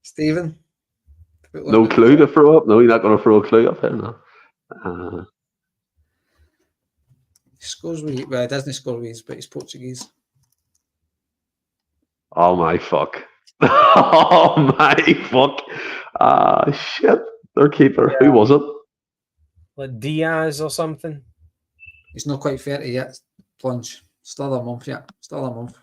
Stephen? No clue to throw up? No, you're not going to throw a clue up here, no. Scores with, well, he doesn't score with, but he's Portuguese. Oh my fuck. Oh my fuck. Shit. Their keeper. Who was it? Like Diaz or something? He's not quite 30 yet. Plunge. Still a month yet. Still a month.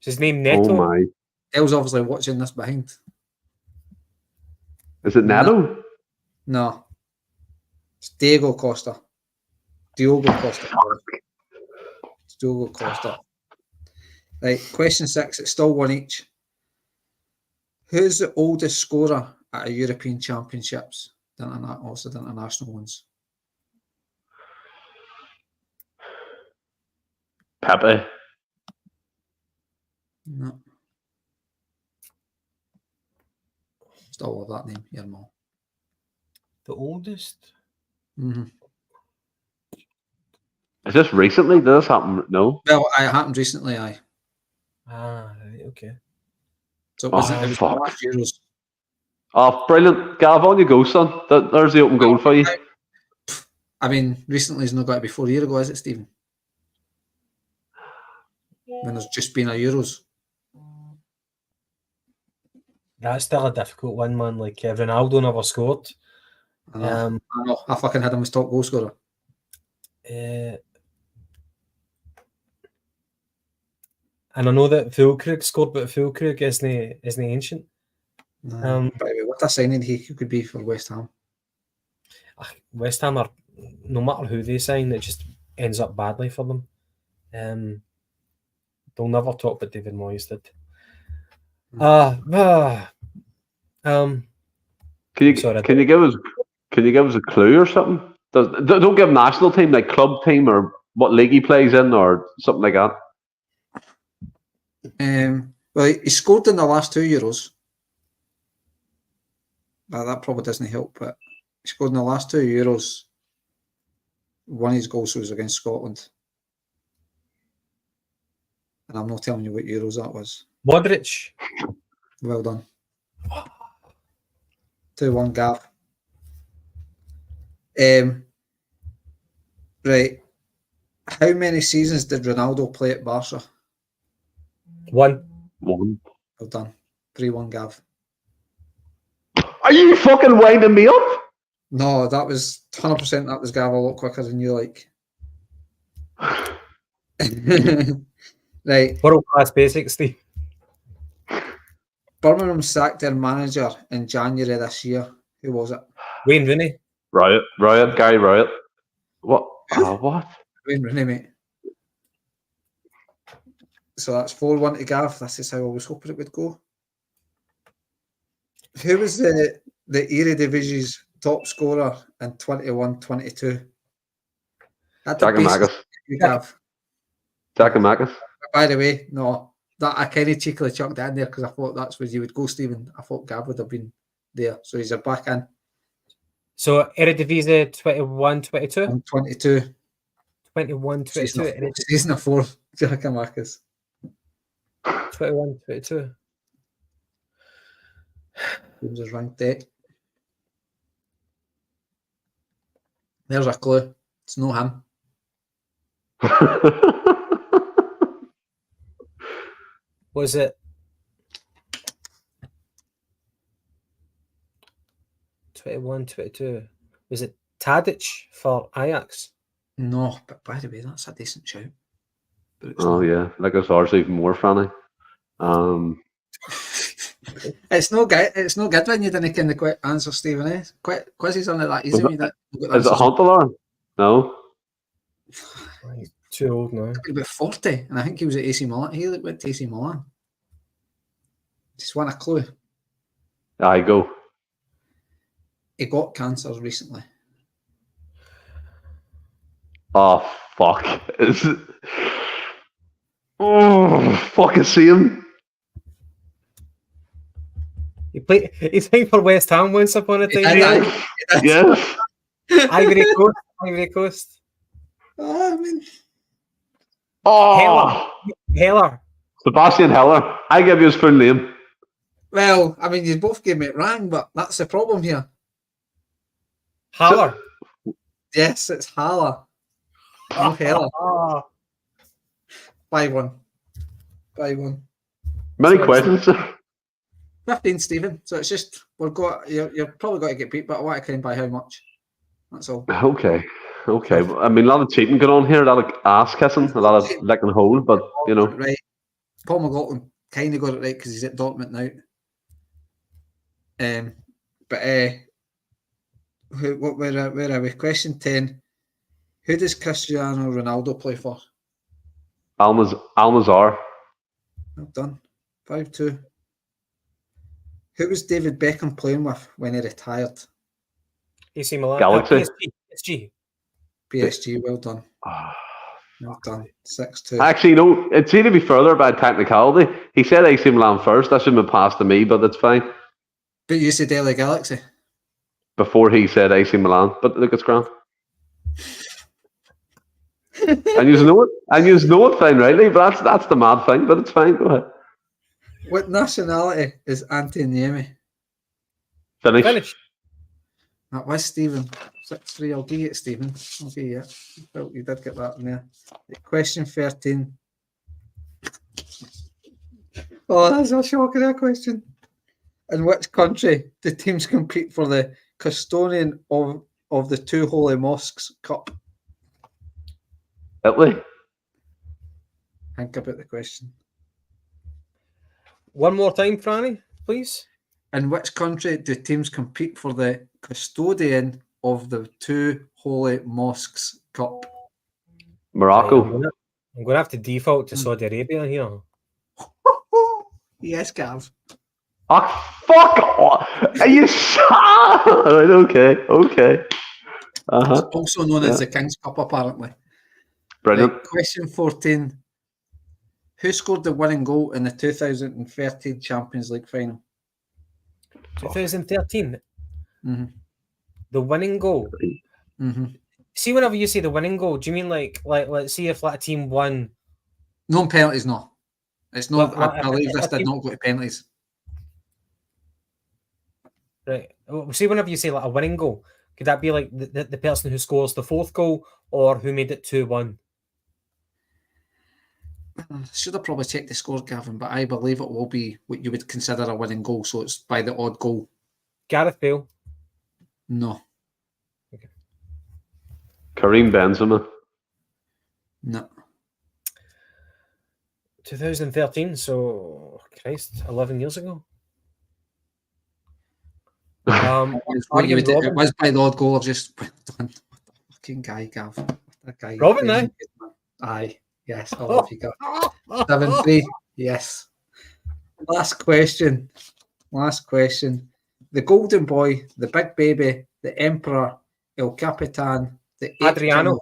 Is his name Neto? Oh my. El's obviously watching this behind. Is it Neto? No. It's Diogo Costa. Diogo Costa. Right, question 6. It's still one each. Who's the oldest scorer at a European Championships, also the international ones? Pepe. No. Still love that name, Yermo. The oldest? Mm-hmm. Is this recently? Did this happen? No. Well, it happened recently, aye. Ah, right, okay. So it was Oh, the fuck. last Euros. Oh, brilliant. Gav, on you go, son. There's the open goal for you. I mean, recently it's not got to be 4 years ago, is it, Stephen? When there's just been a Euros. That's still a difficult one, man. Like, Ronaldo never scored. I know. I fucking had him as top goal scorer. And I know that Fulkrug scored, but Fulkrug isn't ancient. By the way, what a signing he could be for West Ham. West Ham are, no matter who they sign, it just ends up badly for them. They'll never talk what David Moyes did. Can you give us a clue or something? Don't give national team, like club team or what league he plays in or something like that. Well, he scored in the last 2 Euros. That probably doesn't help, but he scored in the last 2 Euros. One of his goals was against Scotland. And I'm not telling you what Euros that was. Modric. Well done. 2-1 Gav. Right. How many seasons did Ronaldo play at Barca? 1. One. Well done. 3-1 Gav. Are you fucking winding me up? No, that was 100%. That was Gav a lot quicker than you like. Right. World class basics, Steve. Birmingham sacked their manager in January this year. Who was it? Wayne Rooney. Riot, Gary Riot. What? What? Wayne Rooney, mate. So that's 4-1 to Gav. This is how I was hoping it would go. Who was the Eredivisie's top scorer in 21-22? Giakoumakis. Gav. Giakoumakis. By the way, no, that I kind of cheekily chucked that in there because I thought that's where you would go, Stephen. I thought Gav would have been there. So he's back in. So Eredivisie 21-22? And 22. 21-22. Season of 4, Giakoumakis. 21-22. James is ranked 8. There's a clue. It's no him. Was it 21-22? Was it Tadic for Ajax? No, but by the way, that's a decent shout. Oh yeah, like us ours even more funny. It's no good. It's no good when you didn't get the answer, Stephen. Eh? Quizzes on it that easy. Is it Huntelaar? No. He's too old now. He's about 40, and I think he was at AC Milan. He went to AC Milan. Just want a clue. I go. He got cancer recently. Oh fuck! Is it? Oh fucking see him. He played for West Ham once upon a time. Yes. Ivory Coast. Oh, I mean, Heller. Sebastian Heller. I give you his full name. well, I mean, you both gave me it wrong, but that's the problem here. Haller. Yes, it's Haller. No Heller. 5-1. 5-1. Many So questions. 15, Stephen. So it's just you're probably got to get beat, but I want to claim by how much. That's all. Okay. I mean, a lot of cheating going on here, a lot of ass kissing, a lot of licking hole, but you know. Right. Paul McLaughlin kind of got it right because he's at Dortmund now. But where are we? Question 10. Who does Cristiano Ronaldo play for? Almazar. Well done. 5-2. Who was David Beckham playing with when he retired? AC Milan. Galaxy. PSG. PSG, well done. Ah. Well done. 6-2. Actually, no, it seemed to be further by technicality. He said AC Milan first. That shouldn't have passed to me, but that's fine. But you said LA Galaxy. Before he said AC Milan, but look, it's grand. And you know it fine, rightly, but that's the mad thing, but it's fine, go ahead. What nationality is Ante Niemi? Finish. That was Stephen. 6-3. I'll give you it, Stephen. I'll give you it. Well, you did get that in there. Question 13. Oh, that's a shocker, that question. In which country do teams compete for the custodian of the Two Holy Mosques Cup? Italy. Think about the question. One more time, Franny, please. In which country do teams compete for the custodian of the Two Holy Mosques Cup? Morocco. I'm going to have to default to Saudi Arabia here. Yes, Gav. Oh, fuck off. Are you right, okay. It's also known as the King's Cup, apparently. Brilliant. Right, question 14. Who scored the winning goal in the 2013 Champions League final? 2013. Mm-hmm. The winning goal. Mm-hmm. See, whenever you say the winning goal, do you mean like let's see if a team won? No penalties, no. It's not. Well, I believe this did not go to penalties. Right. See, whenever you say like a winning goal, could that be like the person who scores the fourth goal or who made it 2-1? Should have probably checked the scores, Gavin, but I believe it will be what you would consider a winning goal, so it's by the odd goal. Gareth Bale. No. Okay. Karim Benzema. No. 2013, so Christ, 11 years ago. It was by the odd goal. I've just fucking guy, Gav. That guy. Robin, eh? Aye. Yes, I love you, Gav. 7-3. Yes. Last question. The Golden Boy, the Big Baby, the Emperor, El Capitan, the Adriano.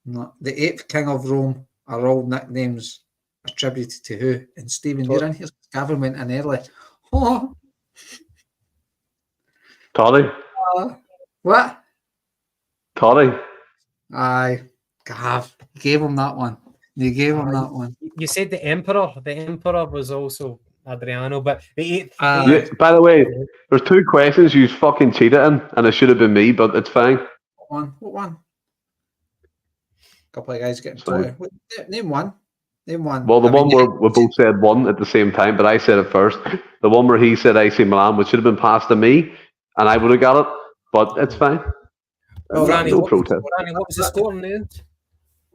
The eighth King of Rome are all nicknames attributed to who? And Stephen, you're in here. Gavin went in early. Oh. Toddy. What? Toddy. Aye. Gav. You gave him that one. You gave him that one. You said the Emperor. The Emperor was also Adriano, but the eighth. By the way, there's two questions you fucking cheated in, and it should have been me, but it's fine. What one? A couple of guys getting tired. Name one. Well, the one where we both said one at the same time, but I said it first. The one where he said AC Milan, which should have been passed to me, and I would have got it, but it's fine. Franny, no protest. What was the score in the end?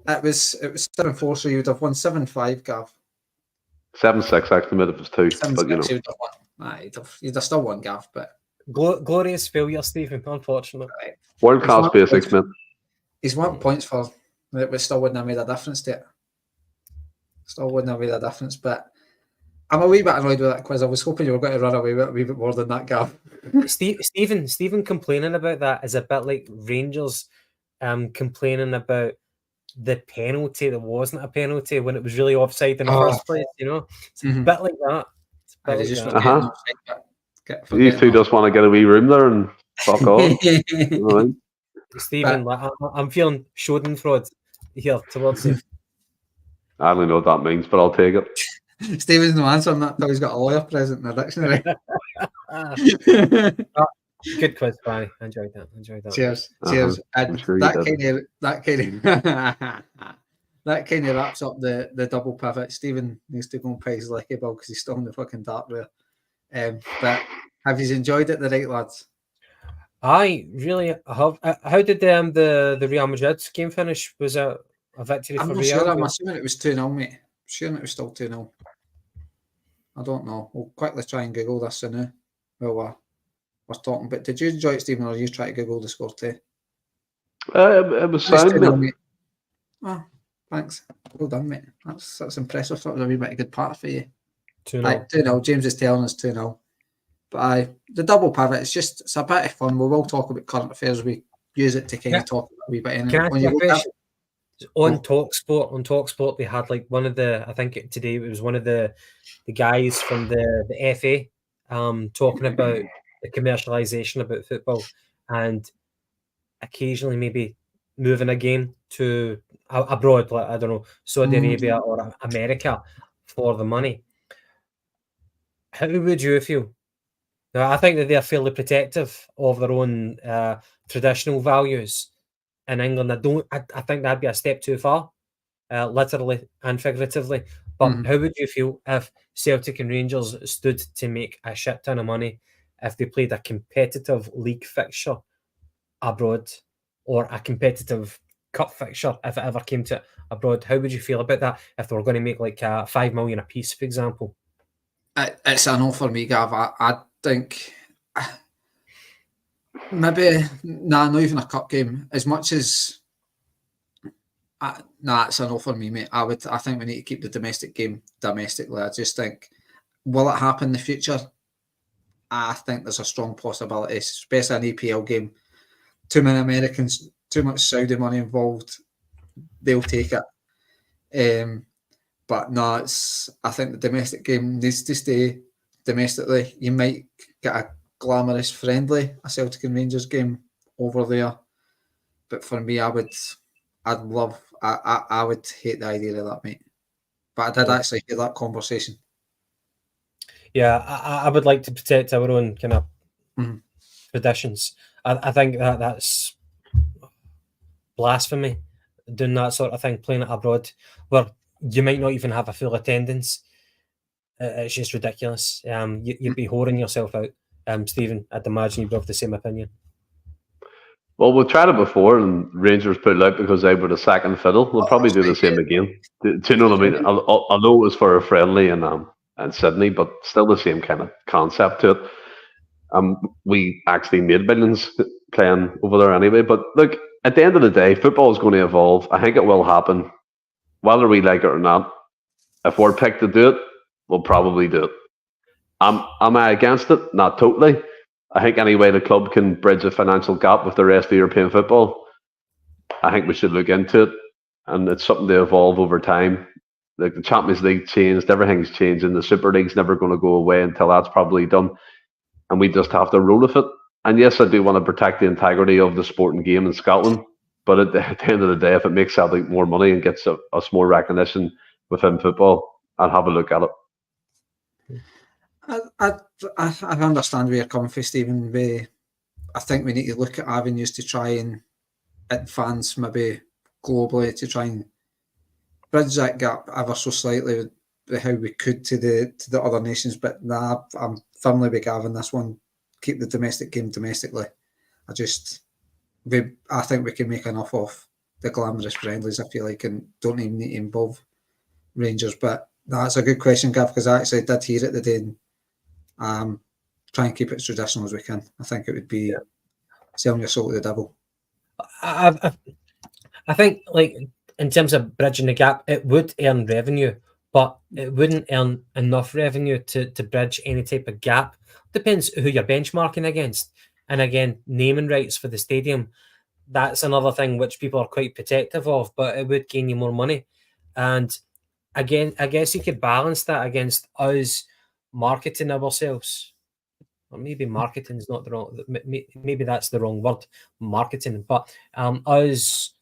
It was 7-4, so you'd have won 7-5, Gav. 7-6 actually, made it was 2. 7-6, but you know, you'd have won. Nah, you'd have still won, Gav, but glorious failure, Stephen. Unfortunate. Right. world class basics, man. He's won points for it, still wouldn't have made a difference to it. Still wouldn't have made a difference, but I'm a wee bit annoyed with that quiz. I was hoping you were going to run away with it a wee bit more than that, Gav. Stephen complaining about that is a bit like Rangers complaining about the penalty that wasn't a penalty when it was really offside in the first place, you know? It's a bit like that. These two just want to get a wee room there and fuck off. Right. Stephen, I'm feeling schadenfreude here towards you. I don't know what that means, but I'll take it. Stephen's no answering that until he's got a lawyer present in the dictionary. Good quiz, Barry. Enjoyed that. Cheers. And sure that kind of wraps up the double pivot. Stephen needs to go and pay his lucky ball because he's still in the fucking dark there. But have you enjoyed it, the right lads? I really have. How did the Real Madrid game finish? Was it a victory I'm for not Real? sure. I'm assuming it was 2-0, mate. I'm sure it was still 2-0. I don't know. We'll quickly try and Google this now. Well, we're talking. But did you enjoy it, Stephen, or are you trying to Google the score too? It was sound. Oh, thanks. Well done, mate. That's impressive. That was a wee bit of good part for you. 2-0. Right, 2-0. James is telling us 2-0. But the double pivot, it's a bit of fun. We will talk about current affairs. We use it to kind of talk a wee bit. Can I ask when you you a look at question? On Talksport, they had like one of the, I think today it was one of the guys from the FA talking about the commercialisation about football and occasionally maybe moving a game to abroad, like, I don't know, Saudi Arabia or America for the money. How would you feel? Now, I think that they're fairly protective of their own traditional values in England. I think that'd be a step too far, literally and figuratively. But how would you feel if Celtic and Rangers stood to make a shit ton of money if they played a competitive league fixture abroad or a competitive cup fixture if it ever came to it abroad? How would you feel about that if they were going to make like $5 million a piece, for example? It's a no for me, Gav. I think maybe not even a cup game. As much as it's a no for me, mate. I think we need to keep the domestic game domestically. I just think, will it happen in the future? I think there's a strong possibility, especially an EPL game. Too many Americans, too much Saudi money involved. They'll take it. But no, I think the domestic game needs to stay domestically. You might get a glamorous friendly, a Celtic and Rangers game over there. But for me, I would hate the idea of that, mate. But I did actually hear that conversation. Yeah, I would like to protect our own kind of traditions. I think that's blasphemy, doing that sort of thing, playing it abroad, where you might not even have a full attendance. It's just ridiculous. You'd be whoring yourself out. Stephen, I'd imagine you'd have the same opinion. Well, we've tried it before, and Rangers put it out because they were the second fiddle. We'll probably do the same again. Do you know what I mean? Although it was for a friendly in Sydney, but still the same kind of concept to it. We actually made millions playing over there anyway. But look, at the end of the day, football is going to evolve. I think it will happen, whether we like it or not. If we're picked to do it, we'll probably do it. Am I against it? Not totally. I think any way the club can bridge a financial gap with the rest of European football, I think we should look into it. And it's something to evolve over time. Like the Champions League changed, everything's changing. The Super League's never going to go away until that's probably done. And we just have to roll with it. And yes, I do want to protect the integrity of the sporting game in Scotland. But at the end of the day, if it makes Celtic more money and gets us more recognition within football, I'll have a look at it. I understand where you're coming from, Stephen. I think we need to look at avenues to try and advance maybe globally to try and bridge that gap ever so slightly with how we could to the other nations. But nah, I'm firmly with Gavin this one. Keep the domestic game domestically. I think we can make enough of the glamorous friendlies, I feel like, and don't even need to involve Rangers. But that's a good question, Gav, because I actually did hear it today. And, try and keep it as traditional as we can. I think it would be selling your soul to the devil. I think, like, in terms of bridging the gap, it would earn revenue, but it wouldn't earn enough revenue to bridge any type of gap. Depends who you're benchmarking against. And again, naming rights for the stadium, that's another thing which people are quite protective of, but it would gain you more money. And again, I guess you could balance that against us marketing ourselves. Or maybe marketing is not the wrong, maybe that's the wrong word, marketing, but us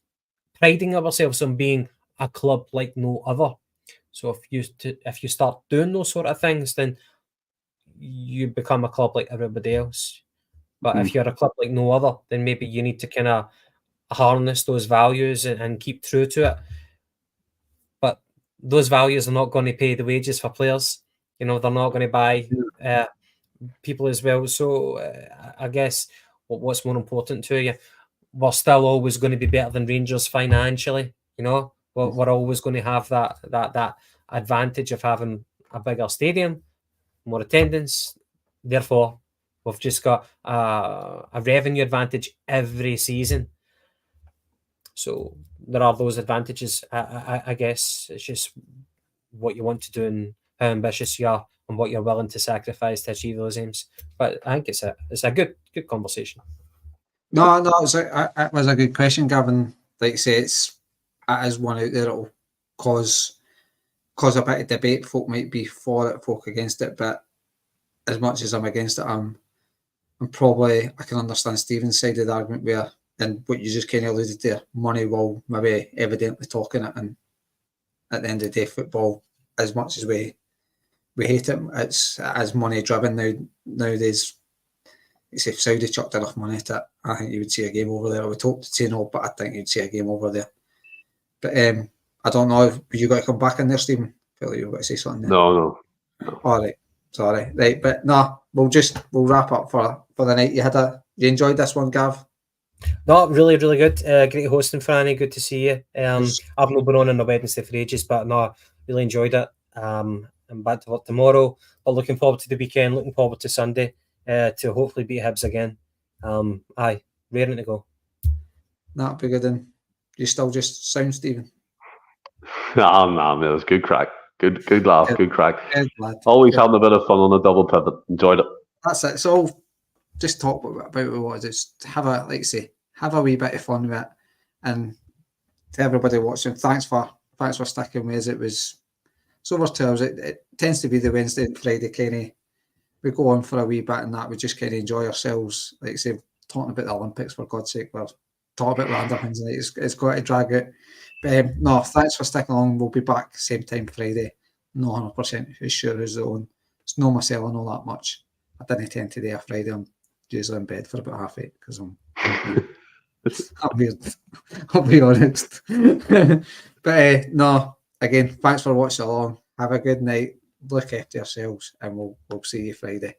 priding ourselves on being a club like no other. So if you start doing those sort of things, then you become a club like everybody else. But if you're a club like no other, then maybe you need to kind of harness those values and keep true to it. But those values are not going to pay the wages for players. You know, they're not going to buy people as well. So I guess what's more important to you? We're still always going to be better than Rangers financially. You know, we're always going to have that advantage of having a bigger stadium, more attendance. Therefore, we've just got a revenue advantage every season. So there are those advantages. I guess it's just what you want to do and how ambitious you are and what you're willing to sacrifice to achieve those aims. But I think it's a good conversation. No, it was a good question, Gavin. Like I say, it is one out there that'll cause a bit of debate. Folk might be for it, folk against it, but as much as I'm against it, I'm probably, I can understand Stephen's side of the argument where, and what you just kind of alluded to, money will maybe evidently talk in it, and at the end of the day, football, as much as we hate it, it's as money driven nowadays. If Saudi chucked enough money at it, I think you would see a game over there. I would hope to say no, but I think you'd see a game over there. But I don't know. Would you got to come back in there, Stephen? I feel like you've got to say something there. No. All right. Sorry. Right, but no, we'll wrap up for the night. You enjoyed this one, Gav? No, really, really good. Great hosting, Franny. Good to see you. I've not been on a Wednesday for ages, but no, really enjoyed it. I'm back to work tomorrow, but looking forward to the weekend. Looking forward to Sunday to hopefully beat Hibs again. Aye, raring to go. That'd be good. Then you still just sound, Stephen? Nah, man, it was good crack. Good laugh, good crack. Always good. Having a bit of fun on a double pivot. Enjoyed it. That's it. So just talk about what it is. Have a wee bit of fun with it. And to everybody watching, thanks for sticking with us. It's over 2 hours. It tends to be the Wednesday and Friday kind of, we go on for a wee bit and that we just kind of enjoy ourselves. Like I say, talking about the Olympics, for God's sake, we're talking about random things and it's got to drag out. But no, thanks for sticking along. We'll be back same time Friday. No 100% who's sure who's the one. It's no myself, I know that much. I didn't tend to do a Friday. I'm usually in bed for about 8:30 because I'm weird. I'll be honest. But no, again, thanks for watching along. Have a good night. Look after yourselves and we'll see you Friday.